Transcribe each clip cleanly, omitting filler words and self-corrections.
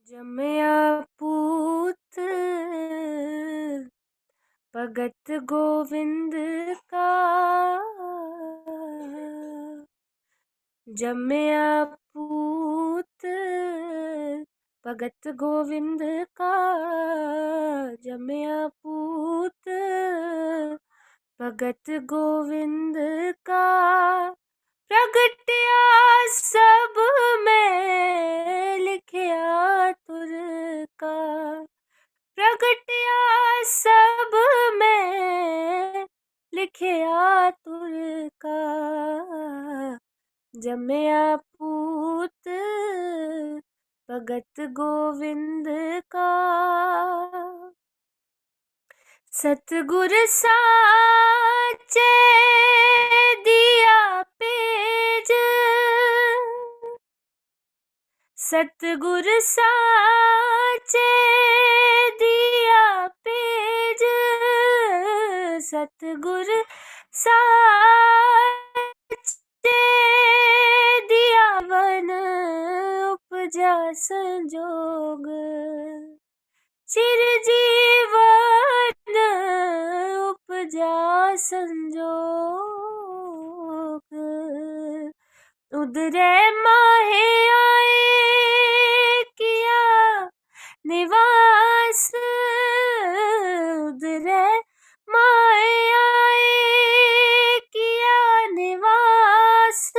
जमया पूत भगत गोविंद का, जमया पूत भगत गोविंद का, जमया पूत भगत गोविंद का, प्रगटिया सब में लिखिया तुर का, प्रगटिया सब में लिखिया तुर का, जमया पूत भगत गोविंद का। सतगुर साचे दिया पेज, सतगुर साचे दिया पेज, सतगुर साचे दिया वन उपजा संजोग, चिरजीवन उपजा संजोग, उदरे माहे आए किया निवास, उदरे माहे आए किया निवास,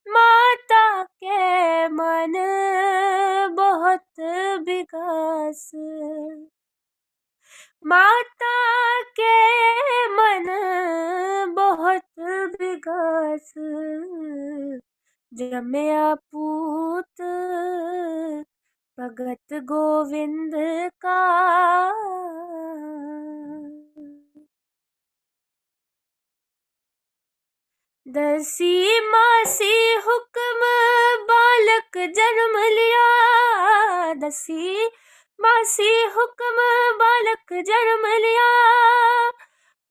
माता के मन बहुत विकास, माता के मन बहुत विकास, जमया पूत भगत गोविंद का। दसी मासी हुक्म बालक जन्म लिया, दसी मासी हुक्म बालक जन्म लिया,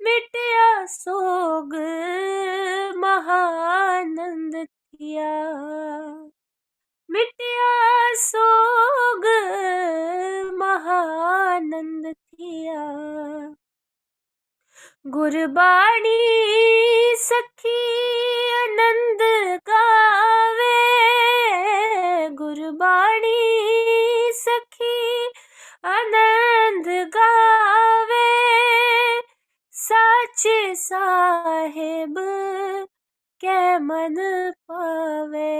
मिटया सोग महानंद किया, मिटया सोग महानंद किया, गुरबाणी सखी आनंद गावे, गुरबाणी सखी आनंद गावे, साचे साहेब के मन पावे,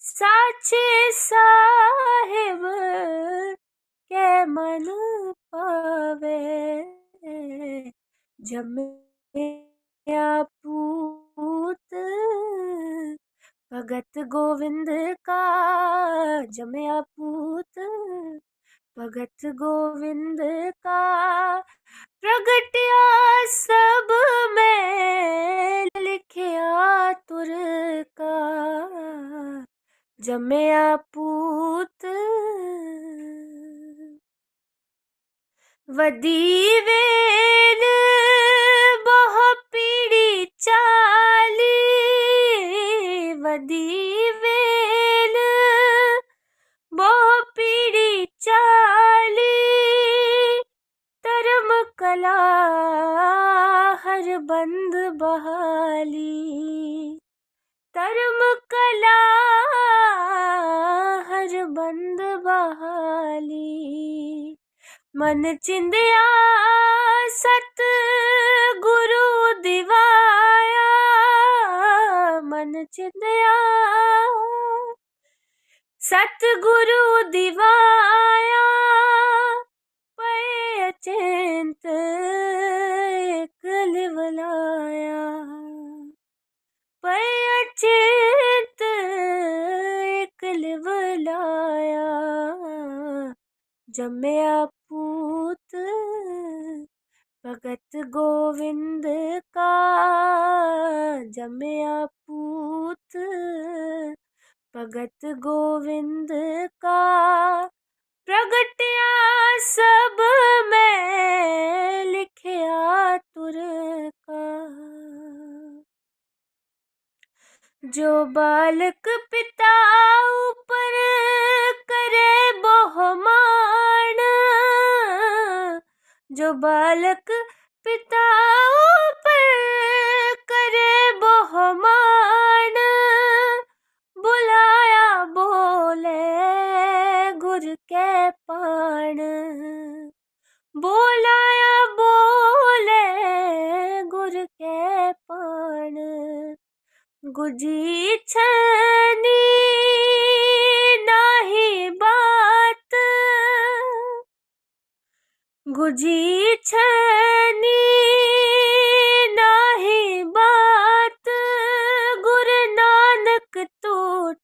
साचे साहेब के मन पावे, जमया पूत भगत गोविंद का, जमया पूत भगत गोविंद का, प्रगटिया सब में लिखिया तुर का, जमया पूत वदी वेल बहु पीड़ी चाली, वदी वेल बहु पीड़ी चाली, धर्म कला हर बंद बहाली, धर्म कला हर बंद बहाली, मन चिंदिया सत गुरु दिवाया, मन चिंदिया सत गुरु दिवाया, पे अचिंत एक लिवलाया, पे अचिंत एक लिवलाया, जमया पूत भगत गोविंद का, जमया पूत भगत गोविंद का, प्रगटिया सब में लिखिया तुर का, जो बालक पिता ऊपर करे बहुमान, जो बालक पिता पर करे बहुमान, बुलाया बोले गुर के पाण, बुलाया बोले गुर के पाण। गुजी छनी नाही बात, गुजी छनी नाही बात, गुरु नानक तू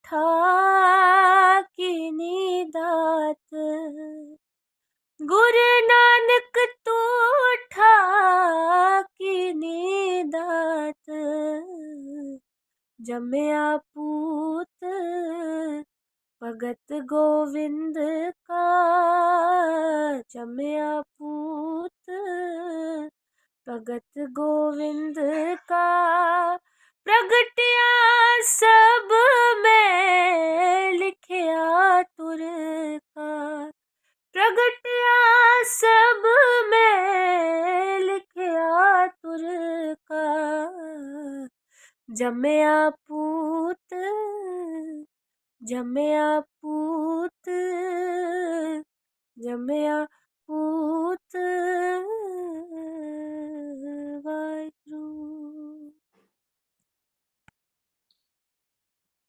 ठाकिनी दात, गुरु नानक तू ठाकिनी दात। जमया पूत भगत गोविंद का, जमया पूत भगत गोविंद का, प्रगटिया सब में लिखिया तुर का, प्रगटिया सब में लिखिया तुर का। जमया पूत, जमया पूत, जमया पूत। वाहिगुरू।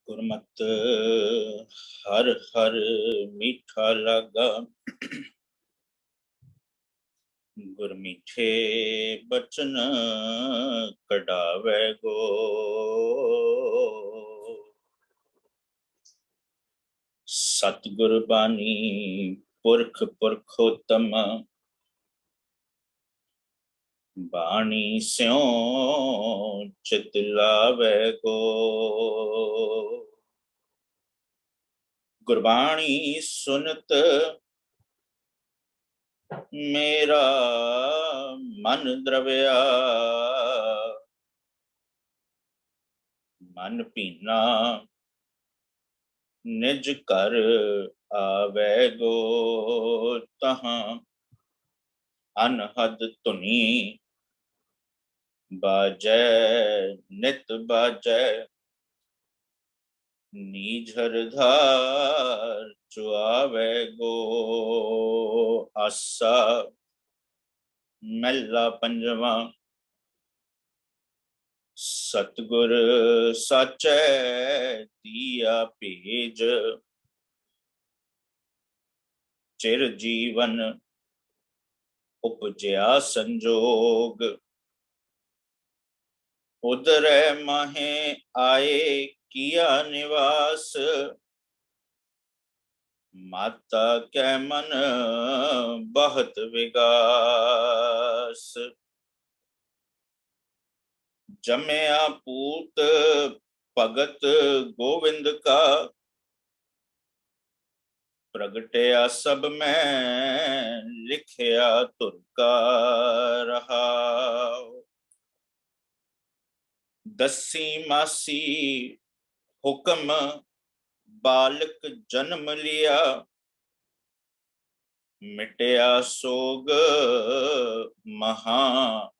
गुरमत हर हर मीठा लागा, गुरमीठे बचन कढ़ावे गो। सतगुर बानी पुरख पुरखोत्तम, बाणी स्यों चित लावे गो। गुरबाणी सुनत मेरा मन द्रव्या, मन पीना निज कर आवे गो। तहां अनहद धुनी बाजै नित बाजै, नीझर धार चुआवे गो। आसा महला पंजवा, सतगुर साचै दिया भेज, चिर जीवन उपजया संजोग। उदरै माहे आए किया निवास, माता कै मन बहुत विगास। जमया पूत भगत गोविंद का, प्रगटया सब में लिखया तुर का रहा। दसी मासी हुक्म बालक जन्म लिया, मिटया सोग महा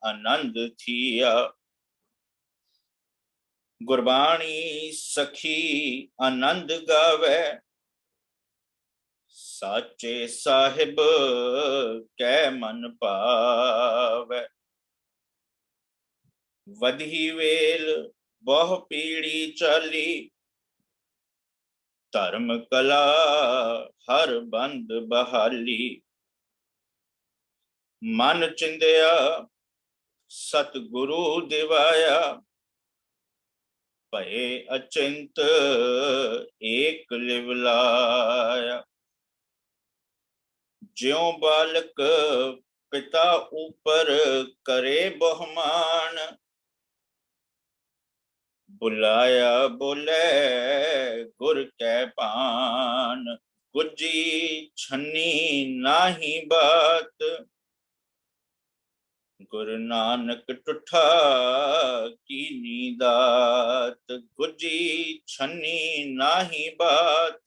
आनंद थिया। गुरबाणी सखी आनंद गावे, साचे साहिब कै मन पावे। वधी वेल बहु पीढ़ी चाली, धर्म कला हर बंद बहाली। मन चिंदया सतगुरु दिवाया, भये अचिंत एक लिवलाया। ज्यों बालक पिता ऊपर करे बहुमान, बुलाया बोले गुर कै पान। गुजी छन्नी नाही बात, गुरु नानक टुठा कीनी दात। गुजी छन्नी नाही बात,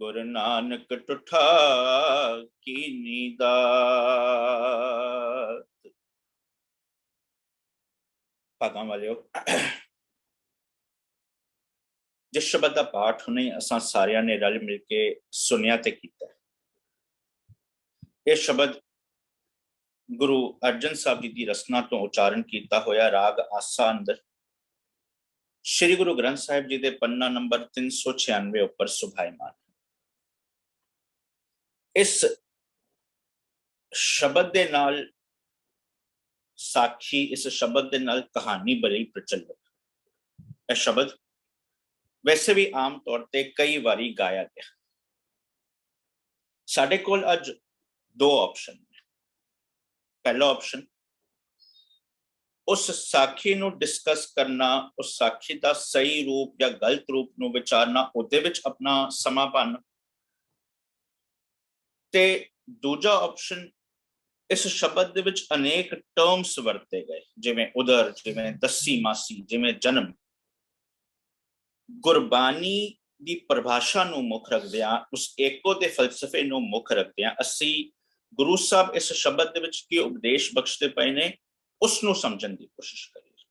गुरु नानक टुठा कीनी दात। भागां वालिओ, जिस शब्द का पाठ हुणे असां सारियां ने रल मिल के सुनिया ते कीता, यह शब्द गुरु अर्जन साहब जी की रसना तो उच्चारण किया होया राग आसा अंदर श्री गुरु ग्रंथ साहिब जी के पन्ना नंबर 396 उपर सुभायमान। इस शब्द के नाल साखी, इस शब्द के नाल कहानी बड़ी प्रचलित। यह शब्द वैसे भी आम तौर पे कई बारी गाया गया। साडे कोल अज दो ऑप्शन है। पहला ऑप्शन उस साखी नू डिस्कस करना, उस साखी का सही रूप या गलत रूप नू विचारना, उहदे विच अपना समा पाना। ते दूजा ऑप्शन इस शब्द दे विच अनेक टर्म्स वरते गए, जिवें उदर, जिवें दसी मासी, जिवें जन्म। गुरबानी की परिभाषा नू मुख रखदियां, उस एको दे फलसफे नू मुख रखदियां असी गुरु साहब इस शब्द दे विच की उपदेश बख्शते पए ने उसनू समझण की कोशिश करिए।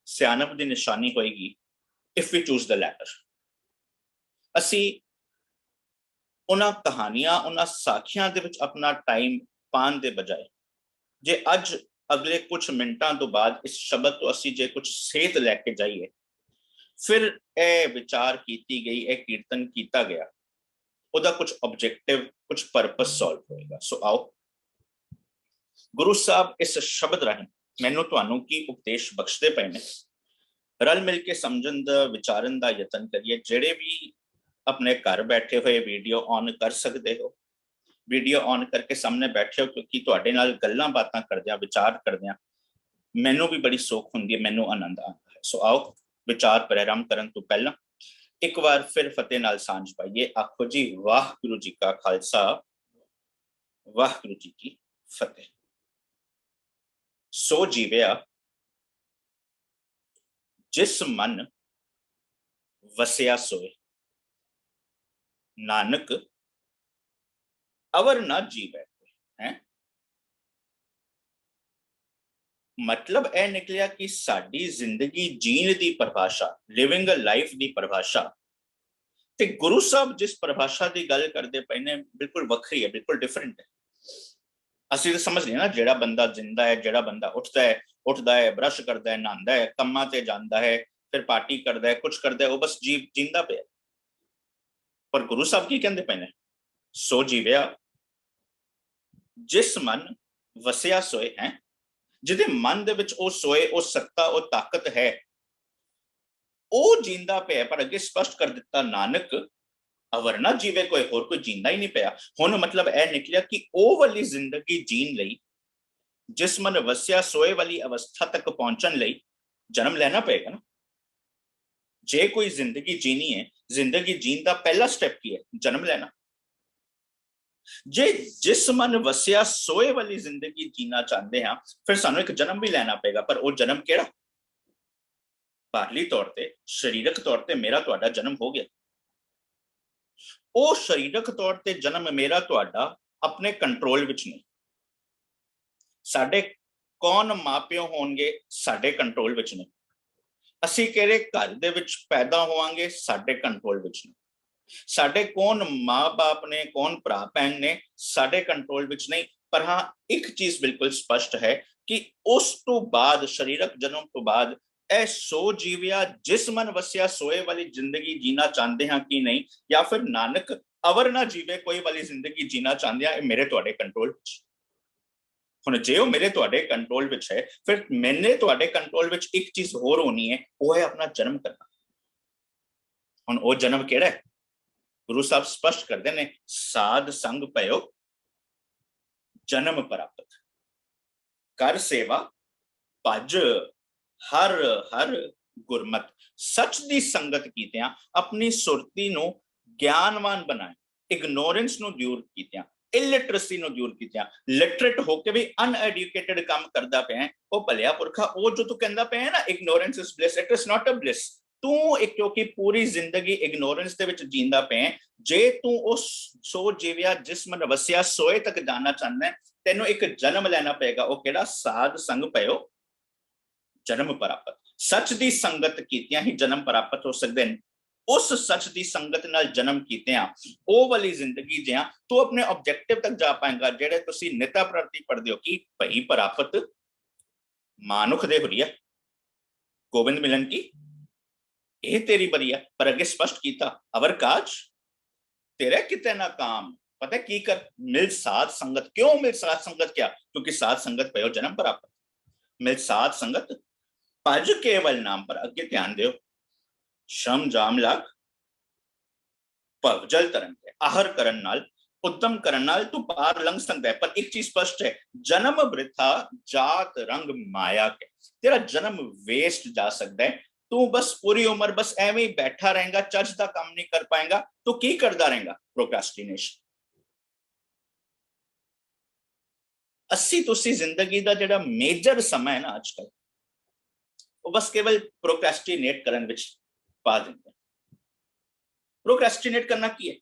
सियानप की निशानी होएगी if we choose the latter. असी उन्हां कहानियां, उन्हां साखियां दे विच अपना टाइम पान दे बजाय जे अज अगले कुछ मिनटां तो बाद इस शब्द तो असी जे कुछ सेध लैके जाइए, फिर ए विचार की गई, ए कीर्तन किया गया, उदा कुछ ऑब्जेक्टिव, कुछ परपस सॉल्व होएगा। सो आओ गुरु साहब इस शब्द राਹੀਂ मैनू तुहानू की उपदेश बख्शते पे ने, रल मिल के समझण दा, विचारन का यतन करिए। जेड़े भी अपने घर बैठे हुए वीडियो ऑन कर सकते हो, वीडियो ऑन करके सामने बैठे हो, क्योंकि तुहाडे नाल गल्लां बातां करदियां, विचार करदियां मैनू भी बड़ी सुख हुंदी है, मैनू आनंद आता है। सो आओ विचार प्रारंभ करन तो पहला एक बार फिर फतेह नाल सांझ पाइए। आखो जी वाहिगुरू जी का खालसा, वाहिगुरू जी की फतेह। सो जीविया जिस मन वसिया सोए, नानक अवर ना जीवै है। मतलब यह निकलिया कि साडी जिंदगी जीने की परिभाषा, लिविंग अ लाइफ की परिभाषा, ते गुरु साहब जिस परिभाषा की गल करते पे ने बिल्कुल वखरी है, बिल्कुल डिफरेंट है। असि तो समझ लिया ना, जेड़ा बंदा जिंदा है, जेड़ा बंदा उठता है, ब्रश करता है, नहांदा है, कम्मा ते जांदा है, फिर पार्टी करता है, कुछ करता है, वो बस जींदा पे। पर गुरु साहब की कहते पे ने, सो जीविया जिस मन वसिया सोए है, जिहदे मन दे विच ओ सोए, ओ सत्ता, ओ ताकत है, ओ जींदा पे। पर अगे स्पष्ट कर दिता, नानक अवर ना जीवे, कोई होर कोई जींदा ही नहीं पिया। हुण मतलब यह निकलिया कि ओ वाली जिंदगी जीन लई, जिस मन वसिया सोए वाली अवस्था तक पहुंचने लई जन्म लेना पड़ेगा ना। जे कोई जिंदगी जीनी है, जिंदगी जीन का पहला स्टेप की है, जन्म लेना। जे जिस मन वसिया सोए वाली जिंदगी जीना चाहते हैं, फिर सानू एक जन्म भी लेना पड़ेगा। पर वो जन्म केड़ा? बाहरली तौर पे, शरीरक तौर पे मेरा तुहाडा जन्म हो गया। वो शरीरक तौर पे जन्म मेरा तुहाडा अपने कंट्रोल विच नहीं। साडे कौन मां प्यो होणगे, साडे कंट्रोल विच नहीं। असी किहड़े घर दे विच पैदा होवांगे, साडे कंट्रोल विच नहीं। साडे कौन मां बाप ने, कौन भरा भैन ने, साडे कंट्रोल विच नहीं। पर हाँ, एक चीज बिल्कुल स्पष्ट है कि उस तो बाद, शरीरक जन्म तो बाद, ए सो जीविया जिस मन वसिया सोए वाली जिंदगी जीना चाहते हैं कि नहीं, या फिर नानक अवर ना जीवे कोई वाली जिंदगी जीना चाहते हैं, मेरे तुहाडे कंट्रोल विच। हुण जे वो मेरे तुहाडे कंट्रोल विच है, फिर मैंने तुहाडे कंट्रोल विच एक चीज होर होनी है, वो है अपना जन्म करना। हुण वो जन्म केड़ा है? गुरु साहब स्पष्ट करते हैं, साध संग पयो जन्म प्राप्त, कर सेवा भज हर हर गुरमत। सच दी संगत कीतियां अपनी सुरती नू ज्ञानवान बनाए, इग्नोरेंस नू दूर कीतियां, इलिटरेसी नू दूर कीतियां। लिटरेट होके भी अनएडुकेटेड काम करदा पे है, ओ भलिया पुरखा, ओ जो तू कहंदा पे है ना, ignorance is bliss, it is not a bliss. ਤੂੰ ਇੱਕ ਕਿਉਂਕਿ ਪੂਰੀ ਜ਼ਿੰਦਗੀ ਇਗਨੋਰੈਂਸ ਦੇ ਵਿੱਚ ਜੀਂਦਾ ਪਿਆ, ਜੇ ਤੂੰ ਉਸ ਸੋ ਜੀਵਿਆ ਜਿਸ ਮਨ ਵਸਿਆ ਸੋਏ ਤੱਕ ਜਾਣਾ ਚਾਹੁੰਦਾ, ਤੈਨੂੰ ਇੱਕ ਜਨਮ ਲੈਣਾ ਪਏਗਾ। ਉਹ ਕਿਹੜਾ? ਸਾਧ ਸੰਗ ਪਇਓ ਜਨਮ ਪ੍ਰਾਪਤ। ਸੱਚ ਦੀ ਸੰਗਤ ਕੀਤਿਆਂ ਹੀ ਜਨਮ ਪ੍ਰਾਪਤ ਹੋ ਸਕਦੇ ਨੇ। ਉਸ ਸੱਚ ਦੀ ਸੰਗਤ ਨਾਲ ਜਨਮ ਕੀਤਿਆਂ ਉਹ ਵਾਲੀ ਜ਼ਿੰਦਗੀ ਜਿਆਂ ਤੂੰ ਆਪਣੇ ਆਬਜੈਕਟਿਵ ਤੱਕ ਜਾ ਪਾਏਗਾ, ਜਿਹੜੇ ਤੁਸੀਂ ਨਿਤਾ ਪ੍ਰਤੀ ਪੜ੍ਹਦੇ ਹੋ ਕਿ ਭਈ ਪ੍ਰਾਪਤ ਮਾਨੁਖ ਦੇ ਹੁਰੀਆ ਗੋਬਿੰਦ ਮਿਲਨ ਕੀ ਇਹ ਤੇਰੀ ਬਰੀਆ। ਪਰ ਅੱਗੇ ਸਪਸ਼ਟ ਕੀਤਾ ਅਵਰ ਕਾਜ तेरे किते ना काम। पता की कर? मिल साध संगत। क्यों मिल साध संगत? क्या? क्योंकि साध संगत पयो जन्म प्राप्त। मिल साध संगत भज केवल नाम पर। अगे ध्यान दो, श्रम जाम लाग भवजल तरन के आहर करन नाल उद्यम करन नाल तू पार लंघ सकता है। पर एक चीज स्पष्ट है, जन्म वृथा जात रंग माया के। तेरा जन्म वेस्ट जा सकता है। तू बस पूरी उम्र बस एवं ही बैठा रहेगा, चज का काम नहीं कर पाएगा, तो की करता रहेगा? प्रोक्रेस्टिनेशन। अस्सी तुसी जिंदगी का जो मेजर समय है ना आजकल, वो बस केवल प्रोक्रेस्टिनेट करने विच पा देंगे। प्रोक्रेस्टिनेट करना की है?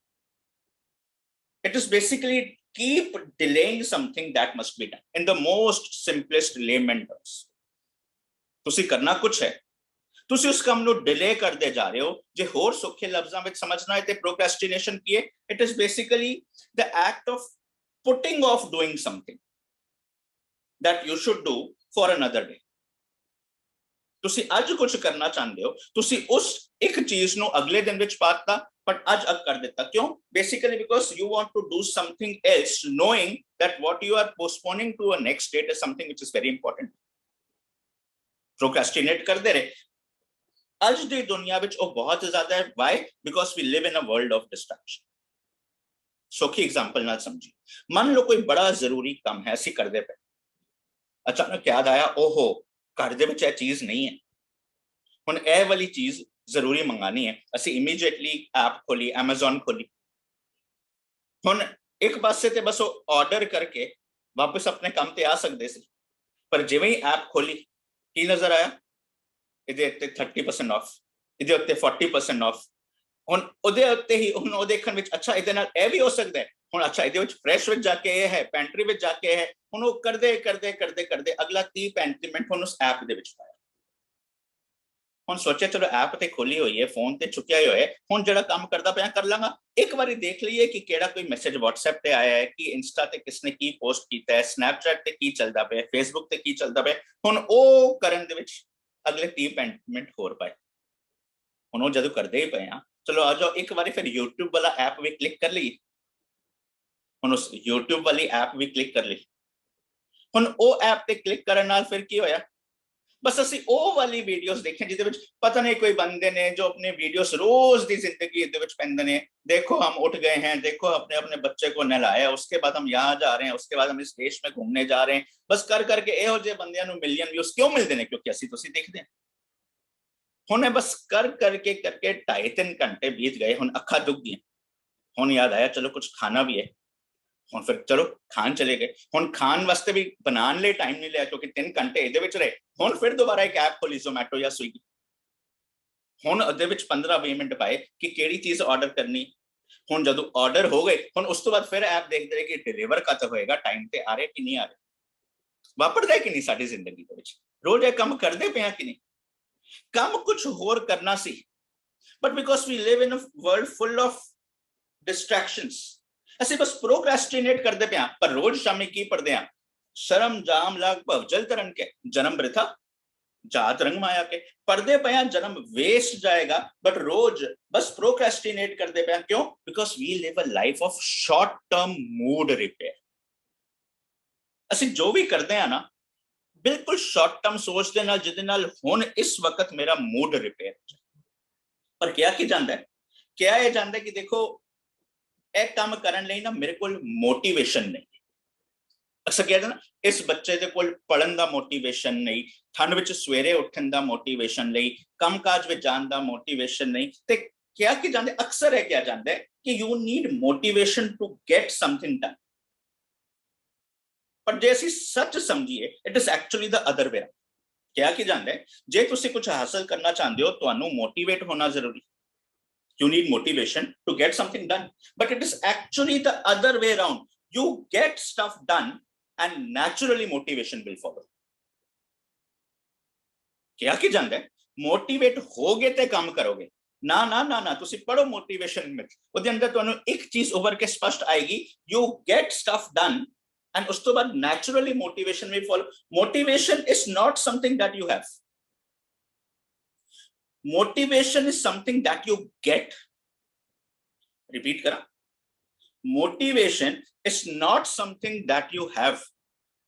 It is basically keep delaying something that must be done in the most simplest lemon terms. तुसी करना कुछ है, ਤੁਸੀਂ ਉਸ ਕੰਮ ਨੂੰ ਡਿਲੇ ਕਰਦੇ ਜਾ ਰਹੇ ਹੋ। ਜੇ ਹੋਰ ਸੌਖੇ ਲਫ਼ਜ਼ਾਂ ਵਿੱਚ ਸਮਝਣਾ ਹੈ ਤੇ ਪ੍ਰੋਕ੍ਰੈਸਟੀਨੇਸ਼ਨ ਕੀ ਹੈ? It is basically the act of putting off doing something that you should do for another day। ਤੁਸੀਂ ਅੱਜ ਕੁਝ ਕਰਨਾ ਚਾਹੁੰਦੇ ਹੋ, ਤੁਸੀਂ ਉਸ ਇੱਕ ਚੀਜ਼ ਨੂੰ ਅਗਲੇ ਦਿਨ ਵਿੱਚ ਪਾਤਾ ਪਰ ਅੱਜ ਕਰ ਦਿੱਤਾ। ਕਿਉਂ? Basically because you want to do something else knowing that what you are postponing to a next date is something which is very important। Procrastinate करते रहे। ਅੱਜ ਦੀ ਦੁਨੀਆ ਵਿੱਚ ਉਹ ਬਹੁਤ ਜ਼ਿਆਦਾ ਹੈ। Why? Because we live in a world of distraction. ਸੌਖੀ ਐਗਜ਼ਾਮਪਲ ਨਾਲ ਸਮਝੀ। ਮੰਨ ਲਓ ਕੋਈ ਬੜਾ ਜ਼ਰੂਰੀ ਕੰਮ ਹੈ, ਅਸੀਂ ਕਰਦੇ ਪਏ, ਅਚਾਨਕ ਯਾਦ ਆਇਆ ਓਹੋ ਘਰ ਦੇ ਵਿੱਚ ਇਹ ਚੀਜ਼ ਨਹੀਂ ਹੈ, ਹੁਣ ਇਹ ਵਾਲੀ ਚੀਜ਼ ਜ਼ਰੂਰੀ ਮੰਗਾਣੀ ਹੈ। ਅਸੀਂ ਇਮੀਡੀਏਟਲੀ ਐਪ ਖੋਲੀ, ਐਮਾਜ਼ਨ ਖੋਲੀ। ਹੁਣ ਇੱਕ ਪਾਸੇ ਤੇ ਬਸ ਉਹ ਆਰਡਰ ਕਰਕੇ ਵਾਪਸ ਆਪਣੇ ਕੰਮ ਤੇ ਆ ਸਕਦੇ ਸੀ, ਪਰ ਜਿਵੇਂ ਹੀ ਐਪ ਖੋਲੀ ਕੀ ਨਜ਼ਰ ਆਇਆ? ਇਹਦੇ ਉੱਤੇ 30% ਆਫ, ਇਹਦੇ ਉੱਤੇ 40% ਆਫ। ਹੁਣ ਉਹਦੇ ਉੱਤੇ ਹੀ ਹੁਣ ਉਹ ਦੇਖਣ ਵਿੱਚ ਅੱਛਾ ਇਹਦੇ ਨਾਲ ਇਹ ਵੀ ਹੋ ਸਕਦਾ ਹੈ, ਹੁਣ ਅੱਛਾ ਇਹਦੇ ਵਿੱਚ ਫਰੈਸ਼ ਵਿੱਚ ਜਾ ਕੇ ਇਹ ਹੈ, ਪੈਂਟਰੀ ਵਿੱਚ ਜਾ ਕੇ ਇਹ ਹੈ। ਹੁਣ ਉਹ ਕਰਦੇ ਕਰਦੇ ਕਰਦੇ ਕਰਦੇ ਅਗਲਾ 30-35 ਮਿੰਟ ਹੁਣ ਉਸ ਐਪ ਦੇ ਵਿੱਚ ਪਾਇਆ। ਹੁਣ ਸੋਚਿਆ ਚਲੋ ਐਪ ਤੇ ਖੋਲੀ ਹੋਈ ਹੈ, ਫੋਨ ਤੇ ਚੁੱਕਿਆ ਹੀ ਹੋਇਆ, ਹੁਣ ਜਿਹੜਾ ਕੰਮ ਕਰਦਾ ਪਿਆ ਕਰ ਲਾਂਗਾ। ਇੱਕ ਵਾਰੀ ਦੇਖ ਲਈਏ ਕਿ ਕਿਹੜਾ ਕੋਈ ਮੈਸੇਜ WhatsApp ਤੇ ਆਇਆ ਹੈ, ਕਿ ਇੰਸਟਾ ਤੇ ਕਿਸਨੇ ਕੀ ਪੋਸਟ ਕੀਤਾ ਹੈ, ਸਨੈਪਚੈਟ ਤੇ ਕੀ ਚੱਲਦਾ ਪਿਆ, ਫੇਸਬੁੱਕ ਤੇ ਕੀ ਚੱਲਦਾ ਪਿਆ। ਹੁਣ ਉਹ ਕਰਨ ਦੇ ਵਿੱਚ ਅਗਲੇ 30 ਮਿੰਟ ਹੋਰ ਪਾਏ। ਹੁਣ ਉਹ ਜਦੋਂ ਕਰਦੇ ਹੀ ਪਏ ਆ, ਚਲੋ ਆ ਜਾਓ ਇੱਕ ਵਾਰੀ ਫਿਰ YouTube ਵਾਲਾ ਐਪ ਵੀ ਕਲਿੱਕ ਕਰ ਲਈ। ਹੁਣ ਉਸ YouTube ਵਾਲੀ ਐਪ ਵੀ ਕਲਿੱਕ ਕਰ ਲਈ। ਹੁਣ ਉਹ ਐਪ ਤੇ ਕਲਿੱਕ ਕਰਨ ਨਾਲ ਫਿਰ ਕੀ ਹੋਇਆ? ਬਸ ਅਸੀਂ ਉਹ ਵਾਲੀ ਵੀਡੀਓਜ਼ ਦੇਖੀਆਂ ਜਿਹਦੇ ਵਿੱਚ ਪਤਾ ਨਹੀਂ ਕੋਈ ਬੰਦੇ ਨੇ ਜੋ ਆਪਣੇ ਵੀਡੀਓਜ਼ ਰੋਜ਼ ਦੀ ਜ਼ਿੰਦਗੀ ਦੇ ਵਿੱਚ ਪੈਂਦੇ ਨੇ। देखो हम उठ गए हैं, देखो अपने अपने बच्चे को नहलाया, उसके बाद हम यहाँ जा रहे हैं, उसके बाद हम इस देश में घूमने जा रहे हैं। बस कर करके ਇਹੋ ਜਿਹੇ ਬੰਦਿਆਂ ਨੂੰ ਮਿਲੀਅਨ ਵਿਊਜ਼ ਕਿਉਂ ਮਿਲਦੇ ਨੇ? ਕਿਉਂਕਿ ਅਸੀਂ ਤੁਸੀਂ ਦੇਖਦੇ ਹਾਂ। ਹੁਣ ਬਸ ਕਰ ਕਰਕੇ 2.5-3 ਘੰਟੇ ਬੀਤ ਗਏ। ਹੁਣ ਅੱਖਾਂ ਦੁੱਖ ਗਈਆਂ। ਹੁਣ ਯਾਦ ਆਇਆ ਚਲੋ ਕੁਝ ਖਾਣਾ ਵੀ ਹੈ। ਹੁਣ ਫਿਰ ਚਲੋ ਖਾਣ ਚਲੇ ਗਏ। ਹੁਣ ਖਾਣ ਵਾਸਤੇ ਵੀ ਬਣਾਉਣ ਲਈ ਟਾਈਮ ਨਹੀਂ ਲਿਆ ਕਿਉਂਕਿ 3 ਘੰਟੇ ਇਹਦੇ ਵਿੱਚ ਰਹੇ। ਹੁਣ ਫਿਰ ਦੁਬਾਰਾ ਇੱਕ ਐਪ ਖੋਲੀ, ਜ਼ੋਮੈਟੋ ਜਾਂ ਸਵਿਗੀ। ਹੁਣ ਉਹਦੇ ਵਿੱਚ 15-20 ਮਿੰਟ ਪਾਏ ਕਿ ਕਿਹੜੀ ਚੀਜ਼ ਆਰਡਰ ਕਰਨੀ। ਹੁਣ ਜਦੋਂ ਆਰਡਰ ਹੋ ਗਏ, ਹੁਣ ਉਸ ਤੋਂ ਬਾਅਦ ਫਿਰ ਐਪ ਦੇਖਦੇ ਰਹੇ ਕਿ ਡਿਲੀਵਰ ਕਦ ਹੋਏਗਾ, ਟਾਈਮ ਤੇ ਆ ਰਿਹਾ ਕਿ ਨਹੀਂ ਆ ਰਿਹਾ। ਵਾਪਰਦਾ ਕਿ ਨਹੀਂ ਸਾਡੀ ਜ਼ਿੰਦਗੀ ਦੇ ਵਿੱਚ? ਰੋਜ਼ ਇਹ ਕੰਮ ਕਰਦੇ ਪਏ ਕਿ ਨਹੀਂ? ਕੰਮ ਕੁਝ ਹੋਰ ਕਰਨਾ ਸੀ, but because we live in a world full of distractions, ਅਸੀਂ ਬਸ ਪ੍ਰੋਕ੍ਰੈਸਟੀਨੇਟ ਕਰਦੇ ਪਏ। ਪਰ ਰੋਜ਼ ਸ਼ਾਮੀ ਕੀ ਪੜ੍ਹਦੇ ਆ? ਸ਼ਰਮ ਜਾਮ ਲਾਗ ਭਵਜਲ ਤਰਨ ਕੇ ਜਨਮ ਬ੍ਰਿਥਾ जात रंग माया के। पढ़ते पे जन्म वेस्ट जाएगा, बट रोज बस प्रोक्रेस्टिनेट करते पे। क्यों? Because we live a life of short term mood repair. ਅਸੀਂ ਜੋ ਵੀ ਕਰਦੇ ਆ ਨਾ ਬਿਲਕੁਲ ਸ਼ਾਰਟ ਟਰਮ ਸੋਚ ਦੇ ਨਾਲ, ਜਿਹਦੇ ਨਾਲ ਹੁਣ ਇਸ ਵਕਤ ਮੇਰਾ ਮੂਡ ਰਿਪੇਅਰ ਹੋ ਜਾਏ। ਪਰ ਕਿਹਾ ਕੀ ਜਾਂਦਾ ਹੈ? ਕਿਹਾ ਇਹ ਜਾਂਦਾ ਕਿ ਦੇਖੋ ਇਹ ਕੰਮ ਕਰਨ ਲਈ ਨਾ ਮੇਰੇ ਕੋਲ ਮੋਟੀਵੇਸ਼ਨ ਨਹੀਂ। ਅਕਸਰ ਕਹਿੰਦੇ ਨਾ ਇਸ ਬੱਚੇ ਦੇ ਕੋਲ ਪੜਨ ਦਾ ਮੋਟੀਵੇਸ਼ਨ ਨਹੀਂ, ਠੰਡ ਵਿੱਚ ਸਵੇਰੇ ਉੱਠਣ ਦਾ ਮੋਟੀਵੇਸ਼ਨ ਨਹੀਂ, ਕੰਮਕਾਜ ਵਿੱਚ ਜਾਣ ਦਾ ਮੋਟੀਵੇਸ਼ਨ ਨਹੀਂ। ਤੇ ਕਿਹਾ ਕਿ ਜਾਂਦੇ ਅਕਸਰ ਇਹ ਕਿਹਾ ਜਾਂਦਾ ਹੈ ਕਿ you need motivation to get something done. ਪਰ ਜੇ ਅਸੀਂ ਸੱਚ ਸਮਝੀਏ, it is actually the other way. क्या कि जानते हैं जे तुसी कुछ हासिल करना चाहते हो ਤੁਹਾਨੂੰ मोटिवेट होना जरूरी you need motivation to get something done but it is actually the other way around you get stuff done and naturally motivation will follow क्या कि जानते हैं मोटिवेट होगे ते काम करोगे ना ना ना ना तुसी पढ़ो मोटिवेशन में ਉਹਦੇ ਅੰਦਰ ਤੁਹਾਨੂੰ ਇੱਕ ਚੀਜ਼ ਉਭਰ ਕੇ ਸਪਸ਼ਟ ਆਏਗੀ you get stuff done and ਉਸ ਤੋਂ ਬਾਅਦ naturally motivation will follow motivation is not something that you have motivation is something that you get repeat kara motivation is not something that you have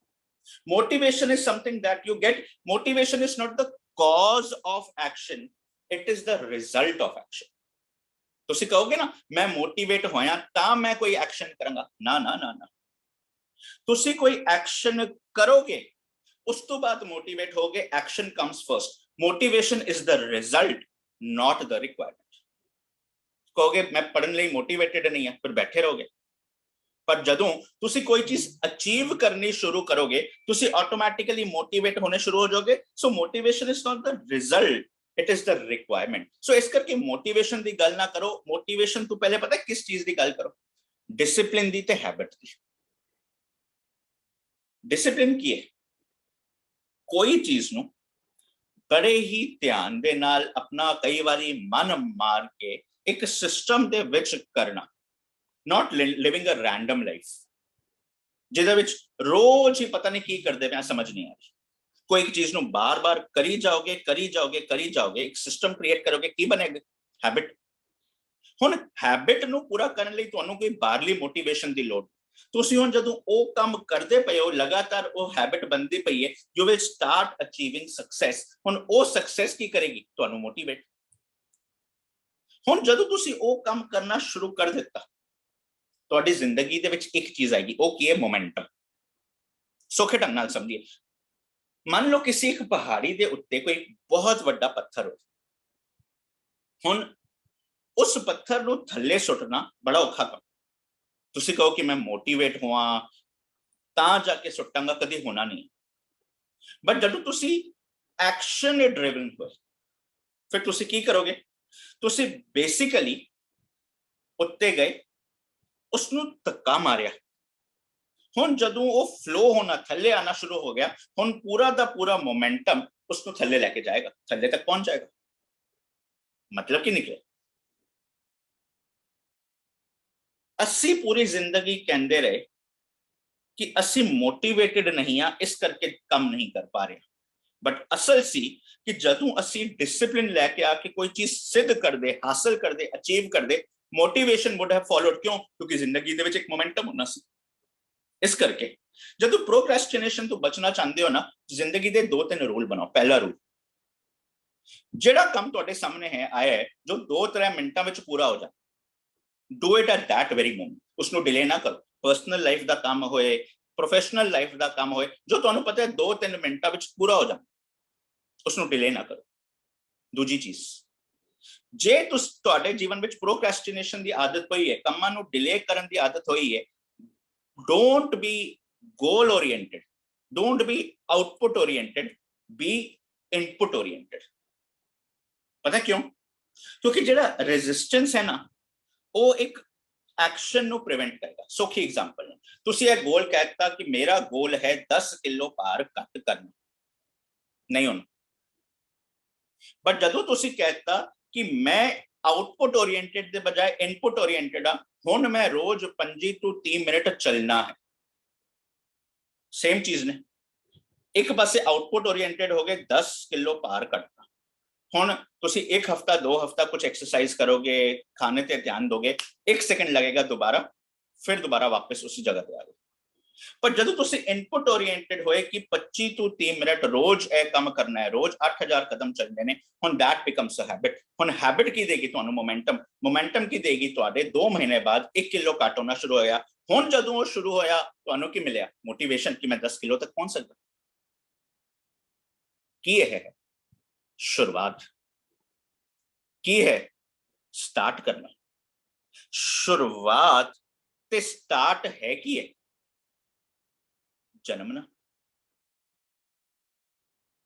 motivation is something that you get motivation is not the cause of action it is the result of action ਤੁਸੀਂ ਕਹੋਗੇ ਨਾ ਮੈਂ motivate ਹੋਇਆ ਤਾਂ ਮੈਂ ਕੋਈ action ਕਰਾਂਗਾ ਨਾ ਨਾ ਨਾ ਨਾ ਤੁਸੀਂ ਕੋਈ ਐਕਸ਼ਨ ਕਰੋਗੇ ਉਸ ਤੋਂ ਬਾਅਦ ਮੋਟੀਵੇਟ ਹੋਗੇ action comes first motivation is the result not the requirement ਕਹੋਗੇ ਮੈਂ ਪੜਨ ਲਈ ਮੋਟੀਵੇਟਡ ਨਹੀਂ ਹਾਂ ਫਿਰ ਬੈਠੇ ਰਹੋਗੇ ਪਰ ਜਦੋਂ ਤੁਸੀਂ ਕੋਈ ਚੀਜ਼ ਅਚੀਵ ਕਰਨੀ ਸ਼ੁਰੂ ਕਰੋਗੇ ਤੁਸੀਂ ਆਟੋਮੈਟਿਕਲੀ ਮੋਟੀਵੇਟ ਹੋਣੇ ਸ਼ੁਰੂ ਹੋ ਜਾਓਗੇ so motivation is not the result it is the requirement so ਇਸ ਕਰਕੇ ਮੋਟੀਵੇਸ਼ਨ ਦੀ ਗੱਲ ਨਾ ਕਰੋ ਮੋਟੀਵੇਸ਼ਨ ਤੋਂ ਪਹਿਲੇ ਪਤਾ ਕਿਸ ਚੀਜ਼ ਦੀ ਗੱਲ ਕਰੋ ਡਿਸਪਲਿਨ ਦੀ ਤੇ ਹੈਬਿਟ ਦੀ ਡਿਸਪਲਿਨ ਕੀ ਹੈ ਕੋਈ ਚੀਜ਼ ਨੂੰ ਬੜੇ ਹੀ ਧਿਆਨ ਦੇ ਨਾਲ ਆਪਣਾ ਕਈ ਵਾਰੀ ਮਨ ਮਾਰ ਕੇ ਇੱਕ ਸਿਸਟਮ ਦੇ ਵਿੱਚ ਕਰਨਾ not living a random life ਜਿਹਦੇ ਵਿੱਚ ਰੋਜ਼ ਹੀ ਪਤਾ ਨਹੀਂ ਕੀ ਕਰਦੇ ਪਿਆ ਸਮਝ ਨਹੀਂ ਆ ਰਹੀ ਕੋਈ ਇੱਕ ਚੀਜ਼ ਨੂੰ ਬਾਰ-ਬਾਰ ਕਰੀ ਜਾਓਗੇ ਇੱਕ ਸਿਸਟਮ ਕ੍ਰੀਏਟ ਕਰੋਗੇ ਕੀ ਬਣੇਗਾ ਹੈਬਿਟ ਹੁਣ ਹੈਬਿਟ ਨੂੰ ਪੂਰਾ ਕਰਨ ਲਈ ਤੁਹਾਨੂੰ ਕੋਈ ਬਾਹਰਲੀ ਮੋਟੀਵੇਸ਼ਨ ਦੀ ਲੋੜ ਤੁਸੀਂ ਹੁਣ ਜਦੋਂ ਉਹ ਕੰਮ ਕਰਦੇ ਪਏ ਹੋ ਲਗਾਤਾਰ ਉਹ ਹੈਬਿਟ ਬਣਦੀ ਪਈ ਹੈ you will start achieving success ਹੁਣ ਉਹ ਸਕਸੈਸ ਕੀ ਕਰੇਗੀ ਤੁਹਾਨੂੰ ਮੋਟੀਵੇਟ ਹੁਣ ਜਦੋਂ ਤੁਸੀਂ ਉਹ ਕੰਮ ਕਰਨਾ ਸ਼ੁਰੂ ਕਰ ਦਿੱਤਾ ਤੁਹਾਡੀ ਜ਼ਿੰਦਗੀ ਦੇ ਵਿੱਚ ਇੱਕ ਚੀਜ਼ ਆਏਗੀ ਉਹ ਕੀ ਹੈ ਮੋਮੈਂਟਮ ਸੌਖੇ ਢੰਗ ਨਾਲ ਸਮਝੀਏ ਮੰਨ ਲਓ ਕਿਸੇ ਇੱਕ ਪਹਾੜੀ ਦੇ ਉੱਤੇ ਕੋਈ ਬਹੁਤ ਵੱਡਾ ਪੱਥਰ ਹੋ ਹੁਣ ਉਸ ਪੱਥਰ ਨੂੰ ਥੱਲੇ ਸੁੱਟਣਾ ਬੜਾ ਔਖਾ ਕੰਮ ਤੁਸੀਂ ਕਹੋ ਕਿ ਮੈਂ ਮੋਟੀਵੇਟ ਹੋਵਾਂ ਤਾਂ ਜਾ ਕੇ ਸੁੱਟਾਂਗਾ ਕਦੇ ਹੋਣਾ ਨਹੀਂ ਬਟ ਜਦੋਂ ਤੁਸੀਂ ਐਕਸ਼ਨ ਡਰਿਵਨ ਹੋਏ ਫਿਰ ਤੁਸੀਂ ਕੀ ਕਰੋਗੇ ਤੁਸੀਂ ਬੇਸਿਕਲੀ ਉੱਤੇ ਗਏ ਉਸਨੂੰ ਧੱਕਾ ਮਾਰਿਆ ਹੁਣ ਜਦੋਂ ਉਹ ਫਲੋ ਹੋਣਾ ਥੱਲੇ ਆਣਾ ਸ਼ੁਰੂ ਹੋ ਗਿਆ ਹੁਣ ਪੂਰਾ ਦਾ ਪੂਰਾ ਮੋਮੈਂਟਮ ਉਸਨੂੰ ਥੱਲੇ ਲੈ ਕੇ ਜਾਏਗਾ ਥੱਲੇ ਤੱਕ ਪਹੁੰਚ ਜਾਏਗਾ मतलब ਕੀ ਨਿਕਲੇ ਅਸੀਂ ਪੂਰੀ ਜ਼ਿੰਦਗੀ ਕਹਿੰਦੇ ਰਹੇ ਕਿ ਅਸੀਂ ਮੋਟੀਵੇਟਡ ਨਹੀਂ ਆ ਇਸ ਕਰਕੇ ਕੰਮ ਨਹੀਂ ਕਰ ਪਾ ਰਹੇ ਬਟ ਅਸਲ ਸੀ ਕਿ ਜਦੋਂ ਅਸੀਂ ਡਿਸਪਲਿਨ ਲੈ ਕੇ ਆ ਕੇ ਕੋਈ ਚੀਜ਼ ਸਿੱਧ ਕਰਦੇ ਹਾਸਲ ਕਰਦੇ ਅਚੀਵ ਕਰਦੇ मोटिवेशन वुड हैव फॉलोड क्यों क्योंकि जिंदगी ਦੇ ਵਿੱਚ ਇੱਕ ਮੋਮੈਂਟਮ ਹੋਣਾ ਸੀ ਇਸ ਕਰਕੇ ਜਦੋਂ ਪ੍ਰੋਕ੍ਰੈਸਟੀਨੇਸ਼ਨ ਤੋਂ ਬਚਣਾ ਚਾਹੁੰਦੇ ਹੋ ਨਾ ਜ਼ਿੰਦਗੀ ਦੇ ਦੋ ਤਿੰਨ ਰੂਲ ਬਣਾਓ ਪਹਿਲਾ ਰੂਲ ਜਿਹੜਾ ਕੰਮ ਤੁਹਾਡੇ ਸਾਹਮਣੇ ਹੈ ਆਇਆ ਹੈ ਜੋ 2-3 ਮਿੰਟਾਂ ਵਿੱਚ ਪੂਰਾ ਹੋ ਜਾ do it at that very moment ਉਸਨੂੰ ਡਿਲੇ ਨਾ ਕਰੋ ਪਰਸਨਲ ਲਾਈਫ ਦਾ ਕੰਮ ਹੋਏ ਪ੍ਰੋਫੈਸ਼ਨਲ ਲਾਈਫ ਦਾ ਕੰਮ ਹੋਏ ਜੋ ਤੁਹਾਨੂੰ ਪਤਾ ਹੈ 2-3 ਮਿੰਟਾਂ ਵਿੱਚ ਪੂਰਾ ਹੋ ਜਾ ਉਸਨੂੰ ਡਿਲੇ ਨਾ ਕਰੋ ਦੂਜੀ ਚੀਜ਼ ਜੇ ਤੁਹਾਡੇ ਜੀਵਨ ਵਿੱਚ ਪ੍ਰੋਕ੍ਰੈਸਟੀਨੇਸ਼ਨ ਦੀ ਆਦਤ ਪਈ ਹੈ ਕੰਮਾਂ ਨੂੰ ਡਿਲੇ ਕਰਨ ਦੀ ਆਦਤ ਹੋਈ ਹੈ don't be goal oriented don't be output oriented be input oriented ਪਤਾ ਕਿਉਂ ਕਿਉਂਕਿ ਜਿਹੜਾ ਰੈਜ਼ਿਸਟੈਂਸ ਹੈ ਨਾ ਉਹ ਇੱਕ ਐਕਸ਼ਨ ਨੂੰ ਪ੍ਰੀਵੈਂਟ ਕਰੇਗਾ ਸੌਖੀ ਐਗਜ਼ਾਮਪਲ ਤੁਸੀਂ ਇਹ ਗੋਲ ਕਹਿਤਾ ਕਿ ਮੇਰਾ ਗੋਲ ਹੈ 10 ਕਿਲੋ ਭਾਰ ਘੱਟ ਕਰਨਾ ਨਹੀਂ ਹੋਣਾ ਬਟ ਜਦੋਂ ਤੁਸੀਂ ਕਹਿਤਾ ਕਿ ਮੈਂ ਆਊਟਪੁੱਟ ਓਰੀਐਂਟਡ ਦੇ ਬਜਾਏ ਇਨਪੁੱਟ ਓਰੀਐਂਟਡ ਆ ਹੁਣ ਮੈਂ ਰੋਜ਼ 25 ਤੋਂ 30 ਮਿੰਟ ਚੱਲਣਾ ਹੈ ਸੇਮ ਚੀਜ਼ ਨੇ ਇੱਕ ਪਾਸੇ ਆਊਟਪੁੱਟ ਓਰੀਐਂਟਡ ਹੋ ਗਏ 10 ਕਿਲੋ ਭਾਰ ਘਟਣਾ ਹੁਣ ਤੁਸੀਂ ਇੱਕ ਹਫਤਾ 2 ਹਫਤਾ ਕੁਝ ਐਕਸਰਸਾਈਜ਼ ਕਰੋਗੇ ਖਾਣੇ ਤੇ ਧਿਆਨ ਦੋਗੇ 1 ਸੈਕਿੰਡ लगेगा दोबारा फिर दोबारा वापस उसी जगह पे आ गए पर ਜਦੋਂ ਤੁਸੀਂ ਇਨਪੁੱਟ ਓਰੀਐਂਟਡ ਹੋਏ ਕਿ 25 ਤੋਂ 30 ਮਿੰਟ ਰੋਜ਼ ਇਹ ਕੰਮ ਕਰਨਾ ਹੈ ਰੋਜ਼ 8000 ਕਦਮ ਚੱਲਣੇ ਨੇ ਹੁਣ that becomes a habit ਹੁਣ ਹੈਬਿਟ ਕੀ ਦੇਗੀ ਤੁਹਾਨੂੰ ਮੋਮੈਂਟਮ ਕੀ ਦੇਗੀ ਤੁਹਾਡੇ 2 ਮਹੀਨੇ ਬਾਅਦ 1 ਕਿਲੋ ਘੱਟ ਹੋਣਾ ਸ਼ੁਰੂ ਹੋਇਆ ਹੁਣ ਜਦੋਂ ਉਹ ਸ਼ੁਰੂ ਹੋਇਆ ਤੁਹਾਨੂੰ ਕੀ ਮਿਲਿਆ ਮੋਟੀਵੇਸ਼ਨ ਕਿ ਮੈਂ 10 ਕਿਲੋ ਤੱਕ ਪਹੁੰਚ ਸਕਦਾ ਕੀ ਇਹ ਹੈ शुरुआत की है स्टार्ट करना शुरुआत ते स्टार्ट है की है जन्मना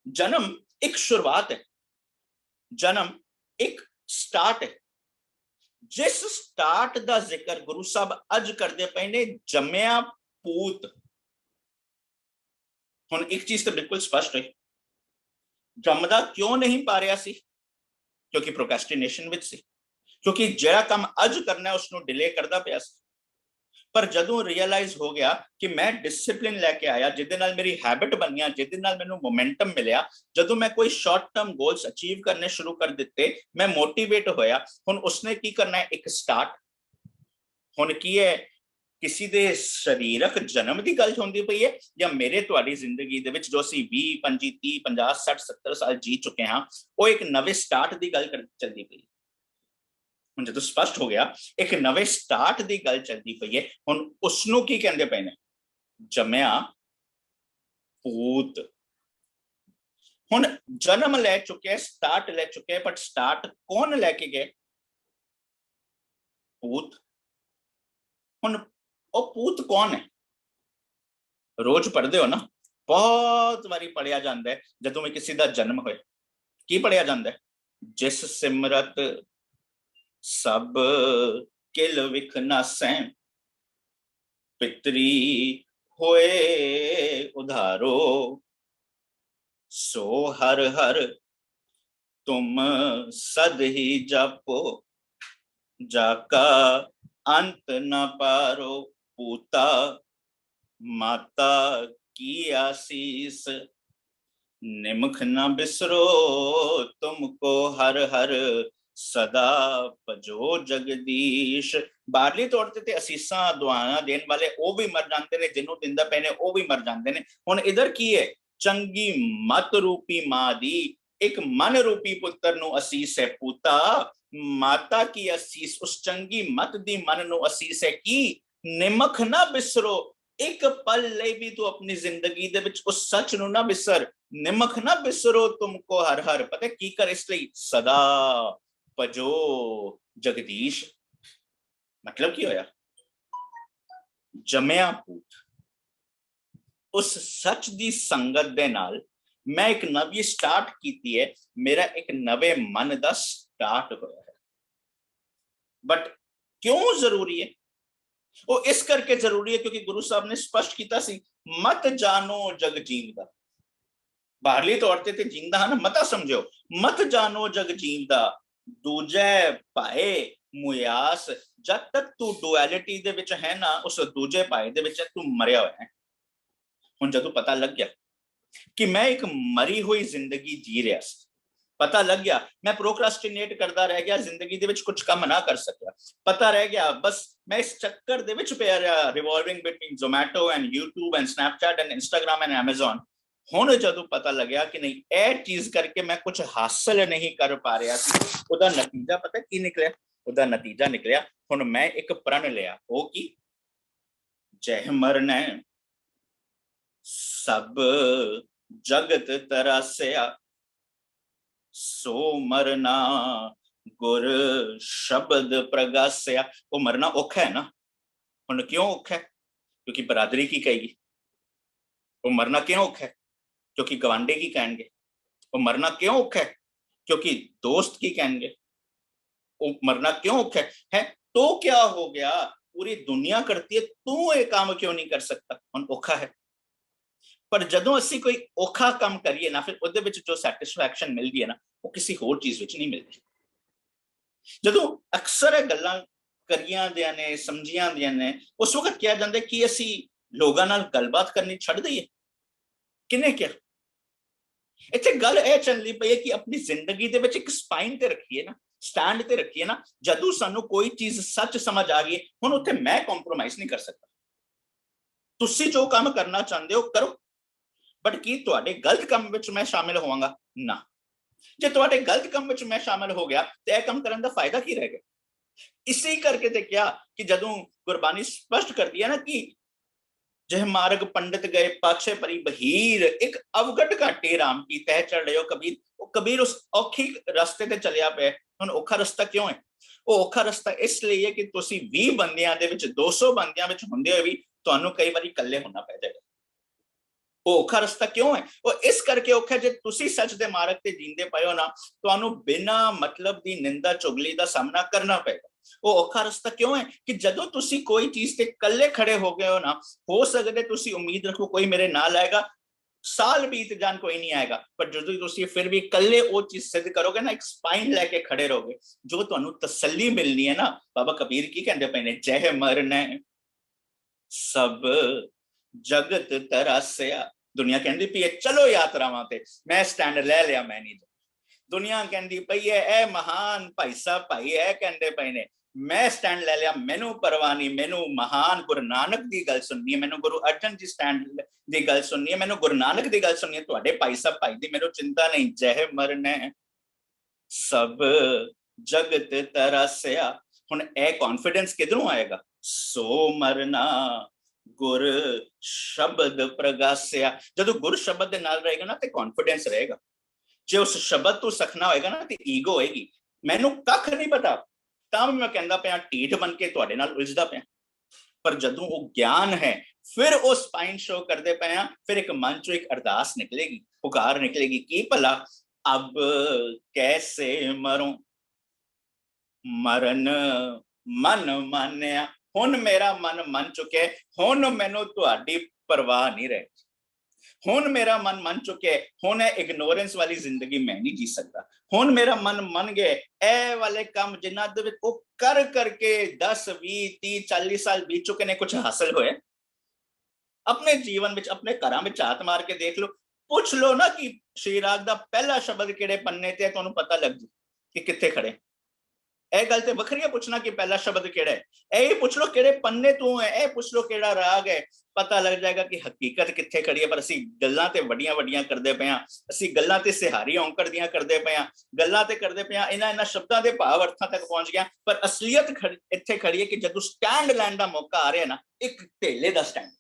जन्म एक शुरुआत है, जन्म एक स्टार्ट है। जिस स्टार्ट का जिक्र गुरु साहब अज करते पे ने, जम्या पूत। हुण एक चीज तो बिल्कुल स्पष्ट है, जमदा क्यों नहीं पा रहा सी? क्योंकि प्रोक्रेस्टिनेशन विच सी, क्योंकि जेड़ा काम अज करना है उसनों डिले करदा पिया सी। पर जदों रियलाइज हो गया कि मैं डिसिप्लिन लैके आया, जिहदे नाल मेरी हैबिट बनिया, जिहदे नाल मैनूं मोमेंटम मिलिया, जदों मैं कोई शॉर्ट टर्म गोल्स अचीव करने शुरू कर दिते, मैं मोटिवेट होया। हुण उसने की करना है? एक स्टार्ट। हुण की है? किसी दे शरीरक जन्म की गल होंदी पई है, या मेरे तुहाडी जिंदगी दे विच जो असीं 20 25 30 50 60 70 साल जी चुके हाँ, वो एक नवे स्टार्ट की गल चलती पई। ਹੁਣ ਜਦੋਂ स्पष्ट हो गया एक नवे स्टार्ट की गल चलती पई है, ਹੁਣ उसनों की कहंदे पए ने? जमया पूत। ਹੁਣ जन्म लै चुके, स्टार्ट लै चुके, बट स्टार्ट कौन लैके गए? पूत। ਹੁਣ ਉਹ पूत कौन है? रोज पढ़ते हो ना, बहुत बारी पढ़िया जाता है जदों में किसी का जन्म होए, की पढ़िया जाता है? जिस सिमरत सब किल विख नासै, पितरी होए उधारो, सो हर हर तुम सद ही जापो, जाका अंत न पारो। पूता माता की आशीष, निमख न बिसरो तुमको हर हर, सदा भजो जगदीश। बाहरली तौर ते असीसां दुआवां देने वाले वो भी मर जाते हैं, जिन्हों दिंदा पे ने वो भी मर जाते हैं। हुण इधर की है? चंगी मत रूपी मां दी एक मन रूपी पुत्र नु असीस है। पूता माता की असीस, उस चंगी मत दी मन नु असीस है की निमख ना बिसरो। एक पल ले भी तू अपनी जिंदगी दे विच उस सच नु ना बिसर, निमख ना बिसरो तुमको हर हर। पता की कर? इसलिए सदा भजो जगदीश। मतलब की होया? जमया पूत उस सच दी संगत दे नाल मैं एक नवी स्टार्ट की है, मेरा एक नवे मन का स्टार्ट होया है। बट क्यों जरूरी है? वो इस करके जरूरी है क्योंकि गुरु साहब ने स्पष्ट किया सी, मत जानो जग जीवदा। बाहरली तौर ते जींदा है ना, मता समझो, मत जानो जग जीवदा, दूजे पाए मुयास। जब तक तू डुअलिटी दे विच है ना, उस दूजे पाए दे विच तू मरिया हुआ है। हुण जदों पता लग गया कि मैं एक मरी हुई जिंदगी जी रहा, पता लग गया मैं प्रोक्रास्टिनेट करता रह गया, जिंदगी दे विच कुछ कम ना कर सकिया, पता रह गया बस मैं इस चक्कर दे विच पिया रहा, revolving between Zomato and YouTube and Snapchat and Instagram and Amazon. हुण जदों पता लग्या कि नहीं ए चीज करके मैं कुछ हासिल नहीं कर पा रहा सी, उहदा नतीजा पता की निकलिया? उहदा नतीजा निकलिया हुण मैं एक प्रण लिया, वो की जय मरना सब जगत तरासया, सो मरना गुर शब्द प्रगासया। वो मरना औखा है ना। हुण क्यों औखा है? क्योंकि बरादरी की कहेगी। वो मरना क्यों औखा है? क्योंकि गवांडे की कहेंगे। वो मरना क्यों औखा है? क्योंकि दोस्त की कहेंगे। वो मरना क्यों औखा है? तो क्या हो गया, पूरी दुनिया करती है, तू ये काम क्यों नहीं कर सकता? हुण औखा है। पर जदों असीं कोई औखा काम करिए ना, फिर उहदे विच जो सैटिस्फैक्शन मिलती है ना, वो किसी होर चीज विच नहीं मिलती। जदों अक्सर ये गल्लां करियां दियां ने, समझियां दियां ने, उस वक्त किया जाता है कि असीं लोगां नाल गलबात करनी छड्ड दईए। किने क्या? इत्थे गल ये चलनी पई है कि अपनी जिंदगी दे विच एक स्पाइन ते रखिए ना, स्टैंड ते रखिए ना। जदों सानू कोई चीज सच समझ आ गई, हुण उत्थे मैं कॉम्प्रोमाइज नहीं कर सकता। तुसीं जो काम करना चाहते हो करो, बट की तुहाडे गलत काम विच मैं शामिल होवांगा? ना। जे तुहाडे गलत काम विच मैं शामिल हो गया तो यह काम करने का फायदा की रह गया? इसी करके ते क्या कि जदों गुरबानी स्पष्ट करती है ना कि जह मार्ग पंडित गए पाछे परी बहीर, एक अवगट घाटे राम की तह चढ़ रहे हो कबीर। वो कबीर उस औखी रास्ते ते चलिया पे। हुण औखा रास्ता क्यों है? वो औखा रास्ता इसलिए है कि तुसीं 20 बंदियां दे विच 200 बंदियां विच हुंदे होए भी तुहानू कई बारी कल्ले होना पै जाएगा। ਉਹ ਔਖਾ ਰਸਤਾ ਕਿਉਂ ਹੈ? ਉਹ ਇਸ ਕਰਕੇ ਔਖਾ ਜੇ ਤੁਸੀਂ ਸੱਚ ਦੇ ਮਾਰਗ ਤੇ ਜੀਂਦੇ ਪਏ ਹੋ ਨਾ, ਤੁਹਾਨੂੰ ਬਿਨਾਂ ਮਤਲਬ ਦੀ ਨਿੰਦਾ ਚੁਗਲੀ ਦਾ ਸਾਹਮਣਾ ਕਰਨਾ ਪਏਗਾ। ਉਹ ਔਖਾ ਰਸਤਾ ਕਿਉਂ ਹੈ ਕਿ ਜਦੋਂ ਤੁਸੀਂ ਕੋਈ ਚੀਜ਼ ਤੇ ਇਕੱਲੇ ਖੜੇ ਹੋ ਗਏ ਹੋ ਨਾ, ਹੋ ਸਕਦਾ ਤੁਸੀਂ ਉਮੀਦ ਰੱਖੋ ਕੋਈ ਮੇਰੇ ਨਾਲ ਆਏਗਾ, ਸਾਲ ਬੀਤ ਜਾਣ ਕੋਈ ਨਹੀਂ ਆਏਗਾ, ਪਰ ਜਦੋਂ ਤੁਸੀਂ ਫਿਰ ਵੀ ਇਕੱਲੇ ਉਹ ਚੀਜ਼ ਸਿੱਧ ਕਰੋਗੇ ਨਾ, ਇੱਕ ਸਪਾਈਨ ਲੈ ਕੇ ਖੜੇ ਰਹੋਗੇ, ਜੋ ਤੁਹਾਨੂੰ ਤਸੱਲੀ ਮਿਲਣੀ ਹੈ ਨਾ। ਬਾਬਾ ਕਬੀਰ ਕੀ ਕਹਿੰਦੇ ਪਏ ਨੇ, ਜਹ ਮਰਨਾ ਸਭ ਜਗਤ ਤਰਾਸਿਆ। ਦੁਨੀਆ ਕਹਿੰਦੀ ਪਈ ਹੈ ਚਲੋ ਯਾਤਰਾਵਾਂ ਤੇ, ਮੈਂ ਸਟੈਂਡ ਲੈ ਲਿਆ, ਮੈਂ ਨਹੀਂ। ਦੁਨੀਆ ਕਹਿੰਦੀ ਪਈ ਹੈ ਇਹ ਮਹਾਨ ਭਾਈ ਸਾਹਿਬ ਭਾਈ ਇਹ ਕਹਿੰਦੇ ਪਏ ਨੇ, ਮੈਂ ਸਟੈਂਡ ਲੈ ਲਿਆ, ਮੈਨੂੰ ਪਰਵਾਹ ਨਹੀਂ। ਮੈਨੂੰ ਮਹਾਨ ਗੁਰੂ ਨਾਨਕ ਦੀ ਗੱਲ ਸੁਣਨੀ ਹੈ, ਮੈਨੂੰ ਗੁਰੂ ਅਰਜਨ ਜੀ ਸਟੈਂਡ ਦੀ ਗੱਲ ਸੁਣਨੀ ਹੈ, ਮੈਨੂੰ ਗੁਰੂ ਨਾਨਕ ਦੀ ਗੱਲ ਸੁਣਨੀ ਹੈ, ਤੁਹਾਡੇ ਭਾਈ ਸਾਹਿਬ ਭਾਈ ਦੀ ਮੈਨੂੰ ਚਿੰਤਾ ਨਹੀਂ। ਜਹ ਮਰਨਾ ਸਭ ਜਗਤ ਤਰਾਸਿਆ। ਹੁਣ ਇਹ ਕੌਨਫੀਡੈਂਸ ਕਿਧਰੋਂ ਆਏਗਾ? ਸੋ ਮਰਨਾ ਗੁਰ ਸ਼ਬਦ ਪ੍ਰਗਾਸਿਆ। ਜਦੋਂ ਗੁਰ ਸ਼ਬਦ ਦੇ ਨਾਲ ਰਹੇਗਾ ਨਾ ਤੇ ਕੌਨਫੀਡੈਂਸ ਰਹੇਗਾ। ਜੇ ਉਸ ਸ਼ਬਦ ਤੋਂ ਸਖਣਾ ਹੋਏਗਾ ਨਾ ਤੇ ਈਗੋ ਹੋਏਗੀ, ਮੈਨੂੰ ਕੱਖ ਨਹੀਂ ਪਤਾ, ਤਾਂ ਵੀ ਮੈਂ ਕਹਿੰਦਾ ਪਿਆ, ਢੀਠ ਬਣ ਕੇ ਤੁਹਾਡੇ ਨਾਲ ਉਲਝਦਾ ਪਿਆ। ਪਰ ਜਦੋਂ ਉਹ ਗਿਆਨ ਹੈ, ਫਿਰ ਉਹ ਸਪਾਈਨ ਸ਼ੋ ਕਰਦੇ ਪਏ ਆ, ਫਿਰ ਇੱਕ ਮਨ ਚੋਂ ਇੱਕ ਅਰਦਾਸ ਨਿਕਲੇਗੀ, ਪੁਕਾਰ ਨਿਕਲੇਗੀ, ਕੀ ਭਲਾ ਅਬ ਕੈਸੇ ਮਰੂੰ ਮਰਨ ਮਨ ਮਾਨਿਆ। ਹੁਣ ਮੇਰਾ ਮਨ ਮੰਨ ਚੁੱਕਿਆ, ਹੁਣ ਮੈਨੂੰ ਤੁਹਾਡੀ ਪਰਵਾਹ ਨਹੀਂ ਰਹੀ, ਹੁਣ ਮੇਰਾ ਮਨ ਮੰਨ ਚੁੱਕਿਆ, ਹੁਣ ਇਹ ਇਗਨੋਰੈਂਸ ਵਾਲੀ ਜ਼ਿੰਦਗੀ ਮੈਂ ਨਹੀਂ ਜੀ ਸਕਦਾ। ਹੁਣ ਮੇਰਾ ਮਨ ਮੰਨ ਗਿਆ ਇਹ ਵਾਲੇ ਕੰਮ ਜਿਨ੍ਹਾਂ ਦੇ ਵਿੱਚ ਉਹ ਕਰ ਕਰਕੇ 10 20 30 40 ਸਾਲ ਬੀਤ ਚੁੱਕੇ ਨੇ, ਕੁਝ ਹਾਸਲ ਹੋਇਆ? ਆਪਣੇ ਜੀਵਨ ਵਿੱਚ ਆਪਣੇ ਘਰਾਂ ਵਿੱਚ ਹੱਥ ਮਾਰ ਕੇ ਦੇਖ ਲਓ, ਪੁੱਛ ਲਓ ਨਾ ਕਿ ਸ਼੍ਰੀ ਰਾਗ ਦਾ ਪਹਿਲਾ ਸ਼ਬਦ ਕਿਹੜੇ ਪੰਨੇ ਤੇ ਹੈ, ਤੁਹਾਨੂੰ ਪਤਾ ਲੱਗ ਜੂ ਕਿ ਕਿੱਥੇ ਖੜੇ। ਇਹ ਗੱਲ ਤੇ ਵੱਖਰੀ ਹੈ ਪੁੱਛਣਾ ਕਿ ਪਹਿਲਾ ਸ਼ਬਦ ਕਿਹੜਾ ਹੈ, ਇਹ ਪੁੱਛ ਲਓ ਕਿਹੜੇ ਪੰਨੇ ਤੋਂ ਹੈ, ਇਹ ਪੁੱਛ ਲਓ ਕਿਹੜਾ ਰਾਗ ਹੈ, ਪਤਾ ਲੱਗ ਜਾਏਗਾ ਕਿ ਹਕੀਕਤ ਕਿੱਥੇ ਖੜੀ ਹੈ। ਪਰ ਅਸੀਂ ਗੱਲਾਂ ਤੇ ਵੱਡੀਆਂ ਵੱਡੀਆਂ ਕਰਦੇ ਪਏ ਹਾਂ, ਅਸੀਂ ਗੱਲਾਂ ਤੇ ਸਿਹਾਰੀ ਔਂਕੜ ਦੀਆਂ ਕਰਦੇ ਪਏ ਹਾਂ, ਗੱਲਾਂ ਤੇ ਕਰਦੇ ਪਏ ਹਾਂ, ਇਹਨਾਂ ਸ਼ਬਦਾਂ ਦੇ ਭਾਵ ਅਰਥਾਂ ਤੱਕ ਪਹੁੰਚ ਗਿਆ। ਪਰ ਅਸਲੀਅਤ ਇੱਥੇ ਖੜੀ ਹੈ ਕਿ ਜਦੋਂ ਸਟੈਂਡ ਲੈਣ ਦਾ ਮੌਕਾ ਆ ਰਿਹਾ ਨਾ, ਇੱਕ ਢੇਲੇ ਦਾ ਸਟੈਂਡ।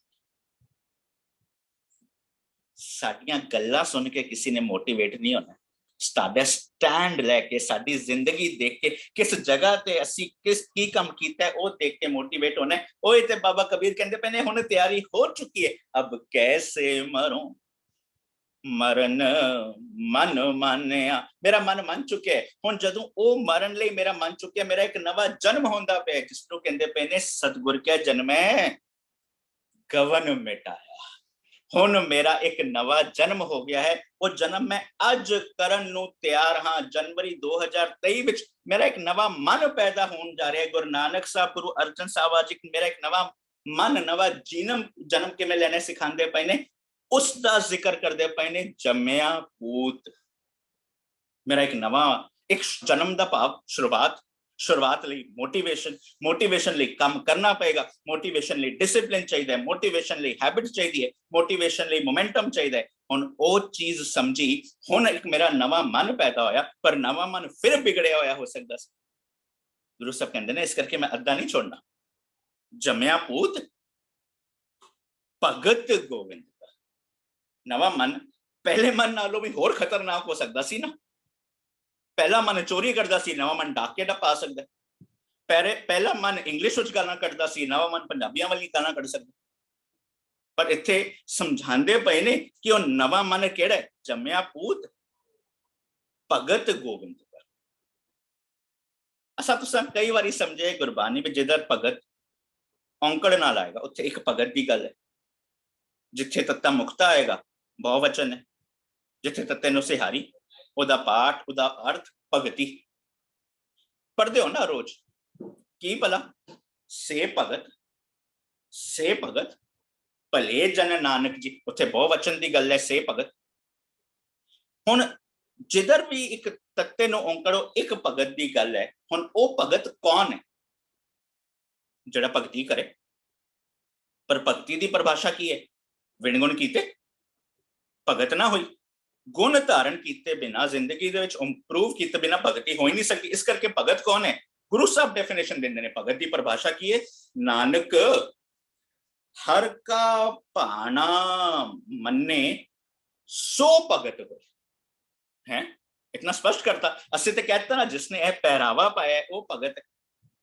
ਸਾਡੀਆਂ ਗੱਲਾਂ ਸੁਣ ਕੇ ਕਿਸੇ ਨੇ ਮੋਟੀਵੇਟ ਨਹੀਂ ਹੋਣਾ, ਸਾਡਾ ਸਟੈਂਡ ਲੈ ਕੇ, ਸਾਡੀ ਜ਼ਿੰਦਗੀ ਦੇਖ ਕੇ, ਕਿਸ ਜਗ੍ਹਾ ਤੇ ਅਸੀਂ ਕੀ ਕੰਮ ਕੀਤਾ ਉਹ ਦੇਖ ਕੇ ਮੋਟੀਵੇਟ ਹੋਣਾ। ਉਹ ਤੇ ਬਾਬਾ ਕਬੀਰ ਕਹਿੰਦੇ ਪਏ ਨੇ, ਹੁਣ ਤਿਆਰੀ ਹੋ ਚੁੱਕੀ ਹੈ, ਅਬ ਕੈਸੇ ਮਰੂੰ ਮਰਨ ਮਨ ਮਾਨਿਆ। ਮੇਰਾ ਮਨ ਮੰਨ ਚੁੱਕਿਆ ਹੈ, ਹੁਣ ਜਦੋਂ ਉਹ ਮਰਨ ਲਈ ਮੇਰਾ ਮਨ ਚੁੱਕਿਆ, ਮੇਰਾ ਇੱਕ ਨਵਾਂ ਜਨਮ ਹੁੰਦਾ ਪਿਆ, ਜਿਸ ਨੂੰ ਕਹਿੰਦੇ ਪਏ ਨੇ ਸਤਿਗੁਰ ਕਿਆ ਜਨਮੈ ਗਵਨ ਮਿਟਾਇਆ। ਹੁਣ ਮੇਰਾ ਇੱਕ ਨਵਾਂ ਜਨਮ ਹੋ ਗਿਆ ਹੈ, ਉਹ ਜਨਮ ਮੈਂ ਅੱਜ ਕਰਨ ਨੂੰ ਤਿਆਰ ਹਾਂ। ਜਨਵਰੀ 2023 ਵਿੱਚ ਮੇਰਾ ਇੱਕ ਨਵਾਂ ਮਨ ਪੈਦਾ ਹੋਣ ਜਾ ਰਿਹਾ ਹੈ। ਗੁਰੂ ਨਾਨਕ ਸਾਹਿਬ, ਗੁਰੂ ਅਰਜਨ ਸਾਹਿਬ ਅੱਜ ਮੇਰਾ ਇੱਕ ਨਵਾਂ ਮਨ, ਨਵਾਂ ਜਨਮ ਕਿਵੇਂ ਲੈਣੇ ਸਿਖਾਉਂਦੇ ਪਏ ਨੇ, ਉਸ ਦਾ ਜ਼ਿਕਰ ਕਰਦੇ ਪਏ ਨੇ, ਜੰਮਿਆ ਪੂਤ। ਮੇਰਾ ਇੱਕ ਨਵਾਂ, ਇੱਕ ਜਨਮ ਦਾ ਭਾਵ ਸ਼ੁਰੂਆਤ ਲਈ ਮੋਟੀਵੇਸ਼ਨ ਲਈ ਕੰਮ ਕਰਨਾ ਪਏਗਾ, ਮੋਟੀਵੇਸ਼ਨ ਲਈ ਡਿਸਪਲਿਨ ਚਾਹੀਦਾ ਹੈ, ਮੋਟੀਵੇਸ਼ਨ ਲਈ ਹੈਬਿਟ ਚਾਹੀਦੀ ਹੈ, ਮੋਟੀਵੇਸ਼ਨ ਲਈ ਮੋਮੈਂਟਮ ਚਾਹੀਦਾ ਹੈ। ਹੁਣ ਉਹ ਚੀਜ਼ ਸਮਝੀ, ਹੁਣ ਇੱਕ ਮੇਰਾ ਨਵਾਂ ਮਨ ਪੈਦਾ ਹੋਇਆ, ਪਰ ਨਵਾਂ ਮਨ ਫਿਰ ਵਿਗੜਿਆ ਹੋਇਆ ਹੋ ਸਕਦਾ ਸੀ। ਗੁਰੂ ਸਾਹਿਬ ਕਹਿੰਦੇ ਨੇ ਇਸ ਕਰਕੇ ਮੈਂ ਅੱਧਾ ਨਹੀਂ ਛੋੜਨਾ। ਜੰਮਿਆ ਪੂਤ ਭਗਤ ਗੋਬਿੰਦ ਦਾ। ਨਵਾਂ ਮਨ ਪਹਿਲੇ ਮਨ ਨਾਲੋਂ ਵੀ ਹੋਰ ਖਤਰਨਾਕ ਹੋ ਸਕਦਾ ਸੀ ਨਾ। ਪਹਿਲਾ ਮਨ ਚੋਰੀ ਕਰਦਾ ਸੀ, ਨਵਾਂ ਮਨ ਡਾਕੇ ਦਾ ਪਾ ਸਕਦਾ। ਪਹਿਲਾ ਮਨ ਇੰਗਲਿਸ਼ ਵਿੱਚ ਗਾਲਾਂ ਕੱਢਦਾ ਸੀ, ਨਵਾਂ ਮਨ ਪੰਜਾਬੀਆਂ ਵਾਲੀ ਗਾਲਾਂ ਕੱਢ ਸਕਦਾ। ਪਰ ਇੱਥੇ ਸਮਝਾਉਂਦੇ ਪਏ ਨੇ ਕਿ ਉਹ ਨਵਾਂ ਮਨ ਕਿਹੜਾ ਹੈ, ਜੰਮਿਆ ਪੂਤ ਭਗਤ ਗੋਬਿੰਦ ਦਾ। ਅਸਾਂ ਤੁਸੀਂ ਕਈ ਵਾਰੀ ਸਮਝੇ ਗੁਰਬਾਣੀ ਵਿੱਚ ਜਿੱਧਰ ਭਗਤ ਔਂਕੜ ਨਾਲ ਆਏਗਾ, ਉੱਥੇ ਇੱਕ ਭਗਤ ਦੀ ਗੱਲ ਹੈ। ਜਿੱਥੇ ਤੱਤਾ ਮੁਕਤਾ ਆਏਗਾ ਬਹੁਵਚਨ ਹੈ, ਜਿੱਥੇ ਤੱਤੇ ਨੂੰ ਸਿਹਾਰੀ, ਉਹਦਾ ਪਾਠ, ਉਹਦਾ ਅਰਥ ਭਗਤੀ। ਪੜ੍ਹਦੇ ਹੋ ਨਾ ਰੋਜ਼, ਕੀ ਭਲਾ ਸੇ ਭਗਤ ਭਲੇ ਜਨ ਨਾਨਕ ਜੀ, ਉੱਥੇ ਬਹੁਵਚਨ ਦੀ ਗੱਲ ਹੈ, ਸੇ ਭਗਤ। ਹੁਣ ਜਿੱਧਰ ਵੀ ਇੱਕ ਤੱਤੇ ਨੂੰ ਔਂਕੜੋ, ਇੱਕ ਭਗਤ ਦੀ ਗੱਲ ਹੈ। ਹੁਣ ਉਹ ਭਗਤ ਕੌਣ ਹੈ? ਜਿਹੜਾ ਭਗਤੀ ਕਰੇ। ਪਰ ਭਗਤੀ ਦੀ ਪਰਿਭਾਸ਼ਾ ਕੀ ਹੈ? ਵਿਣਗੁਣ ਕੀਤੇ ਭਗਤ ਨਾ ਹੋਈ। ਗੁਣ ਧਾਰਨ ਕੀਤੇ ਬਿਨਾ, ਜ਼ਿੰਦਗੀ ਦੇ ਵਿੱਚ ਇੰਪਰੂਵ ਕੀਤੇ ਬਿਨਾ ਭਗਤੀ ਹੋ ਹੀ ਨਹੀਂ ਸਕਦੀ। ਇਸ ਕਰਕੇ ਭਗਤ ਕੌਣ ਹੈ? ਗੁਰੂ ਸਾਹਿਬ ਡੈਫੀਨੇਸ਼ਨ ਦਿੰਦੇ ਨੇ ਭਗਤ ਦੀ ਪਰਿਭਾਸ਼ਾ ਕੀ ਹੈ। ਨਾਨਕ ਹਰ ਕਾ ਭਾਣਾ ਮੰਨੇ ਸੋ ਭਗਤ ਹੋਏ ਹੈ। इतना स्पष्ट करता। ਅਸੀਂ ਤੇ कहता ना जिसने यह पहरावा पाया है वो भगत है,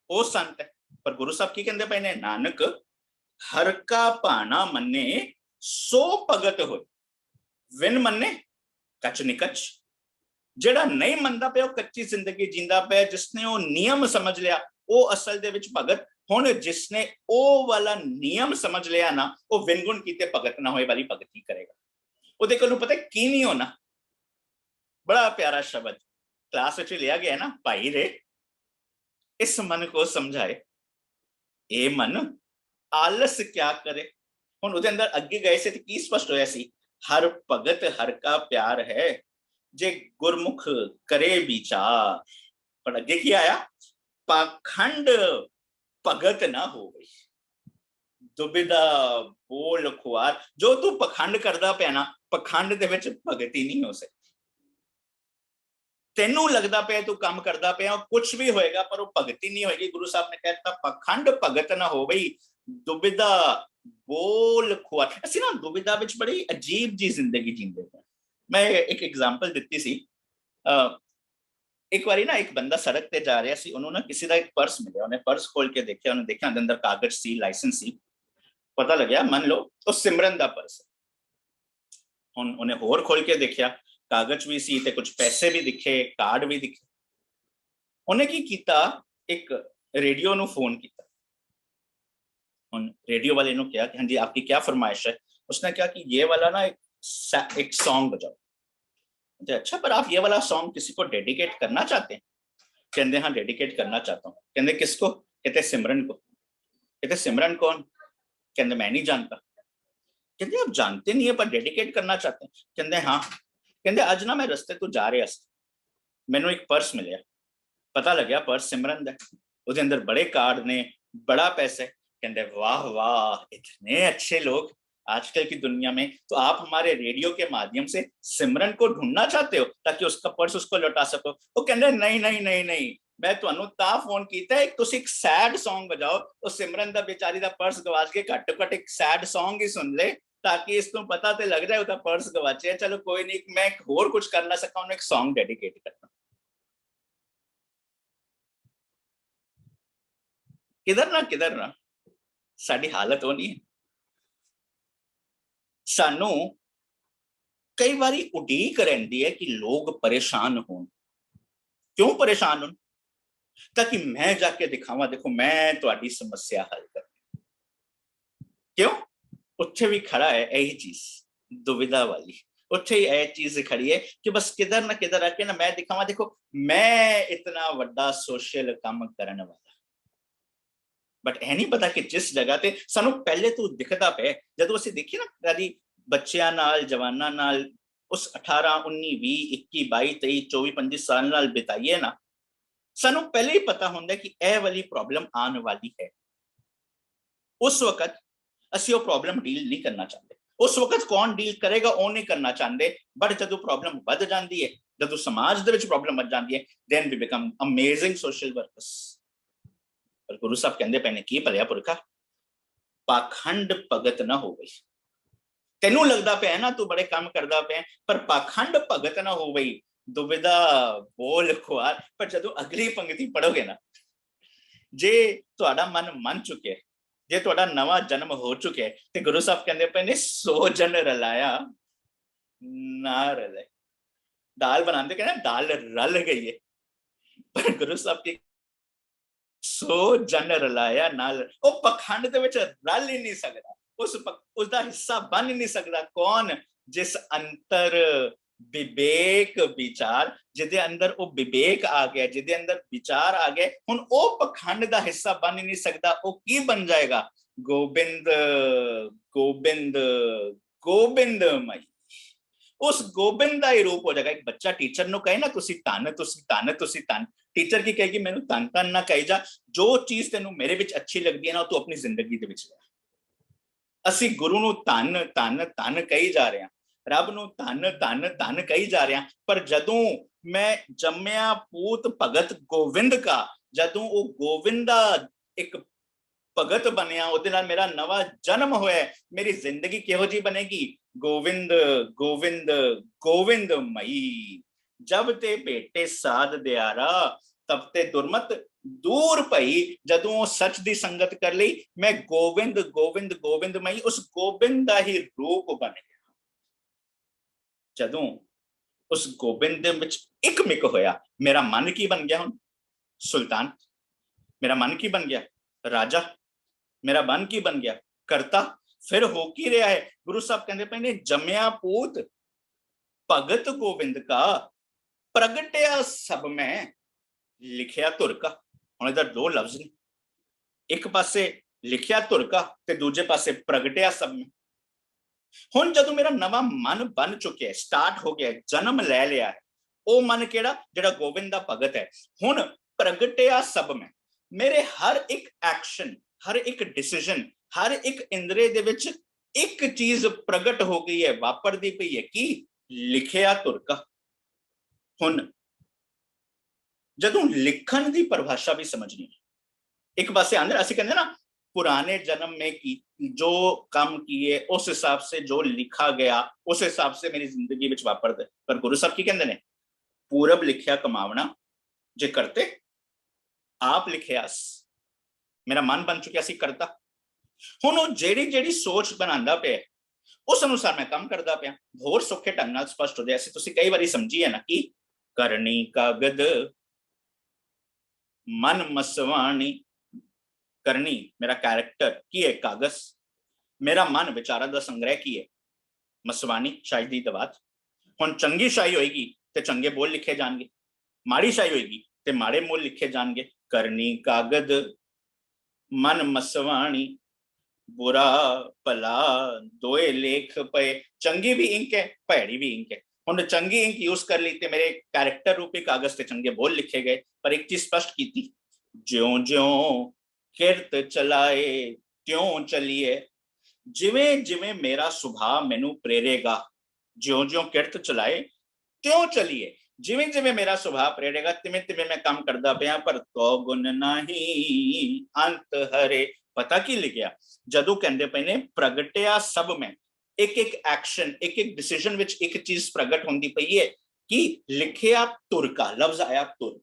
वो संत है। पर गुरु साहब की कहते पे ने, नानक हर का भाना मन्ने सो भगत होए। विन मन्ने कच निकच। ਜਿਹੜਾ ਨਹੀਂ ਮੰਨਦਾ ਪਿਆ ਉਹ ਕੱਚੀ ਜ਼ਿੰਦਗੀ ਜਿੰਦਾ ਪਿਆ, ਜਿਸਨੇ ਉਹ ਨਿਯਮ ਸਮਝ ਲਿਆ ਉਹ ਅਸਲ ਦੇ ਵਿੱਚ ਭਗਤ। ਹੁਣ ਜਿਸਨੇ ਉਹ ਵਾਲਾ ਨਿਯਮ ਸਮਝ ਲਿਆ ਨਾ, ਉਹ ਵਿਨਗੁਣ ਕੀਤੇ ਭਗਤ ਨਾ ਹੋਏ ਵਾਲੀ ਭਗਤੀ ਕਰੇਗਾ। ਉਹਦੇ ਕੋਲ ਪਤਾ ਕੀ ਨਹੀਂ ਹੋਣਾ। ਬੜਾ ਪਿਆਰਾ ਸ਼ਬਦ ਕਲਾਸ ਵਿੱਚ ਲਿਆ ਗਿਆ ਨਾ, ਭਾਈ ਰੇ ਇਸ ਮਨ ਕੋ ਸਮਝਾਏ, ਇਹ ਮਨ ਆਲਸ ਕਿਆ ਕਰੇ। ਹੁਣ ਉਹਦੇ ਅੰਦਰ ਅੱਗੇ ਗਏ ਸੀ ਤੇ ਕੀ ਸਪਸ਼ਟ ਹੋਇਆ ਸੀ, ਹਰ ਭਗਤ ਹਰ ਕਾ ਪਿਆਰ ਹੈ, जे गुरमुख करे विचार। पर अगे की आया, पाखंड भगत ना हो गई, दुविधा बोल खुआर। जो तू पखंड करदा पिया ना, पखंड दे विच भगत ही नहीं हो सकती। तेनू लगदा पिया तू काम करदा पिया कुछ भी होएगा, पर वो भगती नहीं होएगी। गुरु साहब ने कहता पखंड भगत ना हो गई, दुविधा बोल खुआर। असीं ना दुविधा विच बड़ी अजीब जी जिंदगी जींदे हैं। मैं एक एग्जाम्पल दिती सी, एक बारी ना एक बंदा सड़क ते जा रहा सी, उन्होंने किसी का एक पर्स मिले, उन्हें पर्स खोल के देखा, उन्हें देखा अंदर कागज सी, लाइसेंस सी। पता लग्या मान लो तो सिमरन दा पर्स है। हुण उन्हें होर खोल के देखा, कागज भी सी ते कुछ पैसे भी दिखे, कार्ड भी दिखे। उन्हें की कीता, एक रेडियो नूं फोन किया। हुण रेडियो वाले नूं कहा कि हाँ जी आपकी क्या फरमाइश है। उसने कहा कि ये वाला ना एक सॉन्ग बजाओ। अच्छा, पर आप ये वाला सॉन्ग किसी को डेडिकेट करना चाहते हैं? कहते हाँ डेडिकेट करना चाहता हूँ। कहते किसको? कहते सिमरन को। कहते सिमरन कौन? कहते मैं नहीं जानता। कहते आप जानते नहीं है पर डेडिकेट करना चाहते हैं? कहते हाँ। कहते अज ना मैं रस्ते तो जा रहा सी, मैनू एक पर्स मिले, पता लग्या पर्स सिमरन दा, उसके अंदर बड़े कार्ड ने, बड़ा पैसा। कहते वाह वाह, इतने अच्छे लोग आजकल की दुनिया में। तो आप हमारे रेडियो के माध्यम से सिमरन को ढूंढना चाहते हो ताकि उसका पर्स उसको लौटा सको। वो कहते नहीं नहीं नहीं नहीं, मैं तुहानू ता फोन कीता है, तुसी एक सैड सॉन्ग बजाओ, तो सिमरन दा बेचारी दा पर्स गवाच के घट घट एक सैड सॉन्ग ही सुन ले, ताकि इसको पता तो लग जाए उसका पर्स गवाचे। चलो कोई नहीं, मैं होर कुछ कर ना सका, उन्हें एक सॉन्ग डेडिकेट करना। किधर ना साडी हालत होनी है। सानू कई बारी उड़ीक रहिंदी है कि लोग परेशान हों। क्यों परेशान हों? ताकि मैं जाके दिखावा, देखो मैं तुहाडी समस्या हल कर। क्यों? उत्थे भी खड़ा है यही चीज, दुविधा वाली। उत्थे ही यह चीज खड़ी है कि बस किधर ना किधर आके ना मैं दिखावा, देखो मैं इतना वड्डा सोशल काम करने वाला। बट यह नहीं पता कि जिस जगह ते सानू पहले तो दिखता पे, जदों असीं देखिए ना कदी बच्चियां नाल, जवानां नाल उस 18 19 20 21 22 23 24 25 साल नाल बिताइए ना, सानू पहले ही पता होंदा कि यह वाली प्रॉब्लम आने वाली है। उस वक्त असीं वो प्रॉब्लम डील नहीं करना चाहते। उस वक्त कौन डील करेगा वो नहीं करना चाहते। बट जदों प्रॉब्लम बढ़ जाती है, जदों समाज दे विच प्रॉब्लम बढ़ जाती है, then we become amazing social workers. पर गुरु साहब कहते पे ने की भलिया पुरखा, पाखंड भगत ना हो गई। तेनू लगता पे ना तू बड़े काम करता पे, पर पाखंड भगत ना हो गई, दुविधा बोल खुआर। पर जदों अगली पंक्ति पढ़ोगे ना, जे तुहाडा मन मन चुके, जे तुहाडा नवा जन्म हो चुके, ते गुरु साहब कहते पे ने सो जन रलाया ना रले। दाल बनाते कहना दाल रल गई है, पर गुरु साहब की सो जन रलाया नाल, वो पखंड दे विच रल ही नहीं सकता, उसका हिस्सा बन ही नहीं सकता। कौन? जिस अंतर विवेक विचार, जिदे अंदर वो विवेक आ गया, जिदे अंदर विचार आ गए, हुण वो पखंड दा हिस्सा बन ही नहीं सकता। वो की बन जाएगा? गोबिंद गोबिंद गोबिंद मई। उस गोबिंद का ही रूप हो जाएगा। एक बच्चा टीचर नु कहे ना तुसी तन तुसी तन तुसी तन, टीचर की कहेगी मैनू तन तन ना कही जा, जो चीज तेनू मेरे विच अच्छी लगदी है ना तू अपनी जिंदगी दे विच ले। असी गुरु नू तन तन तन कही जा रहे हैं, रब नू तन तन तन कही जा रहे हैं, पर जदों मैं जम्मिया पूत भगत गोविंद का, जदों वो गोविंद दा एक भगत बनया, उहदे नाल मेरा नवा जन्म होया, मेरी जिंदगी किहो जी बनेगी? गोविंद गोविंद गोविंद मई। जब ते भेटे साध दयारा, तब ते दुरमत दूर भई। जदों सच दी संगत कर ली, मैं गोविंद गोविंद गोविंद मई, उस गोविंद दा ही रूप बन गया। ਜਦੋਂ ਉਸ ਗੋਬਿੰਦ ਦੇ ਵਿੱਚ ਇੱਕ ਮਿਕ ਹੋਇਆ, ਮੇਰਾ ਮਨ ਕੀ ਬਣ ਗਿਆ? ਹੁਣ ਸੁਲਤਾਨ। ਮੇਰਾ ਮਨ ਕੀ ਬਣ ਗਿਆ? ਰਾਜਾ। ਮੇਰਾ ਮਨ ਕੀ ਬਣ ਗਿਆ? ਕਰਤਾ। ਫਿਰ ਹੋ ਕੀ ਰਿਹਾ ਹੈ? ਗੁਰੂ ਸਾਹਿਬ ਕਹਿੰਦੇ ਪਏ ਨੇ, ਜੰਮਿਆ ਪੂਤ ਭਗਤ ਗੋਬਿੰਦ ਕਾ, ਪ੍ਰਗਟਿਆ ਸਭ ਮੈਂ, ਲਿਖਿਆ ਧੁਰ ਕਾ। ਹੁਣ ਇਹਦਾ ਦੋ ਲਫ਼ਜ਼ ਨੇ, ਇੱਕ ਪਾਸੇ ਲਿਖਿਆ ਧੁਰ ਕਾ ਤੇ ਦੂਜੇ ਪਾਸੇ ਪ੍ਰਗਟਿਆ ਸਭ ਮੈਂ। ਹੁਣ ਜਦੋਂ ਮੇਰਾ ਨਵਾਂ ਮਨ ਬਣ ਚੁੱਕਿਆ, ਸਟਾਰਟ ਹੋ ਗਿਆ, ਜਨਮ ਲੈ ਲਿਆ ਹੈ, ਉਹ ਮਨ ਕਿਹੜਾ? ਜਿਹੜਾ ਗੋਬਿੰਦ ਦਾ ਭਗਤ ਹੈ। ਹੁਣ ਪ੍ਰਗਟਿਆ ਸਭ ਮੈਂ, ਮੇਰੇ ਹਰ ਇੱਕ ਐਕਸ਼ਨ, ਹਰ ਇੱਕ ਡਿਸੀਜਨ, ਹਰ ਇੱਕ ਇੰਦਰੀ ਦੇ ਵਿੱਚ ਇੱਕ ਚੀਜ਼ ਪ੍ਰਗਟ ਹੋ ਗਈ ਹੈ, ਵਾਪਰਦੀ ਪਈ ਹੈ। ਕੀ? ਲਿਖਿਆ ਧੁਰ ਕਾ। ਹੁਣ ਜਦੋਂ ਲਿਖਣ ਦੀ ਪਰਿਭਾਸ਼ਾ ਵੀ ਸਮਝਣੀ, एक पासे अंदर ਅਸੀਂ ਕਹਿੰਦੇ ना, पुराने जन्म में की जो काम किए उस हिसाब से जो लिखा गया उस हिसाब से मेरी जिंदगी ਵਿੱਚ ਵਾਪਰਦਾ। ਪਰ ਗੁਰੂ ਸਾਹਿਬ ਕੀ ਕਹਿੰਦੇ ਨੇ? ਪੂਰਬ ਲਿਖਿਆ ਕਮਾਵਣਾ, ਜੇ ਕਰਤੇ ਆਪ ਲਿਖਿਆ। ਮੇਰਾ ਮਨ ਬਣ ਚੁੱਕਿਆ ਸੀ ਕਰਤਾ। ਹੁਣ ਉਹ ਜਿਹੜੀ ਜਿਹੜੀ ਸੋਚ ਬਣਾਉਂਦਾ ਪਿਆ, ਉਸ ਅਨੁਸਾਰ ਮੈਂ ਕੰਮ ਕਰਦਾ ਪਿਆ। ਹੋਰ ਸੌਖੇ ਢੰਗ ਨਾਲ ਸਪਸ਼ਟ ਹੋ ਜਾਏ, ਅਸੀਂ ਤੁਸੀਂ ਕਈ ਵਾਰੀ ਸਮਝੀ ਹੈ ਨਾ ਕਿ ਕਰਨੀ ਕਾਗਦ मन मसवाणी। करनी मेरा कैरेक्टर की है, कागज मेरा मन विचारा दा संग्रह की है, मसवानी शाही दी दवात। हुण चंगी शाही होएगी ते चंगे बोल लिखे जाएंगे, माड़ी शाही होएगी ते माड़े बोल लिखे जाएंगे। करनी कागज मन मसवाणी, बुरा भला दोए लेख पे। चंगी भी इंक है, भैड़ी भी इंक है। हुण चंगी इंक यूज कर ली ते मेरे कैरेक्टर रूपी कागज ते चंगे बोल लिखे गए। पर एक चीज स्पष्ट की थी, ज्यों ज्यों किरत चलाए त्यों चलिए। जिवें जिवें मेरा सुभाव मैनू प्रेरेगा, ज्यों ज्यों किरत चलाए त्यों चलिए। जिवें जिवें मेरा सुभाव प्रेरेगा तिवें तिवें मैं काम करदा पिया। पर तो गुण नहीं अंत हरे। पता की लिखिया? जदों कहंदे पए ने प्रगटिया सब में, एक एक एक्शन, एक एक डिसीजन विच एक चीज प्रगट होंदी पई है कि लिखिया तुर का। लफ्ज आया तुर।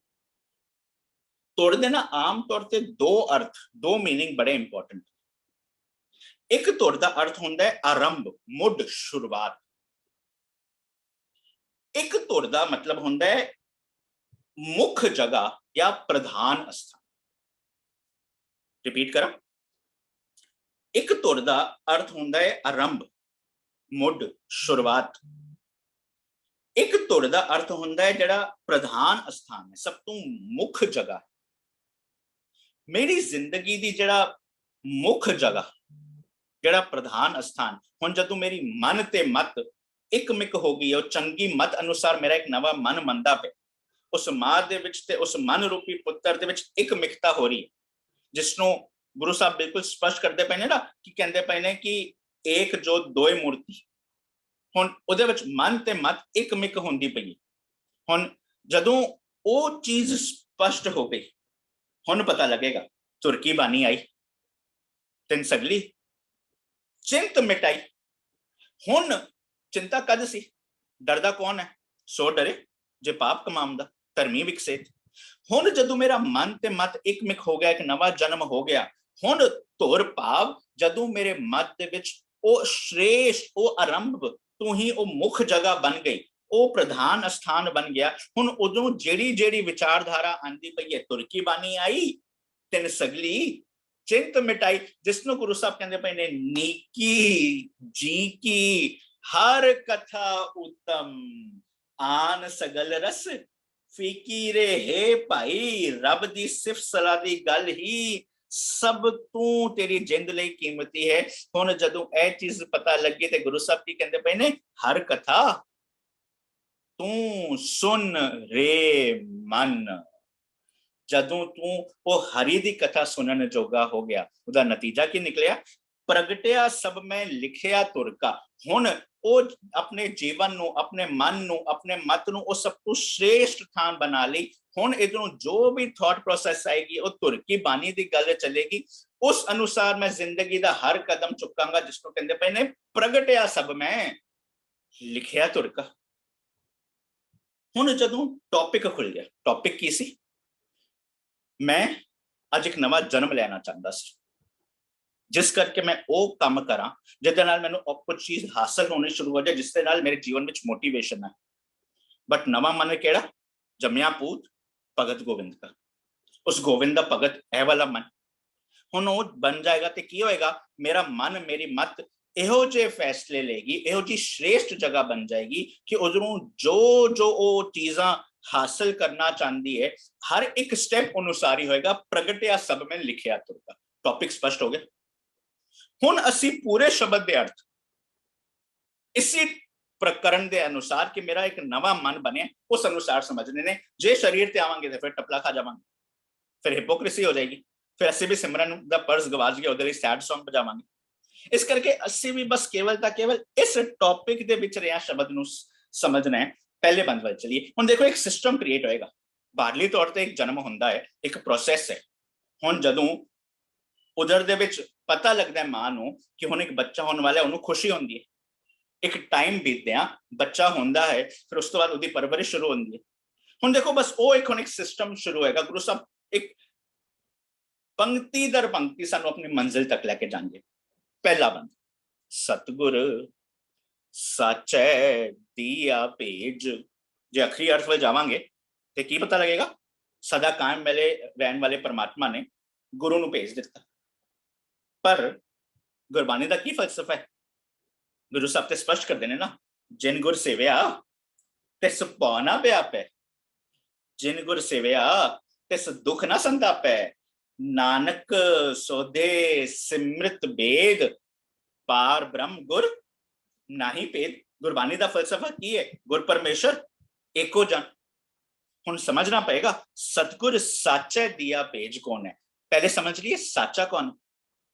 तुर दे ना आम तौर ते दो अर्थ, दो मीनिंग बड़े इंपॉर्टेंट। एक तुर दा अर्थ हुंदा है आरंभ, मुड, शुरुआत। एक तुर दा मतलब हुंदा है मुख्य जगह या प्रधान स्थान। रिपीट करा, एक तुर दा अर्थ हुंदा है आरंभ, मुड, शुरुआत। एक तुर दा अर्थ हुंदा है जिहड़ा प्रधान स्थान है, सब तो मुख्य जगह। मेरी जिंदगी दी जिहड़ा मुख्य जगह, जिहड़ा प्रधान स्थान, हुण जदों मेरी मन ते मत एक मिक हो गई है, चंगी मत अनुसार मेरा एक नवा मन मनदा पे, उस मां दे विच ते उस मन रूपी पुत्र दे विच एक मिकता हो रही है, जिसनों गुरु साहब बिल्कुल स्पष्ट करते पे ने ना कि कहंदे पे ने कि एक जो दोए मूर्ति। हुण उहदे विच मन ते मत एक मिक होंदी पई। हुण जदों वो चीज स्पष्ट हो गई, हुण पता लगेगा। तुर्की बानी आई, तिन सगली चिंत मिटाई। हुण चिंता कद सी? डरदा कौन है? सो डरे जे पाप कमांदा, धर्मी विकसित। हुण जदों मेरा मन ते मत एक मिक हो गया, एक नवा जन्म हो गया। हुण धुर भाव जदों मेरे मत दे विच ओ श्रेष्ठ, ओ आरंभ तू ही ओ मुख्य जगह बन गई, ओ प्रधान स्थान बन गया। हुण उदों जेड़ी जेड़ी विचारधारा आंदी पई है, तुर्की बानी आई, तिन सगली चिंत मिटाई। जिसनों गुरु साहब कहंदे पए ने नीकी जी की हर कथा उत्तम, आन सगल रस फीकी रे। हे भाई, रब दी सिर्फ सलाह दी गल ही सब तू तेरी जिंद लई कीमती है। हुण जदों ए चीज पता लगी ते गुरु साहब की कहंदे पए ने, हर कथा तू सुन रे मन। जदों तू वो हरि दी कथा सुनन जोगा हो गया, उदा नतीजा की निकलिया? प्रगटिया सब में लिखिया तुर का। हुण ओ अपने जीवन नु, अपने मन नु, अपने मत नु ओ सब तो श्रेष्ठ स्थान बना ली। हुण इधरों जो भी थॉट प्रोसेस आएगी वो तुर की बानी दी गल चलेगी। उस अनुसार मैं जिंदगी दा हर कदम चुकांगा, जिसको कहंदे पए ने प्रगटिया सब में लिखिया तुर का। हुण जदों टॉपिक खुल गया, टॉपिक की सी? मैं अज एक नवा जन्म लेना चाहता सी। ਜਿਸ ਕਰਕੇ ਮੈਂ ਉਹ ਕੰਮ ਕਰਾਂ ਜਿਹਦੇ ਨਾਲ ਮੈਨੂੰ ਕੁਝ ਚੀਜ਼ ਹਾਸਲ ਹੋਣੀ ਸ਼ੁਰੂ ਹੋ ਜਾਏ, ਜਿਸ ਦੇ ਨਾਲ ਮੇਰੇ ਜੀਵਨ ਵਿੱਚ ਮੋਟੀਵੇਸ਼ਨ ਹੈ। ਬਟ ਨਵਾਂ ਮਨ ਕਿਹੜਾ? ਜੰਮਿਆ ਪੂਤ ਭਗਤ ਗੋਬਿੰਦ ਦਾ। ਉਸ ਗੋਬਿੰਦ ਦਾ ਭਗਤ ਇਹ ਵਾਲਾ ਮਨ ਹੁਣ ਉਹ ਬਣ ਜਾਏਗਾ ਤੇ ਕੀ ਹੋਏਗਾ? ਮੇਰਾ ਮਨ, ਮੇਰੀ ਮਤ ਇਹੋ ਜਿਹੇ ਫੈਸਲੇ ਲਏਗੀ, ਇਹੋ ਜਿਹੀ श्रेष्ठ ਜਗ੍ਹਾ ਬਣ ਜਾਏਗੀ ਕਿ ਉਧਰੋਂ ਜੋ ਜੋ ਉਹ ਚੀਜ਼ਾਂ ਹਾਸਲ ਕਰਨਾ ਚਾਹੁੰਦੀ ਹੈ, ਹਰ ਇੱਕ ਸਟੈਪ ਅਨੁਸਾਰ ਹੀ ਹੋਏਗਾ। ਪ੍ਰਗਟਿਆ ਸਭ में ਲਿਖਿਆ ਤੁਰਦਾ। ਟੌਪਿਕ ਸਪਸ਼ਟ ਹੋ ਗਿਆ। ਹੁਣ ਅਸੀਂ ਪੂਰੇ ਸ਼ਬਦ ਦੇ ਅਰਥ ਇਸੇ ਪ੍ਰਕਰਨ ਦੇ ਅਨੁਸਾਰ ਕਿ ਮੇਰਾ ਇੱਕ ਨਵਾਂ ਮਨ ਬਣੇ, ਉਸ ਅਨੁਸਾਰ ਸਮਝਣੇ ਨੇ। ਜੇ ਸਰੀਰ ਤੇ ਆਵਾਂਗੇ ਤੇ ਫਿਰ ਟਪਲਾ ਖਾ ਜਾਵਾਂਗੇ, ਫਿਰ ਹਿਪੋਕ੍ਰੇਸੀ ਹੋ ਜਾਏਗੀ, ਫਿਰ ਅਸੀਂ ਵੀ ਸਿਮਰਨ ਦਾ ਪਰਸ ਗਵਾਚ ਗਿਆ, ਉਹਦੇ ਲਈ ਸੈਡ ਸੌਂਗ ਬਜਾਵਾਂਗੇ। ਇਸ ਕਰਕੇ ਅਸੀਂ ਵੀ ਬਸ ਕੇਵਲ ਤਾਂ ਕੇਵਲ ਇਸ ਟੌਪਿਕ ਦੇ ਵਿੱਚ ਰਿਹਾ ਸ਼ਬਦ ਨੂੰ ਸਮਝਣਾ ਹੈ। ਪਹਿਲੇ ਬੰਦ ਵੱਲ ਚਲੀਏ। ਹੁਣ ਦੇਖੋ, ਇੱਕ ਸਿਸਟਮ ਕ੍ਰੀਏਟ ਹੋਏਗਾ। ਬਾਹਰਲੀ ਤੌਰ ਤੇ ਇੱਕ ਜਨਮ ਹੁੰਦਾ ਹੈ, ਇੱਕ ਪ੍ਰੋਸੈਸ ਹੈ। ਹੁਣ ਜਦੋਂ ਉਦਰ ਦੇ ਵਿੱਚ ਪਤਾ ਲੱਗਦਾ ਹੈ ਮਾਂ ਨੂੰ ਕਿ ਹੁਣ ਇੱਕ ਬੱਚਾ ਹੋਣ ਵਾਲਾ ਹੈ, ਉਹਨੂੰ ਖੁਸ਼ੀ ਹੁੰਦੀ ਹੈ। ਇੱਕ ਟਾਈਮ ਬੀਤਦਿਆਂ ਬੱਚਾ ਹੁੰਦਾ ਹੈ, ਫਿਰ ਉਸ ਤੋਂ ਬਾਅਦ ਉਹਦੀ ਪਰਵਰਿਸ਼ ਸ਼ੁਰੂ ਹੁੰਦੀ ਹੈ। ਹੁਣ ਦੇਖੋ, ਬਸ ਉਹ ਇੱਕ ਹੁਣ ਇੱਕ ਸਿਸਟਮ ਸ਼ੁਰੂ ਹੋਏਗਾ। ਗੁਰੂ ਸਾਹਿਬ ਇੱਕ ਪੰਕਤੀ ਦਰ ਪੰਕਤੀ ਸਾਨੂੰ ਆਪਣੀ ਮੰਜ਼ਿਲ ਤੱਕ ਲੈ ਕੇ ਜਾਣਗੇ। ਪਹਿਲਾ ਬੰਦ, ਸਤਿਗੁਰ ਸਾਚੈ ਦੀਆ ਭੇਜ। ਜੇ ਅਖਰੀ ਅਰਥ ਵੱਲ ਜਾਵਾਂਗੇ ਤੇ ਕੀ ਪਤਾ ਲੱਗੇਗਾ? ਸਦਾ ਕਾਇਮ ਵਾਲੇ ਰਹਿਣ ਵਾਲੇ ਪਰਮਾਤਮਾ ਨੇ ਗੁਰੂ ਨੂੰ ਭੇਜ ਦਿੱਤਾ। ਪਰ ਗੁਰਬਾਣੀ ਦਾ ਕੀ ਫਲਸਫਾ ਹੈ? ਗੁਰੂ ਸਾਹਿਬ ਤੇ ਸਪਸ਼ਟ ਕਰਦੇ ਨੇ ਨਾ, ਜਿਨ ਗੁਰ ਸੇਵਿਆ ਤਿਸ ਭਉ ਨਾ ਵਿਆਪੈ, ਜਿਨ ਗੁਰ ਸੇਵਿਆ ਤਿਸ ਦੁਖ ਨਾ ਸੰਤਾਪੈ, ਨਾਨਕ ਸੋਧੇ ਸਿਮਰਤ ਬੇਦ, ਪਾਰ ਬ੍ਰਹਮ ਗੁਰ ਨਾਹੀ ਭੇਦ। ਗੁਰਬਾਣੀ ਦਾ ਫਲਸਫਾ ਕੀ ਹੈ? ਗੁਰ ਪਰਮੇਸ਼ਰ ਏਕੋ ਜਨ। ਹੁਣ ਸਮਝਣਾ ਪਏਗਾ ਸਤਿਗੁਰ ਸਾਚੈ ਦੀਆ ਭੇਜ ਕੌਣ ਹੈ। ਪਹਿਲੇ ਸਮਝ ਲਈਏ ਸਾਚਾ ਕੌਣ।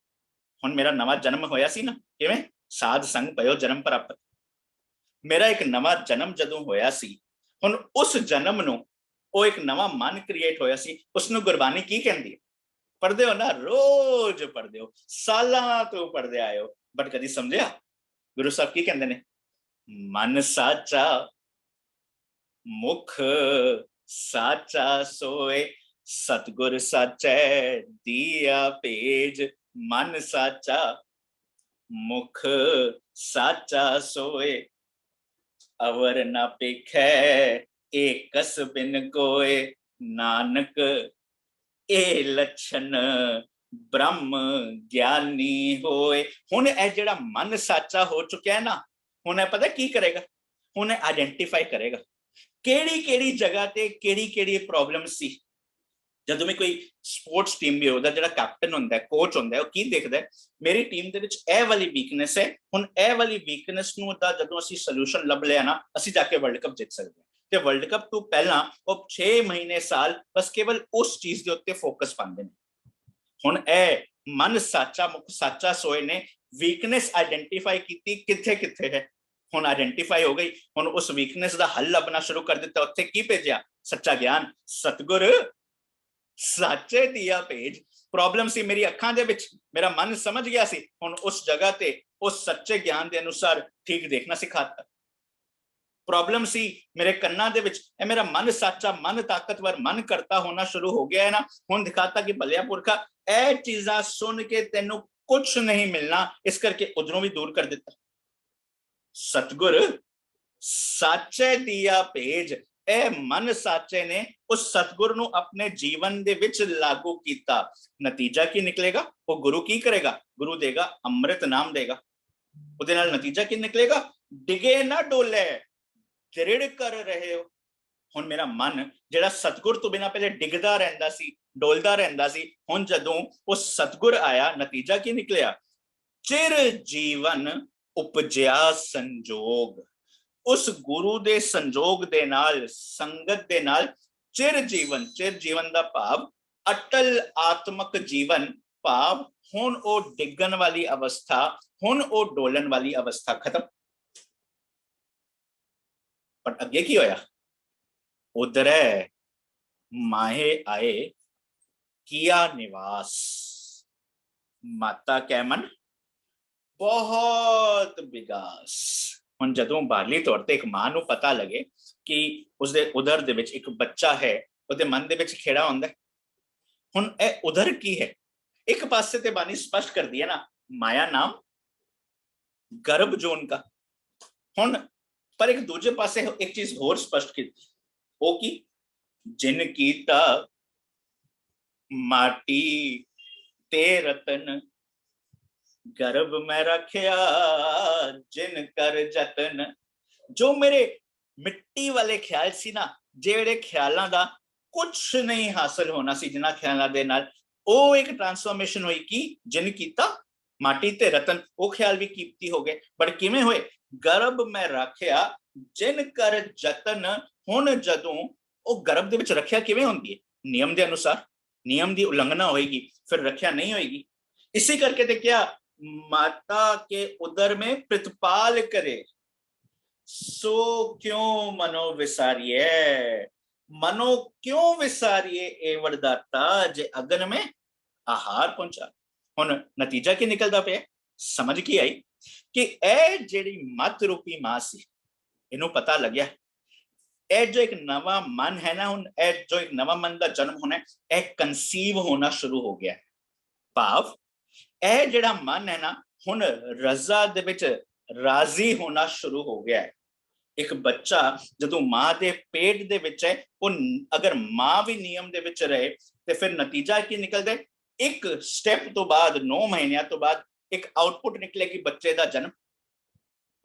ਹੁਣ ਮੇਰਾ ਨਵਾਂ ਜਨਮ ਹੋਇਆ ਸੀ ਨਾ, ਕਿਵੇਂ? ਸਾਧ ਸੰਗ ਪਇਓ ਜਨਮ ਪ੍ਰਾਪਤ। ਮੇਰਾ ਇੱਕ ਨਵਾਂ ਜਨਮ ਜਦੋਂ ਹੋਇਆ ਸੀ, ਹੁਣ ਉਸ ਜਨਮ ਨੂੰ ਉਹ ਇੱਕ ਨਵਾਂ ਮਨ ਕ੍ਰੀਏਟ ਹੋਇਆ ਸੀ, ਉਸ ਨੂੰ ਗੁਰਬਾਣੀ ਕੀ ਕਹਿੰਦੀ ਹੈ? ਪੜ੍ਹਦੇ ਹੋ ਨਾ, ਰੋਜ਼ ਪੜ੍ਹਦੇ ਹੋ, ਸਾਲਾਂ ਤੋਂ ਪੜ੍ਹਦੇ ਆਏ ਹੋ, ਬਟ ਕਦੀ ਸਮਝਿਆ ਗੁਰੂ ਸਾਹਿਬ ਕੀ ਕਹਿੰਦੇ ਨੇ? ਮਨ ਸਾਚਾ ਮੁਖ ਸਾਚਾ ਸੋਏ, ਸਤਿਗੁਰ ਸਾਚੈ ਦੀਆ ਭੇਜ। ਮਨ ਸਾਚਾ ਮੁਖ ਸਾਚਾ ਸੋਏ, ਅਵਰ ਨਾ ਪੇਖੈ ਏਕਸ ਬਿਨ ਕੋਏ, ਨਾਨਕ ਇਹ ਲੱਛਣ ਬ੍ਰਹਮ ਗਿਆਨੀ ਹੋਏ। ਹੁਣ ਇਹ ਜਿਹੜਾ ਮਨ ਸਾਚਾ ਹੋ ਚੁੱਕਿਆ ਹੈ ਨਾ, ਹੁਣ ਇਹ ਪਤਾ ਕੀ ਕਰੇਗਾ? ਹੁਣ ਇਹ ਆਇਡੈਂਟੀਫਾਈ ਕਰੇਗਾ ਕਿਹੜੀ ਕਿਹੜੀ ਜਗ੍ਹਾ ਤੇ ਕਿਹੜੀ ਕਿਹੜੀ ਪ੍ਰੋਬਲਮ ਸੀ। ਜਦੋਂ ਵੀ ਕੋਈ ਸਪੋਰਟਸ ਟੀਮ ਵੀ ਉਹਦਾ ਜਿਹੜਾ ਕੈਪਟਨ ਹੁੰਦਾ, ਕੋਚ ਹੁੰਦਾ, ਉਹ ਕੀ ਦੇਖਦਾ? ਮੇਰੀ ਟੀਮ ਦੇ ਵਿੱਚ ਇਹ ਵਾਲੀ ਵੀਕਨੈਸ ਹੈ, ਹੁਣ ਇਹ ਵਾਲੀ ਵੀਕਨੈਸ ਨੂੰ ਤਾਂ ਜਦੋਂ ਅਸੀਂ ਸੋਲੂਸ਼ਨ ਲੱਭ ਲਿਆ ਨਾ, ਅਸੀਂ ਜਾ ਕੇ ਵਰਲਡ ਕੱਪ ਜਿੱਤ ਸਕਦੇ ਹਾਂ। ਤੇ ਵਰਲਡ ਕੱਪ ਤੋਂ ਪਹਿਲਾਂ ਉਹ 6 ਮਹੀਨੇ ਸਾਲ ਬਸ ਕੇਵਲ ਉਸ ਚੀਜ਼ ਦੇ ਉੱਤੇ ਫੋਕਸ ਪਾਉਂਦੇ ਨੇ। ਹੁਣ ਇਹ ਮਨ ਸਾਚਾ ਮੁਖ ਸਾਚਾ ਸੋਏ ਨੇ ਵੀਕਨੈਸ ਆਇਡੈਂਟੀਫਾਈ ਕੀਤੀ ਕਿੱਥੇ ਕਿੱਥੇ ਹੈ। ਹੁਣ ਆਇਡੈਂਟੀਫਾਈ ਹੋ ਗਈ, ਹੁਣ ਉਸ ਵੀਕਨੈਸ ਦਾ ਹੱਲ ਲੱਭਣਾ ਸ਼ੁਰੂ ਕਰ ਦਿੱਤਾ। ਉੱਥੇ ਕੀ ਭੇਜਿਆ? ਸੱਚਾ ਗਿਆਨ। ਸਤਿਗੁਰ ਸਾਚੇ ਦੀਆ ਭੇਜ। ਪ੍ਰੋਬਲਮ ਸੀ ਮੇਰੀ ਅੱਖਾਂ ਦੇ ਵਿੱਚ, ਮੇਰਾ ਮਨ ਸਮਝ ਗਿਆ ਸੀ, ਹੁਣ ਉਸ ਜਗ੍ਹਾ ਤੇ ਉਸ ਸੱਚੇ ਗਿਆਨ ਦੇ ਅਨੁਸਾਰ ਠੀਕ ਦੇਖਣਾ ਸਿਖਾਤਾ। ਪ੍ਰੋਬਲਮ ਸੀ ਮੇਰੇ ਕੰਨਾਂ ਦੇ ਵਿੱਚ, ਇਹ ਮੇਰਾ ਮਨ ਸਾਚਾ, ਮਨ ਤਾਕਤਵਰ, ਮਨ ਕਰਤਾ ਹੋਣਾ ਸ਼ੁਰੂ ਹੋ ਗਿਆ ਹੈ ਨਾ। ਹੁਣ ਦਿਖਾਤਾ ਕਿ ਭਲਿਆ ਪੁਰਖਾ ਇਹ ਚੀਜ਼ਾਂ ਸੁਣ ਕੇ ਤੈਨੂੰ ਕੁਝ ਨਹੀਂ ਮਿਲਣਾ, ਇਸ ਕਰਕੇ ਉਧਰੋਂ ਵੀ ਦੂਰ ਕਰ ਦਿੱਤਾ। ਸਤਿਗੁਰ ਸਾਚੇ ਦੀਆ ਭੇਜ। ਇਹ ਮਨ ਸਾਚੇ ਨੇ ਉਸ ਸਤਿਗੁਰ ਨੂੰ ਆਪਣੇ ਜੀਵਨ ਦੇ ਵਿੱਚ ਲਾਗੂ ਕੀਤਾ। ਨਤੀਜਾ ਕੀ ਨਿਕਲੇਗਾ? ਉਹ ਗੁਰੂ ਕੀ ਕਰੇਗਾ? ਗੁਰੂ ਦੇਗਾ ਅੰਮ੍ਰਿਤ ਨਾਮ ਦੇਗਾ। ਉਹਦੇ ਨਾਲ ਨਤੀਜਾ ਕੀ ਨਿਕਲੇਗਾ? ਡਿਗੇ ਨਾ ਡੋਲੇ, ਦ੍ਰਿੜ ਕਰ ਰਹੇ ਹੋ। ਹੁਣ ਮੇਰਾ ਮਨ ਜਿਹੜਾ ਸਤਿਗੁਰ ਤੋਂ ਬਿਨਾਂ ਪਹਿਲੇ ਡਿੱਗਦਾ ਰਹਿੰਦਾ ਸੀ, ਡੋਲਦਾ ਰਹਿੰਦਾ ਸੀ, ਹੁਣ ਜਦੋਂ ਉਹ ਸਤਿਗੁਰ ਆਇਆ, ਨਤੀਜਾ ਕੀ ਨਿਕਲਿਆ? ਚਿਰ ਜੀਵਨ ਉਪਜਿਆ ਸੰਜੋਗ। ਉਸ ਗੁਰੂ ਦੇ ਸੰਜੋਗ ਦੇ ਨਾਲ, ਸੰਗਤ ਦੇ ਨਾਲ ਚਿਰ ਜੀਵਨ, ਚਿਰ ਜੀਵਨ ਦਾ ਭਾਵ ਅਟਲ ਆਤਮਕ ਜੀਵਨ, ਭਾਵ ਹੁਣ ਉਹ ਡਿੱਗਣ ਵਾਲੀ ਅਵਸਥਾ, ਹੁਣ ਉਹ ਡੋਲਣ ਵਾਲੀ ਅਵਸਥਾ ਖਤਮ। ਪਰ ਅੱਗੇ ਕੀ ਹੋਇਆ? ਉਧਰੈ ਮਾਹੇ ਆਏ ਕੀਆ ਨਿਵਾਸ, ਮਾਤਾ ਕੈ ਮਨ ਬਹੁਤ ਵਿਗਾਸ। ਹੁਣ ਜਦੋਂ ਬਾਹਰਲੀ ਤੌਰ ਤੇ ਇੱਕ ਮਾਂ ਨੂੰ ਪਤਾ ਲੱਗੇ ਕਿ ਉਸਦੇ ਉਦਰ ਦੇ ਵਿੱਚ ਇੱਕ ਬੱਚਾ ਹੈ, ਉਹਦੇ ਮਨ ਦੇ ਵਿੱਚ ਖੇੜਾ ਹੁੰਦਾ। ਹੁਣ ਇਹ ਉਦਰ ਕੀ ਹੈ? एक पासे ते बानी स्पष्ट कर दिया ना, माया नाम गर्भ जोन का। हुण पर एक दूजे पासे एक चीज होर स्पष्ट की, वो की जिन कीता माटी ते रतन, गर्भ में रखिया जिन कर जतन। जो मेरे मिट्टी वाले ख्याल सी ना, ਜਿਹੜੇ ਖਿਆਲਾਂ ਦਾ ਕੁਝ ਨਹੀਂ ਹਾਸਲ ਹੋਣਾ ਸੀ ਜਿਨ੍ਹਾਂ ਖਿਆਲਾਂ ਦੇ ਨਾਲ, ਉਹ ਇੱਕ ਟਰਾਂਸਫਾਰਮੇਸ਼ਨ ਹੋਈ ਕਿ ਜਿਨ ਕੀਤਾ ਮਾਟੀ ਤੇ ਰਤਨ, ਉਹ ਖਿਆਲ ਵੀ ਕੀਮਤੀ ਹੋ ਗਏ। ਪਰ ਕਿਵੇਂ ਹੋਏ? ਗਰਭ ਮੈਂ ਰੱਖਿਆ ਜਿਨ ਕਰ ਜਤਨ। ਹੁਣ ਜਦੋਂ ਉਹ ਗਰਭ ਦੇ ਵਿੱਚ ਰੱਖਿਆ ਕਿਵੇਂ ਹੁੰਦੀ ਹੈ? ਨਿਯਮ ਦੇ ਅਨੁਸਾਰ। ਨਿਯਮ ਦੀ ਉਲੰਘਣਾ ਹੋਏਗੀ ਫਿਰ ਰੱਖਿਆ ਨਹੀਂ ਹੋਏਗੀ। इसी करके तो क्या माता के उदर में प्रतिपाल करे, सो क्यों मनो विसारिये। मनो क्यों विसारिये ए वरदाता, जे अगन में आहार पहुंचा। हुण नतीजा की निकलदा पे, समझ की आई कि ए जेड़ी मत रूपी मां सी, इनू पता लग्या ए जो एक नवा मन है ना, हुण ए जो एक नवा मन का जन्म होना है, ए कंसीव होना शुरू हो गया। भाव ਇਹ ਜਿਹੜਾ ਮਨ ਹੈ ਨਾ, ਹੁਣ ਰਜ਼ਾ ਦੇ ਵਿੱਚ ਰਾਜ਼ੀ ਹੋਣਾ ਸ਼ੁਰੂ ਹੋ ਗਿਆ ਹੈ। ਇੱਕ ਬੱਚਾ ਜਦੋਂ ਮਾਂ ਦੇ ਪੇਟ ਦੇ ਵਿੱਚ ਹੈ, ਉਹ ਅਗਰ ਮਾਂ ਵੀ ਨਿਯਮ ਦੇ ਵਿੱਚ ਰਹੇ ਤੇ ਫਿਰ ਨਤੀਜਾ ਕੀ ਨਿਕਲਦਾ? ਇੱਕ ਸਟੈਪ ਤੋਂ ਬਾਅਦ 9 ਮਹੀਨਿਆਂ ਤੋਂ ਬਾਅਦ ਇੱਕ ਆਊਟਪੁੱਟ ਨਿਕਲੇਗੀ ਬੱਚੇ ਦਾ ਜਨਮ।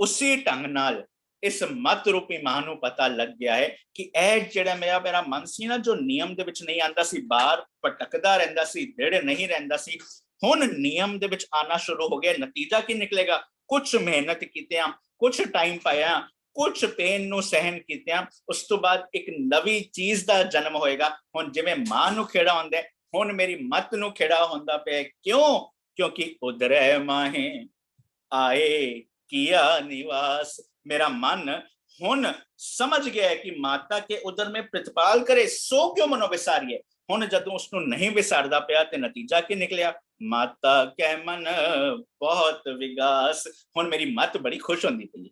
ਉਸੇ ਢੰਗ ਨਾਲ ਇਸ ਮਤ ਰੂਪੀ ਮਾਂ ਨੂੰ ਪਤਾ ਲੱਗ ਗਿਆ ਹੈ ਕਿ ਇਹ ਜਿਹੜਾ ਮੇਰਾ ਮਨ ਸੀ ਨਾ, ਜੋ ਨਿਯਮ ਦੇ ਵਿੱਚ ਨਹੀਂ ਆਂਦਾ ਸੀ, ਬਾਹਰ ਭਟਕਦਾ ਰਹਿੰਦਾ ਸੀ, ਦ੍ਰਿੜ ਨਹੀਂ ਰਹਿੰਦਾ ਸੀ, ਹੁਣ ਨਿਯਮ ਦੇ ਵਿੱਚ ਆਣਾ ਸ਼ੁਰੂ ਹੋ ਗਿਆ। ਨਤੀਜਾ ਕੀ ਨਿਕਲੇਗਾ? ਕੁਝ ਮਿਹਨਤ ਕੀਤਿਆਂ, ਕੁਝ ਟਾਈਮ ਪਾਇਆ, ਕੁਝ ਪੇਨ ਨੂੰ ਸਹਿਨ ਕੀਤਿਆਂ, ਉਸ ਤੋਂ ਬਾਅਦ ਇੱਕ ਨਵੀਂ ਚੀਜ਼ ਦਾ ਜਨਮ ਹੋਏਗਾ। ਹੁਣ ਜਿਵੇਂ ਮਾਂ ਨੂੰ ਖੇੜਾ ਹੁੰਦਾ, ਹੁਣ ਮੇਰੀ ਮਤ ਨੂੰ ਖੇੜਾ ਹੁੰਦਾ ਪਿਆ। ਕਿਉਂ? ਕਿਉਂਕਿ ਉਦਰੈ ਮਾਹੇ ਆਏ किया निवास। मेरा मन हुन समझ गया कि माता के उदर में प्रतिपाल करे, सो क्यों मनो विसारिए। हुन जदों उसनू नहीं विसारदा पिया ते नतीजा की निकलिया? माता कै मन बहुत विगास। हुन मेरी मत बड़ी खुश होंदी पई।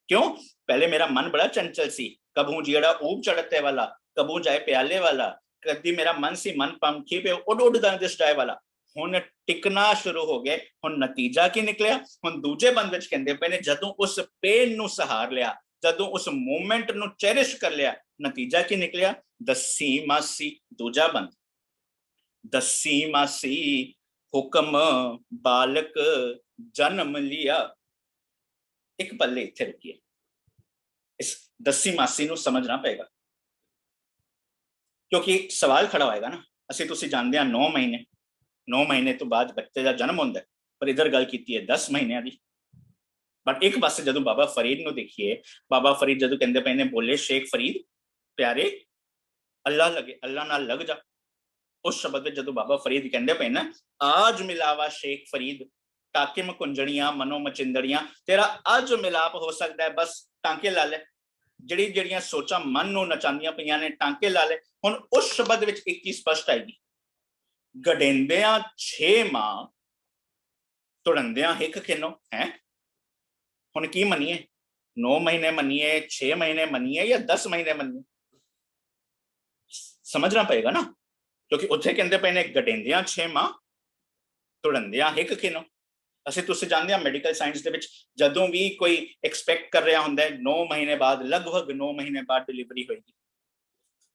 क्यों? पहले मेरा मन बड़ा चंचल सी, कबू जेड़ा ऊब चढ़ते वाला, कबू जाए प्याले वाला, कदी मेरा मन सी मन पंखी पे उड़ उड़ दिस जाए वाला। ਹੁਣ ਟਿਕਣਾ ਸ਼ੁਰੂ ਹੋ ਗਏ। ਹੁਣ ਨਤੀਜਾ ਕੀ ਨਿਕਲਿਆ? ਹੁਣ ਦੂਜੇ ਬੰਦ ਵਿੱਚ ਕਹਿੰਦੇ ਪਏ ਨੇ, ਜਦੋਂ ਉਸ ਪੇਨ ਨੂੰ ਸਹਾਰ ਲਿਆ, ਜਦੋਂ ਉਸ ਮੂਮੈਂਟ ਨੂੰ ਚੈਰਿਸ਼ ਕਰ ਲਿਆ, ਨਤੀਜਾ ਕੀ ਨਿਕਲਿਆ? ਦਸੀ ਮਾਸੀ, ਦੂਜਾ ਬੰਦ, ਦਸੀ ਮਾਸੀ ਹੁਕਮ ਬਾਲਕ ਜਨਮ ਲਿਆ। ਇੱਕ ਪੱਲੇ ਇੱਥੇ ਰੁਕੀਏ, ਇਸ ਦਸੀ ਮਾਸੀ ਨੂੰ ਸਮਝਣਾ ਪਏਗਾ, ਕਿਉਂਕਿ ਸਵਾਲ ਖੜਾ ਹੋਏਗਾ ਨਾ। ਅਸੀਂ ਤੁਸੀਂ ਜਾਣਦੇ ਹਾਂ 9 ਮਹੀਨੇ, 9 ਮਹੀਨੇ ਤੋਂ ਬਾਅਦ ਬੱਚੇ ਦਾ ਜਨਮ ਹੁੰਦਾ, ਪਰ ਇਧਰ ਗੱਲ ਕੀਤੀ ਹੈ 10 ਮਹੀਨਿਆਂ ਦੀ। ਬਟ ਇੱਕ ਪਾਸੇ ਜਦੋਂ ਬਾਬਾ ਫਰੀਦ ਨੂੰ ਦੇਖੀਏ, ਬਾਬਾ ਫਰੀਦ ਜਦੋਂ ਕਹਿੰਦੇ ਪਏ ਨੇ, ਬੋਲੇ ਸ਼ੇਖ ਫਰੀਦ ਪਿਆਰੇ ਅੱਲਾ ਲਗੇ, ਅੱਲਾ ਨਾਲ ਲੱਗ ਜਾ। ਉਸ ਸ਼ਬਦ ਵਿੱਚ ਜਦੋਂ ਬਾਬਾ ਫਰੀਦ ਕਹਿੰਦੇ ਪਏ ਨਾ, ਆਜ ਮਿਲਾਵਾ ਸ਼ੇਖ ਫਰੀਦ ਟਾਕੇ ਮਕੁੰਜੜੀਆਂ ਮਨੋ ਮਚਿੰਦੜੀਆਂ, ਤੇਰਾ ਅੱਜ ਮਿਲਾਪ ਹੋ ਸਕਦਾ ਹੈ, ਬਸ ਟਾਂਕੇ ਲਾ ਲੈ। ਜਿਹੜੀਆਂ ਸੋਚਾਂ ਮਨ ਨੂੰ ਨਚਾਉਂਦੀਆਂ ਪਈਆਂ ਨੇ, ਟਾਂਕੇ ਲਾ ਲੈ। ਹੁਣ ਉਸ ਸ਼ਬਦ ਵਿੱਚ ਇੱਕ ਚੀਜ਼ ਸਪਸ਼ਟ ਆਏਗੀ, ਗਡੇਂਦਿਆਂ 6 ਮਾਂ ਤੁੜੰਦਿਆਂ ਹਿੱਕ ਖਿਨੋ ਹੈ। ਹੁਣ ਕੀ ਮੰਨੀਏ? 9 ਮਹੀਨੇ ਮੰਨੀਏ, 6 ਮਹੀਨੇ ਮੰਨੀਏ ਜਾਂ 10 ਮਹੀਨੇ ਮੰਨੀਏ? ਸਮਝਣਾ ਪਏਗਾ ਨਾ, ਕਿਉਂਕਿ ਉੱਥੇ ਕਹਿੰਦੇ ਪਏ ਨੇ ਗਡੇਂਦਿਆਂ 6 ਮਾਂ ਤੁੜੰਦਿਆਂ ਹਿੱਕ ਖਿਨੋ। ਅਸੀਂ ਤੁਸੀਂ ਜਾਣਦੇ ਹਾਂ ਮੈਡੀਕਲ ਸਾਇੰਸ ਦੇ ਵਿੱਚ ਜਦੋਂ ਵੀ ਕੋਈ ਐਕਸਪੈਕਟ ਕਰ ਰਿਹਾ ਹੁੰਦਾ 9 ਮਹੀਨੇ ਬਾਅਦ, ਲਗਭਗ 9 ਮਹੀਨੇ ਬਾਅਦ ਡਿਲੀਵਰੀ ਹੋਏਗੀ।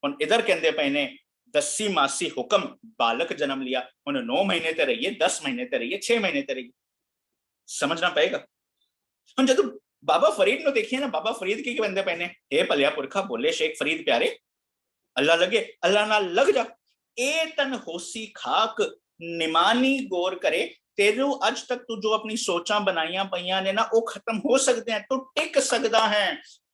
ਹੁਣ ਇਧਰ ਕਹਿੰਦੇ ਪਏ ਨੇ दसी मासी हुक्म बालक जन्म लिया। हुन 9 महीने ते रहिए, 10 महीने ते रहिए, 6 महीने ते रहिए, समझना पड़ेगा। हम जब बाबा फरीद नु देखिए ना, बाबा फरीद की कहंदे पे ने, हे भलिया पुरखा बोले शेख फरीद प्यारे अल्लाह लगे, अल्लाह नाल लग जा। ए तन होसी खाक निमानी गौर करे, तेरू अज तक तू जो अपनी सोचां बनाइयां पईयां ने ना, वो खत्म हो सकते हैं, तू टिक सकदा है,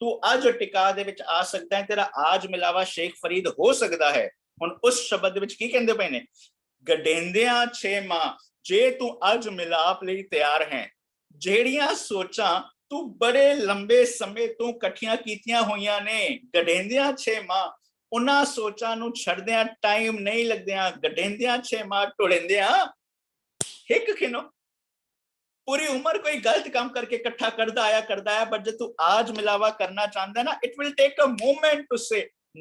तू अज टिका दे विच आ सकदा है, तेरा आज मिलावा शेख फरीद हो सकदा है। ਹੁਣ ਉਸ ਸ਼ਬਦ ਵਿੱਚ ਕੀ ਕਹਿੰਦੇ ਪਏ ਨੇ? ਗਡੇਂਦਿਆਂ 6 ਮਾਂ ਜੇ ਤੂੰ ਅੱਜ ਮਿਲਾਪ ਲਈ ਤਿਆਰ ਹੈ, ਜਿਹੜੀਆਂ ਸੋਚਾਂ ਤੂੰ ਬੜੇ ਲੰਬੇ ਸਮੇਂ ਤੋਂ ਇਕੱਠੀਆਂ ਕੀਤੀਆਂ ਹੋਈਆਂ ਨੇ, ਗਡੇਂਦਿਆਂ 6 ਮਾਂ, ਉਹਨਾਂ ਸੋਚਾਂ ਨੂੰ ਛੱਡਦਿਆਂ ਟਾਈਮ ਨਹੀਂ ਲੱਗਦਿਆਂ, ਗਡੇਂਦਿਆਂ 6 ਮਾਂ ਟੁੜਿੰਦਿਆਂ ਹਿੱਕ ਖਿਨੋ। पूरी उम्र कोई गलत काम करके इकट्ठा करता आया, बट जब तू आज मिलावा करना चाहता है ना, it will take a moment to say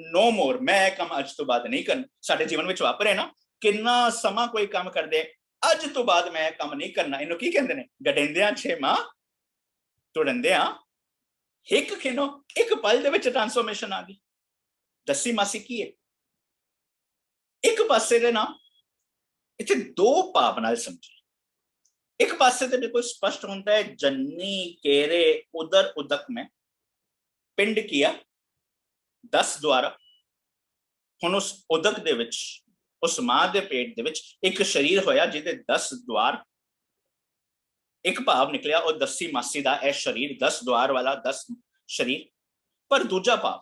no more. मैं काम अज तो बाद नहीं करना। साडे जीवन में वापरे ना, किन्ना समा कोई काम कर दे, ਅੱਜ ਤੋਂ ਬਾਅਦ ਮੈਂ ਕੰਮ ਨਹੀਂ ਕਰਨਾ। ਇਹਨੂੰ ਕੀ ਕਹਿੰਦੇ ਨੇ? ਗਡਿੰਦਿਆਂ ਛੇਵਾਂ ਤੁੜੰਦਿਆਂ ਇੱਕ ਖਿਨੋ। ਇੱਕ ਪਲ ਦੇ ਵਿੱਚ ਟ੍ਰਾਂਸਫੋਰਮੇਸ਼ਨ ਆ ਗਈ। ਦਸੀ ਮਾਸੀ ਕੀ ਹੈ? ਇੱਕ ਪਾਸੇ ਦੇ ਨਾ ਇੱਥੇ ਦੋ ਭਾਵ ਨਾਲ ਸਮਝੀ। ਇੱਕ ਪਾਸੇ ਤੇ ਬਿਲकुल स्पष्ट ਹੁੰਦਾ है, जन्नी केरे उदर उदक में पिंड किया 10 द्वारा। ਹੁਣ ਉਸ ਉਦਕ ਦੇ ਵਿੱਚ, ਉਸ ਮਾਂ ਦੇ ਪੇਟ ਦੇ ਵਿੱਚ ਇੱਕ ਸਰੀਰ ਹੋਇਆ ਜਿਹਦੇ 10 द्वार। ਇੱਕ ਭਾਵ ਨਿਕਲਿਆ ਉਹ ਦਸੀ ਮਾਸੀ ਦਾ ਇਹ ਸਰੀਰ, 10 द्वार ਵਾਲਾ 10 ਸਰੀਰ। ਪਰ ਦੂਜਾ ਭਾਵ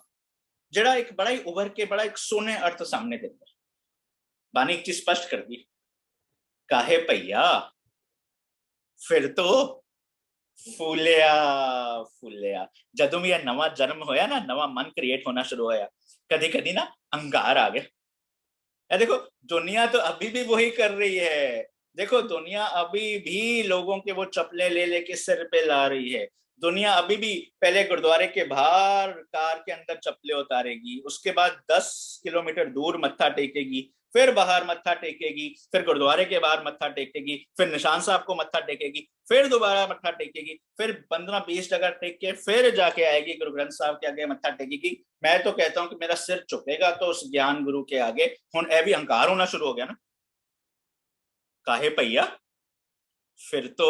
ਜਿਹੜਾ ਇੱਕ ਬੜਾ ਹੀ ਉਭਰ ਕੇ ਬੜਾ ਇੱਕ ਸੋਹਣੇ ਅਰਥ ਸਾਹਮਣੇ ਦਿੰਦਾ, ਬਾਣੀ ਇੱਕ ਚੀਜ਼ ਸਪਸ਼ਟ ਕਰਦੀ, ਕਾਹੇ ਭਈਆ ਫਿਰ ਤੋਂ ਫੁੱਲਿਆ ਫੁੱਲਿਆ। ਜਦੋਂ ਵੀ ਇਹ ਨਵਾਂ ਜਨਮ ਹੋਇਆ ਨਾ, ਨਵਾਂ ਮਨ ਕ੍ਰੀਏਟ होना शुरू होया, कभी कभी ना अंगार आ गया। देखो दुनिया तो अभी भी वही कर रही है। देखो दुनिया अभी भी लोगों के वो चप्पलें ले लेके सिर पे ला रही है। दुनिया अभी भी पहले गुरुद्वारे के बाहर कार के अंदर चप्पलें उतारेगी, उसके बाद 10 किलोमीटर दूर मत्था टेकेगी, फिर बाहर मत्था टेकेगी, फिर गुरुद्वारे के बाहर मत्था टेकेगी, फिर निशान साहब को मत्था टेकेगी, फिर दोबारा मत्था टेकेगी, फिर 15-20 जगह टेक के फिर जाके आएगी गुरु ग्रंथ साहब के आगे मत्था टेकेगी। मैं तो कहता हूं कि मेरा सिर झुकेगा तो उस ज्ञान गुरु के आगे। हुण ए भी अहंकार होना शुरू हो गया ना। काहे भैया फिर तो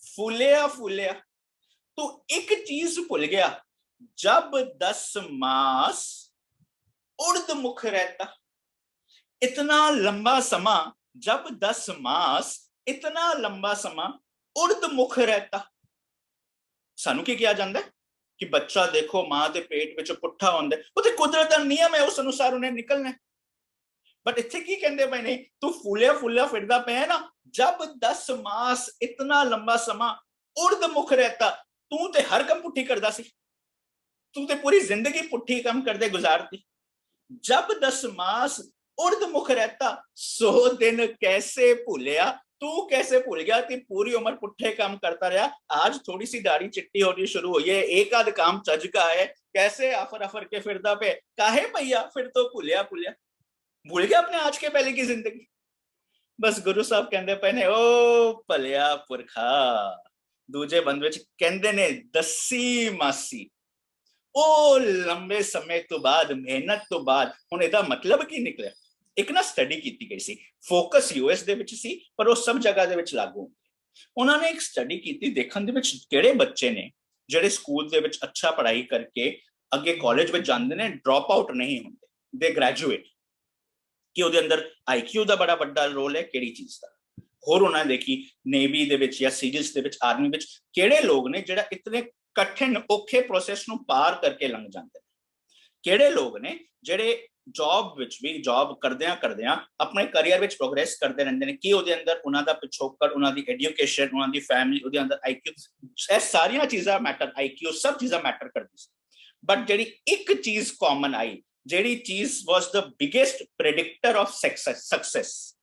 फूलिया फूलिया। तो एक चीज भूल गया, जब 10 मास उर्द मुख रहता। इतना लंबा समा, जब 10 मास इतना लंबा समा उर्द मुख रहता। सानू की किया जाता है कि बच्चा देखो मां के पेट विच पुट्ठा होंदा, उते कुदरत दा नियम है, उस अनुसार उन्हें निकलना है। बट इत्थे की कहंदे पए ने, तू फूलिया फूलिया फिरदा पे है ना, जब 10 मास इतना लंबा समा उर्द मुख रहता। तू ते हर कम पुट्ठी करदा सी, तू ते पूरी जिंदगी पुट्ठी कम करदे गुजारती। जब 10 मास उर्द मुख रहता, 100 दिन कैसे भूलिया। तू कैसे भूल गया कि पूरी उम्र पुट्ठे काम करता रहा। आज थोड़ी सी दाढ़ी चिट्टी होनी शुरू हुई है, एक आध काम चज का है, कैसे आफर आफर के फिरदा पे। काहे भैया फिर तो भूलिया भूलिया, भूल गया अपने आज के पहले की जिंदगी। बस गुरु साहब कहते पे ने, ओ भलिया पुरखा। दूजे बंद विच कहंदे ने दसी मासी। ओ लंबे समय तो बाद, मेहनत तो बाद हुण इहदा मतलब की निकलिया। एक ना स्टडी की गई सी, फोकस यूएस दे विच सी, पर वो सब जगह दे विच लागू होंदी। उन्होंने एक स्टडी की, देखण दे विच किहड़े बच्चे ने ਜਿਹੜੇ ਸਕੂਲ ਦੇ ਵਿੱਚ ਅੱਛਾ ਪੜ੍ਹਾਈ ਕਰਕੇ ਅੱਗੇ ਕਾਲਜ ਵਿੱਚ ਜਾਂਦੇ ਨੇ, ਡ੍ਰੌਪ ਆਊਟ ਨਹੀਂ ਹੁੰਦੇ, ਦੇ ਗ੍ਰੈਜੂਏਟ। ਕਿ ਉਹਦੇ ਅੰਦਰ ਆਈਕਿਊ ਦਾ ਬੜਾ ਵੱਡਾ ਰੋਲ ਹੈ, ਕਿਹੜੀ ਚੀਜ਼ ਦਾ। ਹੋਰ ਉਹਨਾਂ ਨੇ ਦੇਖੀ ਨੇਵੀ ਦੇ ਵਿੱਚ ਜਾਂ ਸੀਰੀਜ਼ ਦੇ ਵਿੱਚ, ਆਰਮੀ ਵਿੱਚ ਕਿਹੜੇ ਲੋਕ ਨੇ ਜਿਹੜਾ ਇਤਨੇ ਕਠਿਨ ਔਖੇ ਪ੍ਰੋਸੈਸ ਨੂੰ ਪਾਰ ਕਰਕੇ ਲੰਘ ਜਾਂਦੇ ਨੇ। ਕਿਹੜੇ ਲੋਕ ਨੇ ਜਿਹੜੇ ਜੌਬ ਵਿੱਚ ਵੀ ਜੌਬ ਕਰਦਿਆਂ ਕਰਦਿਆਂ ਆਪਣੇ ਕੈਰੀਅਰ ਵਿੱਚ ਪ੍ਰੋਗਰੈਸ ਕਰਦੇ ਰਹਿੰਦੇ ਨੇ। ਕਿ ਉਹਦੇ ਅੰਦਰ ਉਹਨਾਂ ਦਾ ਪਿਛੋਕੜ, ਉਹਨਾਂ ਦੀ ਐਜੂਕੇਸ਼ਨ, ਉਹਨਾਂ ਦੀ ਫੈਮਿਲੀ, ਉਹਦੇ ਅੰਦਰ ਆਈਕਿਊ, ਇਹ ਸਾਰੀਆਂ ਚੀਜ਼ਾਂ ਮੈਟਰ, ਆਈਕਿਊ ਸਭ ਚੀਜ਼ਾਂ ਮੈਟਰ ਕਰਦੀ ਸੀ। ਬਟ ਜਿਹੜੀ ਇੱਕ ਚੀਜ਼ ਕਾਮਨ ਆਈ, ਜਿਹੜੀ ਚੀਜ਼ ਵਾਸ ਦ ਬਿਗੇਸਟ ਪ੍ਰੈਡਿਕਟਰ ਆਫ ਸਕਸੈਸ,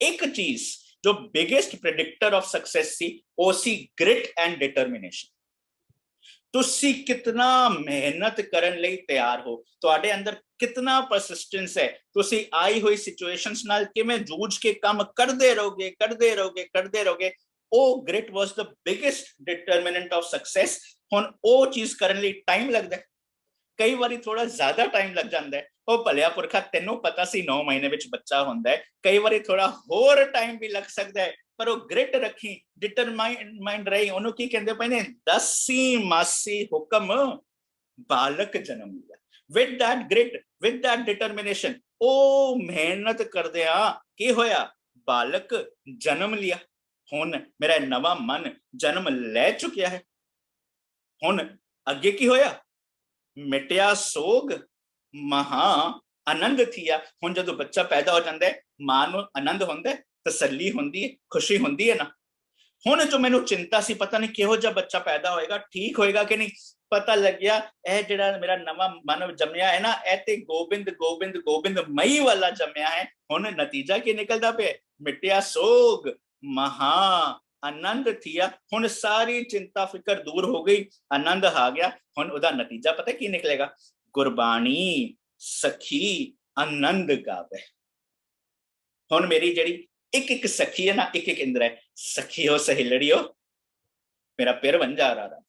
ਇੱਕ ਚੀਜ਼ ਜੋ ਬਿਗੇਸਟ ਪ੍ਰੈਡਿਕਟਰ ਆਫ ਸਕਸੈਸ ਸੀ, ਉਹ ਸੀ ਗ੍ਰਿਟ ਐਂਡ ਡਿਟਰਮੀਨੇਸ਼ਨ। ਤੁਸੀਂ ਕਿਤਨਾ ਮਿਹਨਤ ਕਰਨ ਲਈ ਤਿਆਰ ਹੋ, ਤੁਹਾਡੇ ਅੰਦਰ ਕਿਤਨਾ ਪਰਸਿਸਟੈਂਸ ਹੈ, ਤੁਸੀਂ ਆਈ ਹੋਈ ਸਿਚੁਏਸ਼ਨਸ ਨਾਲ ਕਿਵੇਂ ਜੂਝ ਕੇ ਕੰਮ ਕਰਦੇ ਰਹੋਗੇ, ਕਰਦੇ ਰਹੋਗੇ, ਕਰਦੇ ਰਹੋਗੇ। ਉਹ ਗ੍ਰਿਟ ਵਾਸ ਦ ਬਿਗੇਸਟ ਡਿਟਰਮੀਨੈਂਟ ਆਫ ਸਕਸੈਸ। ਹੁਣ ਉਹ ਚੀਜ਼ ਕਰਨ ਲਈ ਟਾਈਮ ਲੱਗਦਾ, ਕਈ ਵਾਰੀ ਥੋੜਾ ਜ਼ਿਆਦਾ ਟਾਈਮ ਲੱਗ ਜਾਂਦਾ ਹੈ। ਉਹ ਭਲਿਆ ਪੁਰਖਾ ਤੈਨੂੰ ਪਤਾ ਸੀ 9 ਮਹੀਨੇ ਵਿੱਚ ਬੱਚਾ ਹੁੰਦਾ ਹੈ, ਕਈ ਵਾਰੀ ਥੋੜਾ ਹੋਰ ਟਾਈਮ ਵੀ ਲੱਗ ਸਕਦਾ ਹੈ, ਪਰ ਉਹ ਗ੍ਰਿਟ ਰੱਖੀ, ਡਿਟਰਮਾਈਂਡ ਰਹੀ। ਉਹਨੂੰ ਕੀ ਕਹਿੰਦੇ ਪਏ ਨੇ, ਦਸੀ ਮਾਸੀ ਹੁਕਮ ਬਾਲਕ ਜਨਮ ਲਿਆ। With that grit, with that determination, ਉਹ ਮਿਹਨਤ ਕਰਦਿਆਂ ਕੀ ਹੋਇਆ, ਬਾਲਕ ਜਨਮ ਲਿਆ। ਹੁਣ ਮੇਰਾ ਨਵਾਂ ਮਨ ਜਨਮ ਲੈ ਚੁੱਕਿਆ ਹੈ। ਹੁਣ ਅੱਗੇ ਕੀ ਹੋਇਆ, ਮਿਟਿਆ ਸੋਗ ਮਹਾ ਆਨੰਦ ਥੀਆ। ਹੁਣ ਜਦੋਂ ਬੱਚਾ ਪੈਦਾ ਹੋ ਜਾਂਦਾ ਹੈ, ਮਾਂ ਨੂੰ ਆਨੰਦ ਹੁੰਦਾ, ਤਸੱਲੀ ਹੁੰਦੀ ਹੈ, ਖੁਸ਼ੀ ਹੁੰਦੀ ਹੈ ਨਾ। ਹੁਣ ਜੋ ਮੈਨੂੰ ਚਿੰਤਾ ਸੀ, ਪਤਾ ਨਹੀਂ ਕਿਹੋ ਜਿਹਾ ਬੱਚਾ ਪੈਦਾ ਹੋਏਗਾ, ਠੀਕ ਹੋਏਗਾ ਕਿ ਨਹੀਂ, ਪਤਾ ਲੱਗਿਆ ਇਹ ਜਿਹੜਾ ਮੇਰਾ ਨਵਾਂ ਮਨ ਜੰਮਿਆ ਹੈ ਨਾ, ਇਹ ਤੇ ਗੋਬਿੰਦ ਗੋਬਿੰਦ ਗੋਬਿੰਦ ਮਈ ਵਾਲਾ ਜੰਮਿਆ ਹੈ। ਹੁਣ ਨਤੀਜਾ ਕੀ ਨਿਕਲਦਾ ਪਿਆ, ਮਿਟਿਆ ਸੋਗ ਮਹਾ ਆਨੰਦ ਥੀਆ। ਹੁਣ ਸਾਰੀ ਚਿੰਤਾ ਫਿਕਰ ਦੂਰ ਹੋ ਗਈ, ਆਨੰਦ ਆ ਗਿਆ। ਹੁਣ ਉਹਦਾ ਨਤੀਜਾ ਪਤਾ ਕੀ ਨਿਕਲੇਗਾ, ਗੁਰਬਾਣੀ ਸਖੀ ਆਨੰਦ ਗਾਵੇ। ਹੁਣ ਮੇਰੀ ਜਿਹੜੀ एक एक सखी है ना, एक एक इंद्र है। सखियो सहेलड़ियो मेरा पिर बन जा रहा था।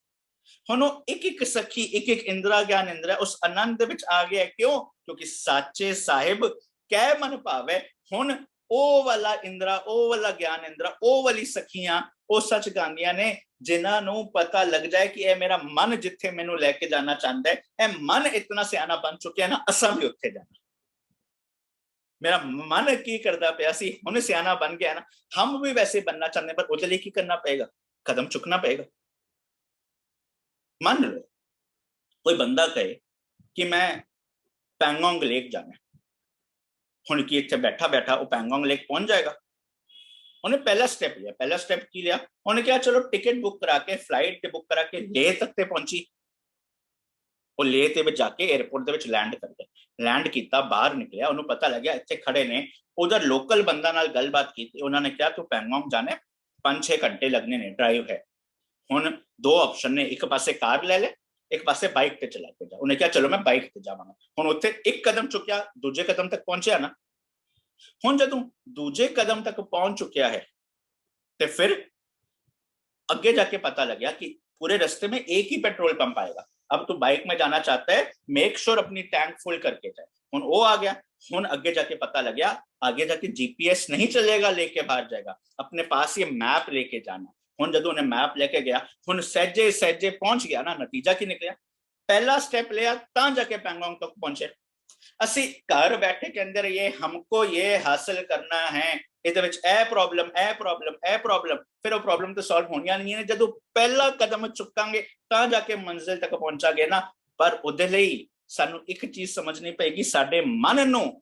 ਹੁਣ ਉਹ ਇੱਕ ਇੱਕ ਸਖੀ ਇੱਕ ਇੱਕ ਇੰਦਰਾ ਗਿਆਨ ਇੰਦਰਾ ਉਸ ਆਨੰਦ ਦੇ ਵਿੱਚ ਆ ਗਿਆ। ਕਿਉਂ? ਕਿਉਂਕਿ ਸਾਚੇ ਸਾਹਿਬ ਕਹਿ ਮਨ ਭਾਵੇ। ਹੁਣ ਉਹ ਵਾਲਾ ਇੰਦਰਾ, ਉਹ ਵਾਲਾ ਗਿਆਨ ਇੰਦਰਾ, ਉਹ ਵਾਲੀ ਸਖੀਆਂ ਉਹ ਸੱਚ ਗਾਉਂਦੀਆਂ ਨੇ ਜਿਨ੍ਹਾਂ ਨੂੰ ਪਤਾ ਲੱਗ ਜਾਏ ਕਿ ਇਹ ਮੇਰਾ ਮਨ ਜਿੱਥੇ ਮੈਨੂੰ ਲੈ ਕੇ ਜਾਣਾ ਚਾਹੁੰਦਾ ਹੈ, ਇਹ ਮਨ ਇਤਨਾ ਸਿਆਣਾ ਬਣ ਚੁੱਕਿਆ ਨਾ, ਅਸਾਂ ਵੀ ਉੱਥੇ ਜਾਣਾ। मेरा मन की करता पिया सी, हुण सियाना बन गया ना, हम भी वैसे बनना चाहते, पर उसके लिए की करना पड़ेगा? कदम चुकना पड़ेगा। मान लो कोई बंदा कहे कि मैं पैंगोंग लेक जाना, हुण की इत्थे बैठा बैठा वो पैंगोंग लेक पहुंच जाएगा? उन्हें पहला स्टेप लिया। पहला स्टेप की लिया? उन्हें क्या, चलो टिकट बुक करा के, फ्लाइट बुक करा के लेह तक ते पहुंची। वो लेह ते विच जाके एयरपोर्ट दे विच लैंड कर गया। लैंड किया, बाहर निकलिया, उन्होंने पता लग्या इत्थे खड़े ने, उधर लोकल बंदा नाल गलबात की, उन्होंने कहा तू पैंगोंग जाने 5-6 घंटे लगने ने, ड्राइव है। हुण दो ऑप्शन ने, एक पासे कार ले ले, एक पासे बाइक ते चला के जा। उन्हें कहा चलो मैं बाइक ते जावांगा। हुण उत्थे एक कदम चुकिया, दूजे कदम तक पहुंचया ना। हुण जदों दूजे कदम तक पहुंच चुकिया है ते फिर अगे जाके पता लग्या कि पूरे रास्ते में एक ही पेट्रोल पंप आएगा। अब तू बाइक में जाना चाहता है, मेक श्योर अपनी टैंक फुल करके जाए। हुण वो आ गया। हुण अगे जाके पता लग गया, आगे जाके जीपीएस नहीं चलेगा, लेके बाहर जाएगा, अपने पास ये मैप लेके जाना। हुण जदों उन्हें मैप लेके गया, हुण सहजे सहजे पहुंच गया ना। नतीजा की निकलिया? पहला स्टेप लिया तां जाके पैंगोंग तक पहुंचे। असी घर बैठे कहते रहिए हमको ये हासिल करना है, ਇਹਦੇ ਵਿੱਚ ਇਹ ਪ੍ਰੋਬਲਮ, ਇਹ ਪ੍ਰੋਬਲਮ, ਇਹ ਪ੍ਰੋਬਲਮ, ਫਿਰ ਉਹ ਪ੍ਰੋਬਲਮ ਤਾਂ ਸੋਲਵ ਹੋਣੀਆਂ ਨਹੀਂ ਨੇ। ਜਦੋਂ ਪਹਿਲਾ ਕਦਮ ਚੁੱਕਾਂਗੇ ਤਾਂ ਜਾ ਕੇ ਮੰਜ਼ਿਲ ਤੱਕ ਪਹੁੰਚਾਂਗੇ ਨਾ। ਪਰ ਉਹਦੇ ਲਈ ਸਾਨੂੰ ਇੱਕ ਚੀਜ਼ ਸਮਝਣੀ ਪਏਗੀ, ਸਾਡੇ ਮਨ ਨੂੰ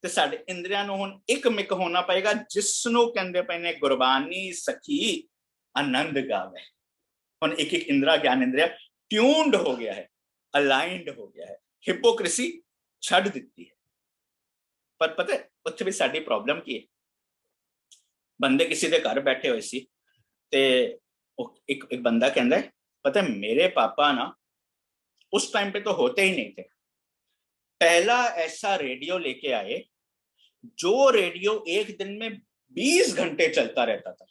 ਤੇ ਸਾਡੇ ਇੰਦਰੀਆਂ ਨੂੰ ਹੁਣ ਇੱਕ ਮਿਕ ਹੋਣਾ ਪਏਗਾ, ਜਿਸ ਨੂੰ ਕਹਿੰਦੇ ਪਏ ਨੇ ਗੁਰਬਾਨੀ ਸਖੀ ਆਨੰਦ ਗਾਵੇ। ਹੁਣ ਇੱਕ ਇੱਕ ਇੰਦਰਾ ਗਿਆਨ ਇੰਦਰੀਆ ट्यून्ड हो गया है, अलाइंड हो गया है, हिपोक्रेसी छड़ ਦਿੱਤੀ है। पर पता है ਉੱਥੇ ਵੀ ਸਾਡੀ ਪ੍ਰੋਬਲਮ ਕੀ ਹੈ? ਬੰਦੇ ਕਿਸੇ ਦੇ ਘਰ ਬੈਠੇ ਹੋਏ ਸੀ ਤੇ एक बंदा कहता है, पता है मेरे पापा ना उस टाइम पे तो होते ही नहीं थे, पहला ऐसा रेडियो लेके आए जो रेडियो एक दिन में 20 घंटे चलता रहता था।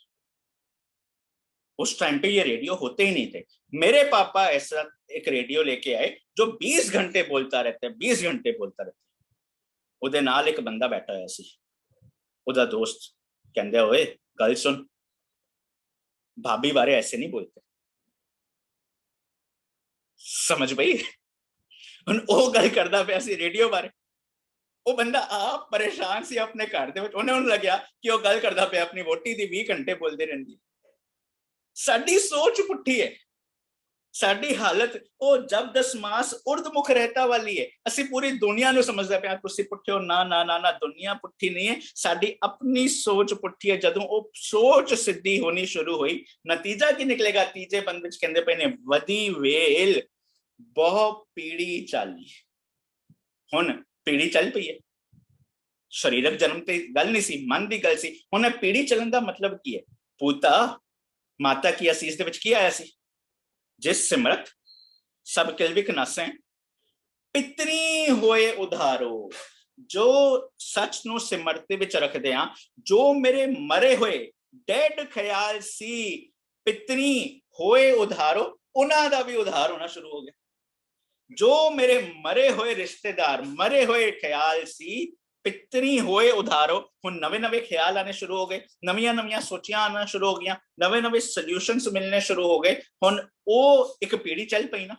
उस टाइम पे ये रेडियो होते ही नहीं थे। मेरे पापा ऐसा एक रेडियो लेके आए जो 20 घंटे बोलता रहता है, 20 घंटे बोलता रहता है। उहदे नाल एक बंदा बैठा होया सी, उहदा दोस्त कहंदे ओए गल सुन, भाभी बारे ऐसे नहीं बोलते। समझ पई? हुण ओह गल करदा पिया सी रेडियो बारे। ਉਹ ਬੰਦਾ ਆਪ ਪਰੇਸ਼ਾਨ ਸੀ ਆਪਣੇ ਘਰ ਦੇ ਵਿੱਚ, ਉਹਨੂੰ ਲੱਗਿਆ ਕਿ ਉਹ ਗੱਲ ਕਰਦਾ ਪਿਆ ਆਪਣੀ ਵੋਟੀ ਦੀ, 20 ਘੰਟੇ ਬੋਲਦੇ ਰਹਿੰਦੀ। ਸਾਡੀ ਸੋਚ ਪੁੱਠੀ ਹੈ, ਸਾਡੀ ਹਾਲਤ ਉਹ ਜਬ ਦਸ ਮਾਸ ਉਰਦਮੁਖ ਰਹਿਤਾ ਵਾਲੀ ਹੈ। ਅਸੀਂ ਪੂਰੀ ਦੁਨੀਆ ਨੂੰ ਸਮਝਦੇ ਪਿਆ ਤੁਸੀਂ ਪੁੱਠੇ ਹੋ। ਨਾ ਨਾ ਨਾ ਨਾ, ਦੁਨੀਆ ਪੁੱਠੀ ਨਹੀਂ ਹੈ, ਸਾਡੀ ਆਪਣੀ ਸੋਚ ਪੁੱਠੀ ਹੈ। ਜਦੋਂ ਉਹ ਸੋਚ ਸਿੱਧੀ ਹੋਣੀ ਸ਼ੁਰੂ ਹੋਈ, ਨਤੀਜਾ ਕੀ ਨਿਕਲੇਗਾ? ਤੀਜੇ ਬੰਦ ਵਿੱਚ ਕਹਿੰਦੇ ਪਏ ਨੇ ਵਧੀ ਵੇਲ ਬਹੁ ਪੀੜੀ ਚਾਲੀ। ਹੁਣ पीढ़ी चल पई है, शरीरक जन्म ते गल नहीं सी, मन दी गल सी। हुण पीढ़ी चलन दा मतलब की है? पूता माता की असीस दे विच की आया सी, जिस सिमरत सब किल विख नासे पितरी होए उधारो। जो सच नु सिमरत दे विच रखदे आ, जो मेरे मरे होए डेड ख्याल सी, पितरी होए उधारो, उन्हां दा भी उधार होना शुरू हो गया। जो मेरे मरे हुए रिश्तेदार, मरे हुए ख्याल सी, पितरी होए उधारो। हुण नवे नवे ख्याल आने शुरू हो गए, नवियां नवियां सोचियां आना शुरू हो गई, नवे नवे सॉल्यूशंस मिलने शुरू हो गए। हुण ओ एक पीढ़ी चल पई ना,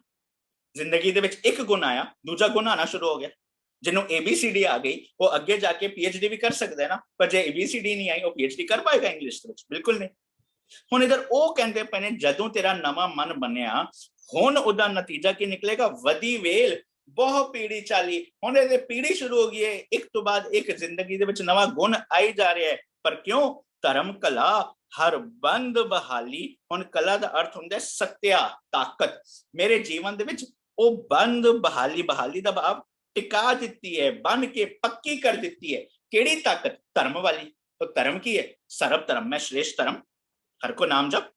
जिंदगी दे विच एक गुण आया, दूजा गुण आना शुरू हो गया। जिन्हों ABCD आ गई वो अगे जाके PhD भी कर सकता है ना, पर जे ABCD नहीं आई वो PhD कर पाएगा इंग्लिश दे विच? बिल्कुल नहीं। हुण इधर ओ कहंदे पए ने जदों तेरा नवा मन बनिया, हुण उहदा नतीजा की निकलेगा? वधी वेल बहु पीढ़ी चाली। हुण इहदे पीढ़ी शुरू हो गई है, एक तो बाद एक जिंदगी दे विच नवा गुण आई जा रहा है। पर क्यों? धर्म कला हर बंद बहाली। हुण कला दा अर्थ हुंदा है सत्या, ताकत। मेरे जीवन दे विच ओ बंद बहाली, बहाली दा भाव टिका दित्ती है, बन के पक्की कर दित्ती है। केड़ी ताकत? धर्म वाली। तो धर्म की है? सर्व धर्म में श्रेष्ठ धर्म, हर को नाम जप,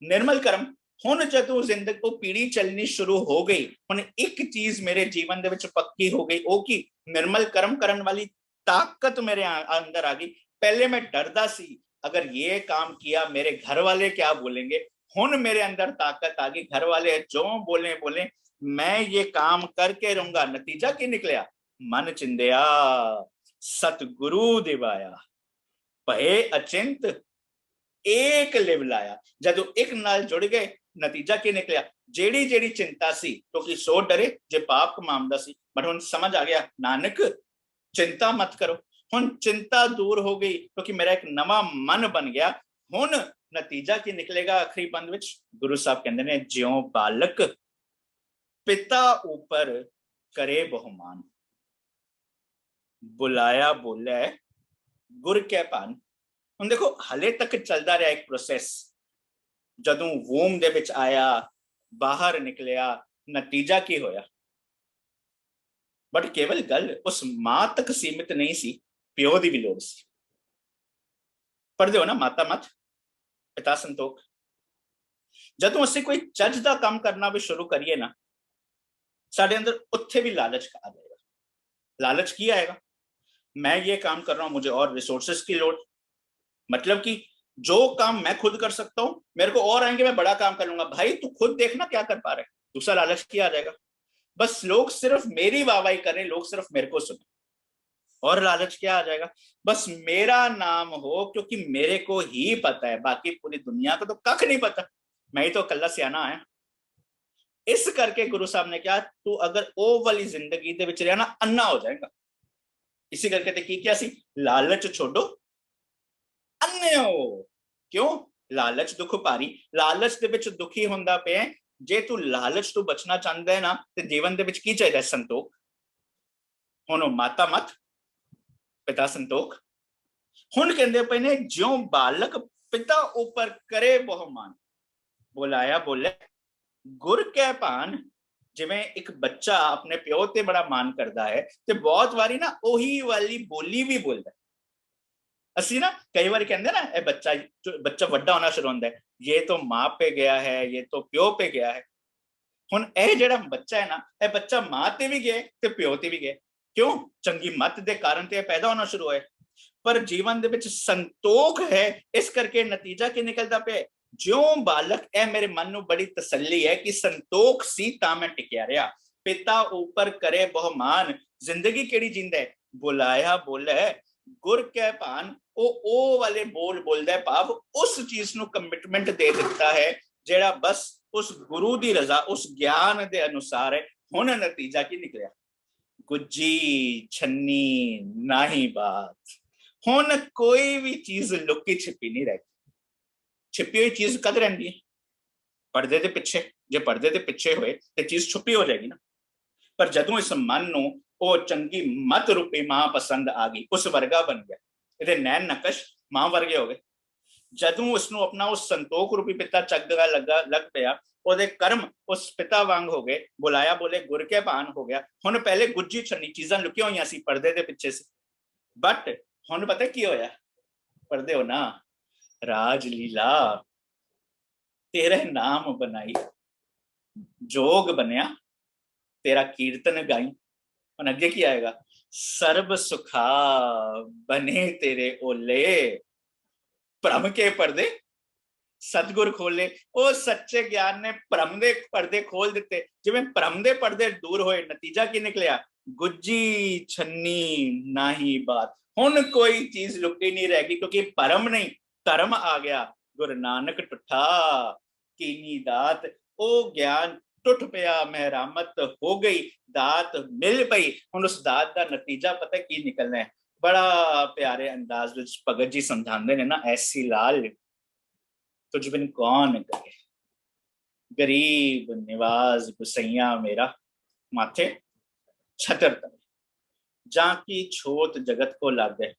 निर्मल कर्म। हुण जदों जिंदगी को पीढ़ी चलनी शुरू हो गई, हुण एक चीज मेरे जीवन दे विच पक्की हो गई, ओ की? निर्मल कर्म करन वाली ताकत मेरे अंदर आ गई। पहले मैं डरदा सी, अगर ये काम किया मेरे घर वाले क्या बोलेंगे। हुन मेरे अंदर ताकत आ गई, घर वाले जो बोले बोले, मैं ये काम करके रहूंगा। नतीजा की निकलिया, मन चिंदिया सतगुरु दिवाया, भय अचिंत एक लिव लाया। जदों एक नाल जुड़ गए, नतीजा की निकलिया, जेड़ी जेड़ी चिंता सी, क्योंकि सो डरे जे पाप कमांदा सी, बट हुन समझ आ गया, नानक चिंता मत करो। हुन चिंता दूर हो गई, क्योंकि मेरा एक नवा मन बन गया। हुन नतीजा की निकलेगा आखिरी बंद विच, गुरु साहब कहंदे ने, ज्यों बालक पिता ऊपर करे बहुमान, बुलाया बोले गुर के पान। ਹੁਣ देखो हले तक चलता रहा एक प्रोसैस, जदों वोम दे विच आया, बाहर निकलिया, नतीजा की होया। बट केवल गल उस मां तक सीमित नहीं सी, प्यो की भी लोड़ सी। पढ़ते हो ना माता मत पिता संतोख। जदों असीं कोई चज का काम करना भी शुरू करिए ना, साडे अंदर उत्थे भी लालच आ जाएगा। लालच की आएगा, मैं ये काम कर रहा हूं, मुझे और रिसोर्सेस की लोड़, मतलब कि जो काम मैं खुद कर सकता हूं, मेरे को और आएंगे, मैं बड़ा काम कर लूंगा। भाई तू खुद देखना क्या कर पा रहे। दूसरा लालच किया आ जाएगा, बस लोग सिर्फ मेरी वाहवाही करें, लोग सिर्फ मेरे को सुने। और लालच क्या आ जाएगा, बस मेरा नाम हो, क्योंकि मेरे को ही पता है, बाकी पूरी दुनिया को तो कख नहीं पता, मैं ही तो कल्ला सियाना आया। इस करके गुरु साहब ने कहा, तू अगर ओ वाली जिंदगी दे विच रहा ना, अन्ना हो जाएगा। इसी करके ते की क्या सी, लालच छोड़ो अन्ने हो। क्यों, लालच दुख भारी, लालच दे विच दुखी हुंदा पे। जे तू लालच तो बचना चाहता है ना, ते जीवन दे विच की चाहिए, संतोख। हुण माता मत पिता संतोख। हुण कहंदे पे ने, ज्यों बालक पिता ऊपर करे बहुमान, बुलाया बोले गुर कै भान। जिवें एक बच्चा अपने प्यो ते बड़ा मान करता है, ते बहुत वारी ना ओही वाली बोली भी बोलता है। असी ना कई बार कहते ना, ए बच्चा बच्चा वड्डा होना शुरू होता है, ये तो मां पे गया है, ये तो प्यो पे गया है। हुण ए जिहड़ा बच्चा है ना, ए बच्चा मां ते भी गया ते प्यो ते भी गया। क्यों, चंगी मत दे कारण ते पैदा होना शुरू होए। पर जीवन दे विच संतोख है, इस करके नतीजा की निकलता पे, ज्यों बालक। ए मेरे मन नूं बड़ी तसल्ली है कि संतोख सी तां मैं टिकिया रहा। पिता ऊपर करे बहुमान, जिंदगी केड़ी जींदा है, बुलाया बोले गुर कै भान। ओ वाले बोल बोलदा है, भाव उस चीज नूं कमिटमेंट दे दिता है, जेड़ा बस उस गुरु दी रजा, उस ज्ञान दे अनुसार है। हुण नतीजा की निकलिया, गुज्जी छन्नी नाही बात। हुण कोई भी चीज लुकी छिपी नहीं रहती। छिपी हुई चीज कद रही है, पर्दे के पिछे। जे पर्दे के पिछे होए तो चीज छुपी हो जाएगी ना। पर जदों इस मन नूं ओ चंगी मत रूपी मां पसंद आ गई, उस वर्गा बन गया, इहदे नैन नकश मां वर्गे हो गए। जदों उसनूं अपना उस संतोख रूपी पिता चंगा लग पिया, ओदे कर्म उस पिता वांग हो गए। बुलाया बोले गुर के भान हो गया। हुण पहले गुज्जी छन्नी चीजां लुकिया हुई सी पर्दे के पिछे से, बट हुण पता की होया, पढ़दे हो ना, राजलीला तेरे नाम बनाई, जोग बनया तेरा कीर्तन गाई। और अगे की आएगा, सर्ब सुखा बने तेरे ओले, भ्रम के पर्दे सतगुर खोले। ओ सच्चे ज्ञान ने भ्रम दे पर्दे खोल दिते। जिवें भ्रम दे पर्दे दूर होए, नतीजा की निकलिया, गुज्जी छन्नी नाही बात। हुण कोई चीज लुकी नहीं रहेगी, क्योंकि भरम नहीं धर्म आ गया। गुरु नानक टुठा कीनी दात, ओ ज्ञान टुट पिया, मेहरामत हो गई, दात मिल पई। हुण उस दात का नतीजा पता की निकलना है, बड़ा प्यारे अंदाज विच भगत जी समझाते ने ना, ऐसी लाल तुझ बिन कौन करे, गरीब निवाज गुसैया मेरा, माथे छतर तले, जाकी छोट जगत को लागे,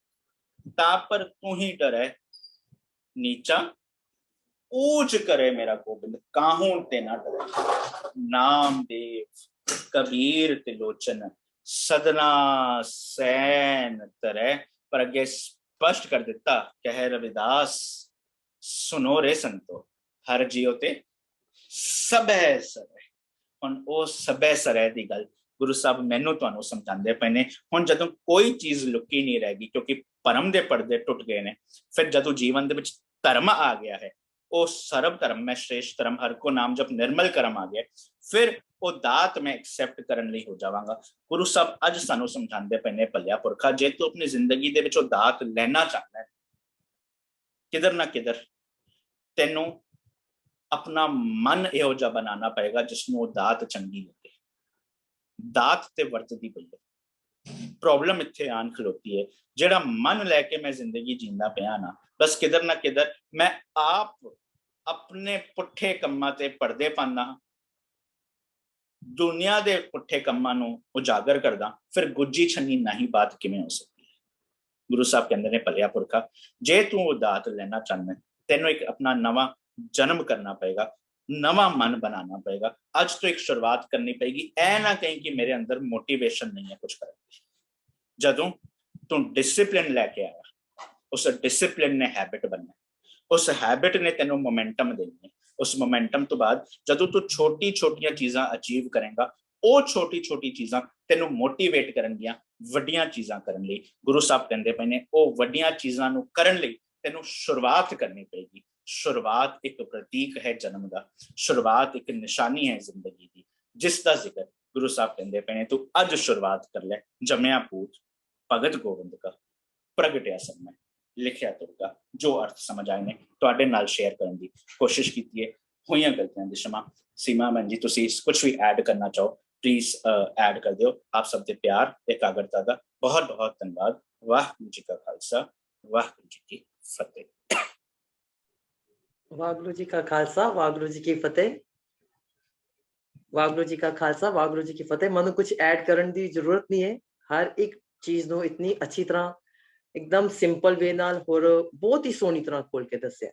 ता पर तू ही डरे, नीचा ऊंच करे मेरा गोबिंद, काहू ते ना डरे। नाम देव कबीर तिलोचन, सदना सैन तरे। पर अगे स्पष्ट कर दिता, कह रविदास सुनो रे संतो, हर जियो ते सबे सरे। हुण ओ सबे सरे दी गल, ਗੁਰੂ ਸਾਹਿਬ ਮੈਨੂੰ ਤੁਹਾਨੂੰ ਸਮਝਾਉਂਦੇ ਪਏ ਨੇ ਹੁਣ ਜਦੋਂ ਕੋਈ ਚੀਜ਼ ਲੁਕੀ ਨਹੀਂ ਰਹਿ ਗਈ ਕਿਉਂਕਿ ਭਰਮ ਦੇ ਪਰਦੇ ਟੁੱਟ ਗਏ ਨੇ ਫਿਰ ਜਦੋਂ ਜੀਵਨ ਦੇ ਵਿੱਚ ਧਰਮ ਆ ਗਿਆ ਹੈ ਉਹ ਸਰਬ ਧਰਮ ਮੈਂ श्रेष्ठ धर्म हर को नाम जब निर्मल करम आ गया फिर ਉਹ ਦਾਤ ਮੈਂ ਐਕਸੈਪਟ ਕਰਨ ਲਈ ਹੋ ਜਾਵਾਂਗਾ। ਗੁਰੂ ਸਾਹਿਬ ਅੱਜ ਸਾਨੂੰ ਸਮਝਾਉਂਦੇ ਪਏ ਨੇ ਭਲਿਆ ਪੁਰਖਾ ਜੇ ਤੂੰ ਆਪਣੀ ਜ਼ਿੰਦਗੀ ਦੇ ਵਿੱਚ ਉਹ ਦਾਤ ਲੈਣਾ ਚਾਹੁੰਦਾ ਹੈ ਕਿਧਰ ਨਾ ਕਿਧਰ ਤੈਨੂੰ ਆਪਣਾ ਮਨ ਇਹੋ ਜਿਹਾ ਬਣਾਉਣਾ ਪਏਗਾ ਜਿਸਨੂੰ ਉਹ ਦਾਤ ਚੰਗੀ ਲੱਗੇ। ਦਾਤ ਤੇ ਵਰਤਦੀ ਪਈ ਹੈ ਪ੍ਰੋਬਲਮ ਇੱਥੇ ਆਣ ਖਲੋਤੀ ਹੈ ਜਿਹੜਾ ਮਨ ਲੈ ਕੇ ਮੈਂ ਜ਼ਿੰਦਗੀ ਜੀਂਦਾ ਪਿਆ ਨਾ ਬਸ ਕਿਧਰ ਨਾ ਕਿਧਰ ਮੈਂ ਆਪ ਆਪਣੇ ਪੁੱਠੇ ਕੰਮਾਂ ਤੇ ਪਰਦੇ ਪਾਉਂਦਾ ਹਾਂ ਦੁਨੀਆ ਦੇ ਪੁੱਠੇ ਕੰਮਾਂ ਨੂੰ ਉਜਾਗਰ ਕਰਦਾ ਫਿਰ ਗੁੱਜੀ ਛੰਨੀ ਨਹੀਂ ਬਾਤ ਕਿਵੇਂ ਹੋ ਸਕਦੀ ਹੈ। ਗੁਰੂ ਸਾਹਿਬ ਕਹਿੰਦੇ ਨੇ ਭਲਿਆ ਪੁਰਖਾ ਜੇ ਤੂੰ ਉਹ ਦਾਤ ਲੈਣਾ ਚਾਹੁੰਦਾ ਤੈਨੂੰ ਇੱਕ ਆਪਣਾ ਨਵਾਂ ਜਨਮ ਕਰਨਾ ਪਏਗਾ ਨਵਾਂ ਮਨ ਬਣਾਉਣਾ ਪਏਗਾ ਅੱਜ ਤੋਂ ਇੱਕ ਸ਼ੁਰੂਆਤ ਕਰਨੀ ਪਏਗੀ ਐ ਨਾ ਕਹੀਂ ਕਿ ਮੇਰੇ ਅੰਦਰ ਮੋਟੀਵੇਸ਼ਨ ਨਹੀਂ ਹੈ ਕੁਝ ਕਰਨ ਦੀ। ਜਦੋਂ ਤੂੰ ਡਿਸਿਪਲਿਨ ਲੈ ਕੇ ਆਇਆ ਉਸ ਡਿਸਿਪਲਿਨ ਨੇ ਹੈਬਿਟ ਬਣਨਾ ਉਸ ਹੈਬਿਟ ਨੇ ਤੈਨੂੰ ਮੋਮੈਂਟਮ ਦੇਣੀ ਹੈ ਉਸ ਮੋਮੈਂਟਮ ਤੋਂ ਬਾਅਦ ਜਦੋਂ ਤੂੰ ਛੋਟੀ ਛੋਟੀਆਂ ਚੀਜ਼ਾਂ ਅਚੀਵ ਕਰੇਗਾ ਉਹ ਛੋਟੀ ਛੋਟੀ ਚੀਜ਼ਾਂ ਤੈਨੂੰ ਮੋਟੀਵੇਟ ਕਰਨਗੀਆਂ ਵੱਡੀਆਂ ਚੀਜ਼ਾਂ ਕਰਨ ਲਈ। ਗੁਰੂ ਸਾਹਿਬ ਕਹਿੰਦੇ ਪਏ ਨੇ ਉਹ ਵੱਡੀਆਂ ਚੀਜ਼ਾਂ ਨੂੰ ਕਰਨ ਲਈ ਤੈਨੂੰ ਸ਼ੁਰੂਆਤ ਕਰਨੀ ਪਏਗੀ। ਸ਼ੁਰੂਆਤ ਇੱਕ ਪ੍ਰਤੀਕ ਹੈ ਜਨਮ ਦਾ ਸ਼ੁਰੂਆਤ ਇੱਕ ਨਿਸ਼ਾਨੀ ਹੈ ਜ਼ਿੰਦਗੀ ਦੀ ਜਿਸ ਦਾ ਜ਼ਿਕਰ ਗੁਰੂ ਸਾਹਿਬ ਕਹਿੰਦੇ ਪਏ ਨੇ ਤੂੰ ਅੱਜ ਸ਼ੁਰੂਆਤ ਕਰ ਲੈ ਜੰਮਿਆ ਪੂਤ ਭਗਤ ਗੋਬਿੰਦ का ਪ੍ਰਗਟਿਆ ਸਭ ਮੈਂ ਲਿਖਿਆ ਤੁਰਕਾ ਜੋ ਅਰਥ ਸਮਝ ਆਏ ਨੇ ਤੁਹਾਡੇ ਨਾਲ ਸ਼ੇਅਰ ਕਰਨ ਦੀ ਕੋਸ਼ਿਸ਼ ਕੀਤੀ ਹੈ ਹੋਈਆਂ ਗਲਤੀਆਂ ਦੀ क्षमा। ਸੀਮਾ ਭੈਣ ਜੀ ਤੁਸੀਂ ਕੁਝ ਵੀ ਐਡ ਕਰਨਾ ਚਾਹੋ ਪਲੀਜ਼ ਐਡ ਕਰ ਦਿਓ। ਆਪ ਸਭ ਦੇ ਪਿਆਰ ਇਕਾਗਰਤਾ ਦਾ ਬਹੁਤ ਬਹੁਤ ਧੰਨਵਾਦ। ਵਾਹਿਗੁਰੂ ਜੀ ਕਾ ਖਾਲਸਾ ਵਾਹਿਗੁਰੂ ਜੀ ਕੀ ਫਤਿਹ। ਵਾਹਿਗੁਰੂ ਜੀ ਕਾ ਖਾਲਸਾ ਵਾਹਿਗੁਰੂ ਜੀ ਕੀ ਫਤਿਹ। ਵਾਹਿਗੁਰੂ ਜੀ ਕਾ ਖਾਲਸਾ ਵਾਹਿਗੁਰੂ ਜੀ ਕੀ ਫਤਿਹ। ਮੈਨੂੰ ਕੁਝ ਐਡ ਕਰਨ ਦੀ ਜ਼ਰੂਰਤ ਨਹੀਂ ਹੈ ਹਰ ਇੱਕ ਚੀਜ਼ ਨੂੰ ਇਤਨੀ ਅੱਛੀ ਤਰ੍ਹਾਂ एकदम सिंपल वे नाल और बहुत ही सोहनी तरह खोल के दस्या।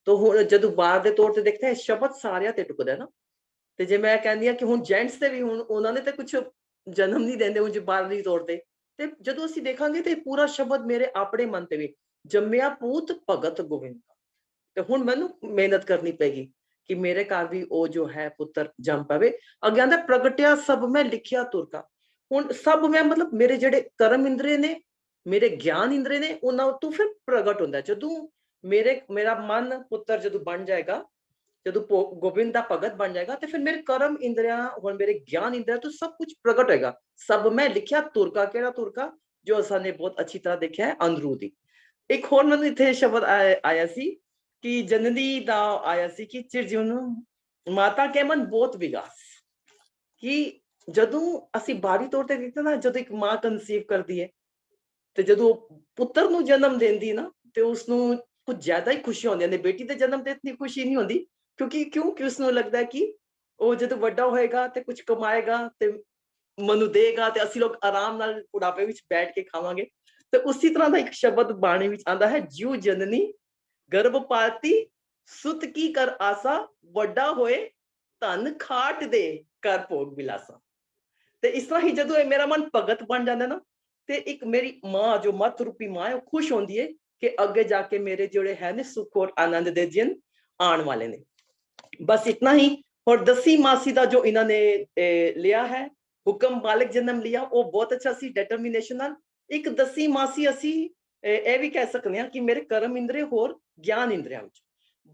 तो हुण जदों बार दे तौर ते देखते हैं शब्द सारियां ते टुकदा ना ते जे मैं कहंदी हां कि हुण जेंट्स ते भी हुण उन्हां ने ते कुछ जन्म नहीं देंदे हुण जे बाहरी तौर ते जदों ਅਸੀਂ ਦੇਖਾਂਗੇ ਤੇ ਪੂਰਾ ਸ਼ਬਦ ਮੇਰੇ ਆਪਣੇ ਮਨ ਤੇ ਵੀ ਜੰਮਿਆ ਪੂਤ ਭਗਤ ਗੋਬਿੰਦ ਤੇ ਹੁਣ ਮੈਨੂੰ ਮਿਹਨਤ ਕਰਨੀ ਪੈਗੀ ਕਿ ਮੇਰੇ ਘਰ ਵੀ ਉਹ ਜੋ ਹੈ ਪੁੱਤਰ ਜੰਮ ਪਵੇ। ਅੱਗੇ ਆਂਦਾ ਪ੍ਰਗਟਿਆ ਸਭ ਮੈਂ ਲਿਖਿਆ ਤੁਰਕਾ। ਹੁਣ ਸਭ ਮੈਂ ਮਤਲਬ ਮੇਰੇ ਜਿਹੜੇ ਕਰਮ ਇੰਦਰੀ ਨੇ ਮੇਰੇ ਗਿਆਨ ਇੰਦਰੀ ਨੇ ਉਹਨਾਂ ਤੋਂ ਫਿਰ ਪ੍ਰਗਟ ਹੁੰਦਾ ਜਦੋਂ ਮੇਰਾ ਮਨ ਪੁੱਤਰ ਜਦੋਂ ਬਣ ਜਾਏਗਾ ਜਦੋਂ ਗੋਬਿੰਦ ਦਾ ਭਗਤ ਬਣ ਜਾਏਗਾ ਤੇ ਫਿਰ ਮੇਰੇ ਕਰਮ ਇੰਦਰੀਆਂ ਹੁਣ ਮੇਰੇ ਗਿਆਨ ਇੰਦਰੀਆਂ ਤੋਂ ਸਭ ਕੁਝ ਪ੍ਰਗਟ ਹੋਏਗਾ। ਸਭ ਮੈਂ ਲਿਖਿਆ ਤੁਰਕਾ ਕਿਹੜਾ ਤੁਰਕਾ ਜੋ ਅਸਾਂ ਨੇ ਬਹੁਤ ਅੱਛੀ ਤਰ੍ਹਾਂ ਦੇਖਿਆ ਹੈ ਅੰਦਰੂ ਦੀ। ਇੱਕ ਹੋਰ ਮੈਨੂੰ ਇੱਥੇ ਸ਼ਬਦ ਆਇਆ ਸੀ ਕਿ ਜਨਨੀ ਦਾ ਆਇਆ ਸੀ ਕਿ ਚਿਰਜੀਵਨ ਮਾਤਾ ਕੇ ਮਨ ਬਹੁਤ ਵਿਗਾਸ ਕਿ ਜਦੋਂ ਅਸੀਂ ਬਾਹਰੀ ਤੌਰ ਤੇ ਦੇਖਦੇ ਨਾ ਜਦੋਂ ਇੱਕ ਮਾਂ ਕਨਸੀਵ ਕਰਦੀ ਹੈ ਤੇ ਜਦੋਂ ਪੁੱਤਰ ਨੂੰ ਜਨਮ ਦਿੰਦੀ ਨਾ ਤੇ ਉਸਨੂੰ ਕੁਝ ਜ਼ਿਆਦਾ ਹੀ ਖੁਸ਼ੀ ਹੁੰਦੀਆਂ ਨੇ। ਬੇਟੀ ਦੇ ਜਨਮ ਤੇ ਇਤਨੀ ਖੁਸ਼ੀ ਨਹੀਂ ਹੁੰਦੀ ਕਿਉਂਕਿ ਉਸਨੂੰ ਲੱਗਦਾ ਹੈ ਕਿ ਉਹ ਜਦੋਂ ਵੱਡਾ ਹੋਏਗਾ ਤੇ ਕੁਝ ਕਮਾਏਗਾ ਤੇ ਮਨੂੰ ਦੇਗਾ ਤੇ ਅਸੀਂ ਲੋਕ ਆਰਾਮ ਨਾਲ ਬੁਢਾਪੇ ਵਿੱਚ ਬੈਠ ਕੇ ਖਾਵਾਂਗੇ। ਤੇ ਉਸੇ ਤਰ੍ਹਾਂ ਦਾ ਇੱਕ ਸ਼ਬਦ ਬਾਣੀ ਵਿੱਚ ਆਂਦਾ ਹੈ ਜਿਉ ਜਨਨੀ ਗਰਭ ਪਾਲਤੀ ਸੁਤ ਕੀ ਕਰ ਆਸਾ ਵੱਡਾ ਹੋਏ ਧਨ ਖਾਟ ਦੇ ਕਰ ਭੋਗ ਵਿਲਾਸਾ। ਤੇ ਇਸ ਤਰ੍ਹਾਂ ਹੀ ਜਦੋਂ ਇਹ ਮੇਰਾ ਮਨ ਭਗਤ ਬਣ ਜਾਂਦਾ ਨਾ ਤੇ ਇੱਕ ਮੇਰੀ ਮਾਂ ਜੋ ਮਤ ਰੂਪੀ ਮਾਂ ਹੈ ਉਹ ਖੁਸ਼ ਹੁੰਦੀ ਹੈ ਕਿ ਅੱਗੇ ਜਾ ਕੇ ਮੇਰੇ ਜਿਹੜੇ ਹੈ ਨੇ ਸੁਖ ਔਰ ਆਨੰਦ ਦੇ ਦਿਨ ਆਉਣ ਵਾਲੇ ਨੇ। ਬਸ इतना ही। और 10वीं मासी ਦਾ ਜੋ ਇਹਨਾਂ ਨੇ ਲਿਆ ਹੈ ਹੁਕਮ ਬਾਲਕ ਜਨਮ ਲਿਆ ਉਹ ਬਹੁਤ ਅੱਛਾ ਸੀ ਡਿਟਰਮੀਨੇਸ਼ਨ ਨਾਲ। ਇੱਕ 10ਵੀਂ ਮਾਸੀ ਅਸੀਂ ਇਹ ਵੀ ਕਹਿ ਸਕਦੇ ਹਾਂ ਕਿ ਮੇਰੇ ਕਰਮ ਇੰਦਰੀ ਹੋਰ ਗਿਆਨ ਇੰਦਰੀਆਂ ਵਿੱਚ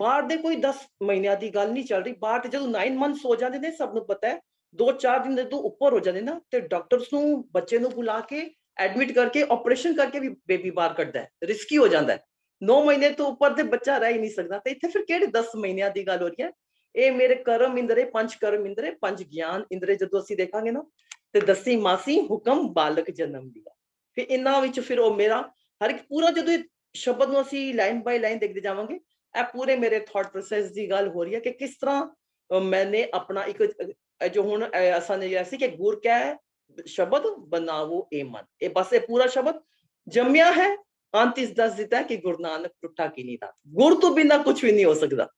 ਬਾਹਰ ਦੇ ਕੋਈ 10 ਮਹੀਨਿਆਂ ਦੀ ਗੱਲ ਨਹੀਂ ਚੱਲ ਰਹੀ। ਬਾਹਰ ਤੇ ਜਦੋਂ 9 ਮੰਥਸ ਹੋ ਜਾਂਦੇ ਨੇ ਸਭ ਨੂੰ ਪਤਾ ਹੈ 2-4 ਦਿਨ ਦੇ ਤੋਂ ਉੱਪਰ ਹੋ ਜਾਂਦੇ ਨਾ ਤੇ ਡਾਕਟਰਸ ਨੂੰ ਬੱਚੇ ਨੂੰ ਬੁਲਾ ਕੇ ਐਡਮਿਟ ਕਰਕੇ ਆਪਰੇਸ਼ਨ ਕਰਕੇ ਵੀ ਬੇਬੀ ਬਾਹਰ ਕੱਢਦਾ ਹੈ ਰਿਸਕੀ ਹੋ ਜਾਂਦਾ ਹੈ। 9 ਮਹੀਨੇ ਤੋਂ ਉੱਪਰ ਤੇ ਬੱਚਾ ਰਹਿ ਹੀ ਨਹੀਂ ਸਕਦਾ ਤੇ ਇੱਥੇ ਫਿਰ ਕਿਹੜੇ 10 ਮਹੀਨਿਆਂ ਦੀ ਗੱਲ ਹੋ ਰਹੀ ਹੈ। ਇਹ ਮੇਰੇ ਕਰਮ ਇੰਦਰੇ ਪੰਜ ਕਰਮ ਇੰਦਰੇ ਪੰਜ ਗਿਆਨ ਇੰਦਰੇ ਜਦੋਂ ਅਸੀਂ ਦੇਖਾਂਗੇ ਨਾ ਤੇ 10ਵੀਂ ਮਾਸੀ ਹੁਕਮ ਬਾਲਕ ਜਨਮ ਲਿਆ। ਫਿਰ ਇਹਨਾਂ ਵਿੱਚ ਫਿਰ ਉਹ ਮੇਰਾ ਹਰ ਇੱਕ ਪੂਰਾ ਜਦੋਂ ਸ਼ਬਦ ਨੂੰ ਅਸੀਂ ਲਾਈਨ ਬਾਈ ਲਾਈਨ ਦੇਖਦੇ ਜਾਵਾਂਗੇ ਇਹ ਪੂਰੇ ਮੇਰੇ ਥਾਟ ਪ੍ਰੋਸੈਸ ਦੀ ਗੱਲ ਹੋ ਰਹੀ ਹੈ ਕਿ ਕਿਸ ਤਰ੍ਹਾਂ ਮੈਨੇ ਆਪਣਾ ਇੱਕ ਜੋ ਹੁਣ ਅਸਾਂ ਨੇ ਕਿਹਾ ਸੀ ਕਿ ਗੁਰ ਕਹਿ ਸ਼ਬਦ ਬਣਾਵੋ ਇਹ ਮਨ ਇਹ ਬਸ ਇਹ ਪੂਰਾ ਸ਼ਬਦ ਜੰਮਿਆ ਹੈ ਅੰਤ ਇਸ ਦੱਸ ਦਿੱਤਾ ਹੈ ਕਿ ਗੁਰੂ ਨਾਨਕ ਟੁੱਟਾ ਕੀ ਨਹੀਂ ਦਾ ਗੁਰ ਤੋਂ ਬਿਨਾਂ ਕੁਝ ਵੀ ਨਹੀਂ ਹੋ ਸਕਦਾ।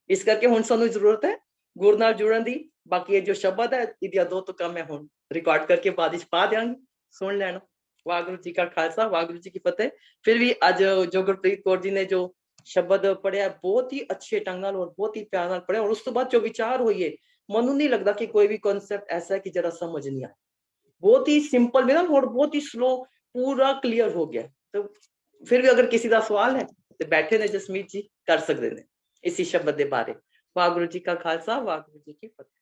ਇਸ ਕਰਕੇ ਹੁਣ ਸਾਨੂੰ ਜ਼ਰੂਰਤ ਹੈ ਗੁਰ ਨਾਲ ਜੁੜਨ ਦੀ। ਬਾਕੀ ਇਹ ਜੋ ਸ਼ਬਦ ਹੈ ਇਹਦੀਆਂ 2 ਤੁਕਾਂ ਮੈਂ ਹੁਣ ਰਿਕਾਰਡ ਕਰਕੇ ਬਾਅਦ ਵਿੱਚ ਪਾ ਦਿਆਂਗੀ ਸੁਣ ਲੈਣਾ। ਵਾਹਿਗੁਰੂ ਜੀ ਕਾ ਖਾਲਸਾ ਵਾਹਿਗੁਰੂ ਜੀ ਕੀ ਫਤਿਹ। ਫਿਰ ਵੀ ਅੱਜ ਜੋ ਗੁਰਪ੍ਰੀਤ ਕੌਰ ਜੀ ਨੇ ਜੋ ਸ਼ਬਦ ਪੜਿਆ ਬਹੁਤ ਹੀ ਅੱਛੇ ਢੰਗ ਨਾਲ ਔਰ ਬਹੁਤ ਹੀ ਪਿਆਰ ਨਾਲ ਪੜਿਆ ਔਰ ਉਸ ਤੋਂ ਬਾਅਦ ਜੋ ਵਿਚਾਰ ਹੋਈਏ ਮੈਨੂੰ ਨਹੀਂ ਲੱਗਦਾ ਕਿ ਕੋਈ ਵੀ ਕਨਸੈਪਟ ਐਸਾ ਹੈ ਕਿ ਜਿਹੜਾ ਸਮਝ ਨਹੀਂ ਆਇਆ। बहुत ही सिंपल वे नाल और बहुत ही स्लो पूरा क्लियर हो गया। तो फिर भी अगर किसी का सवाल है तो बैठे ने जसमीत जी कर सकते हैं इसी शब्द के बारे। वाहगुरु जी का खालसा वाहगुरु जी की फतेह।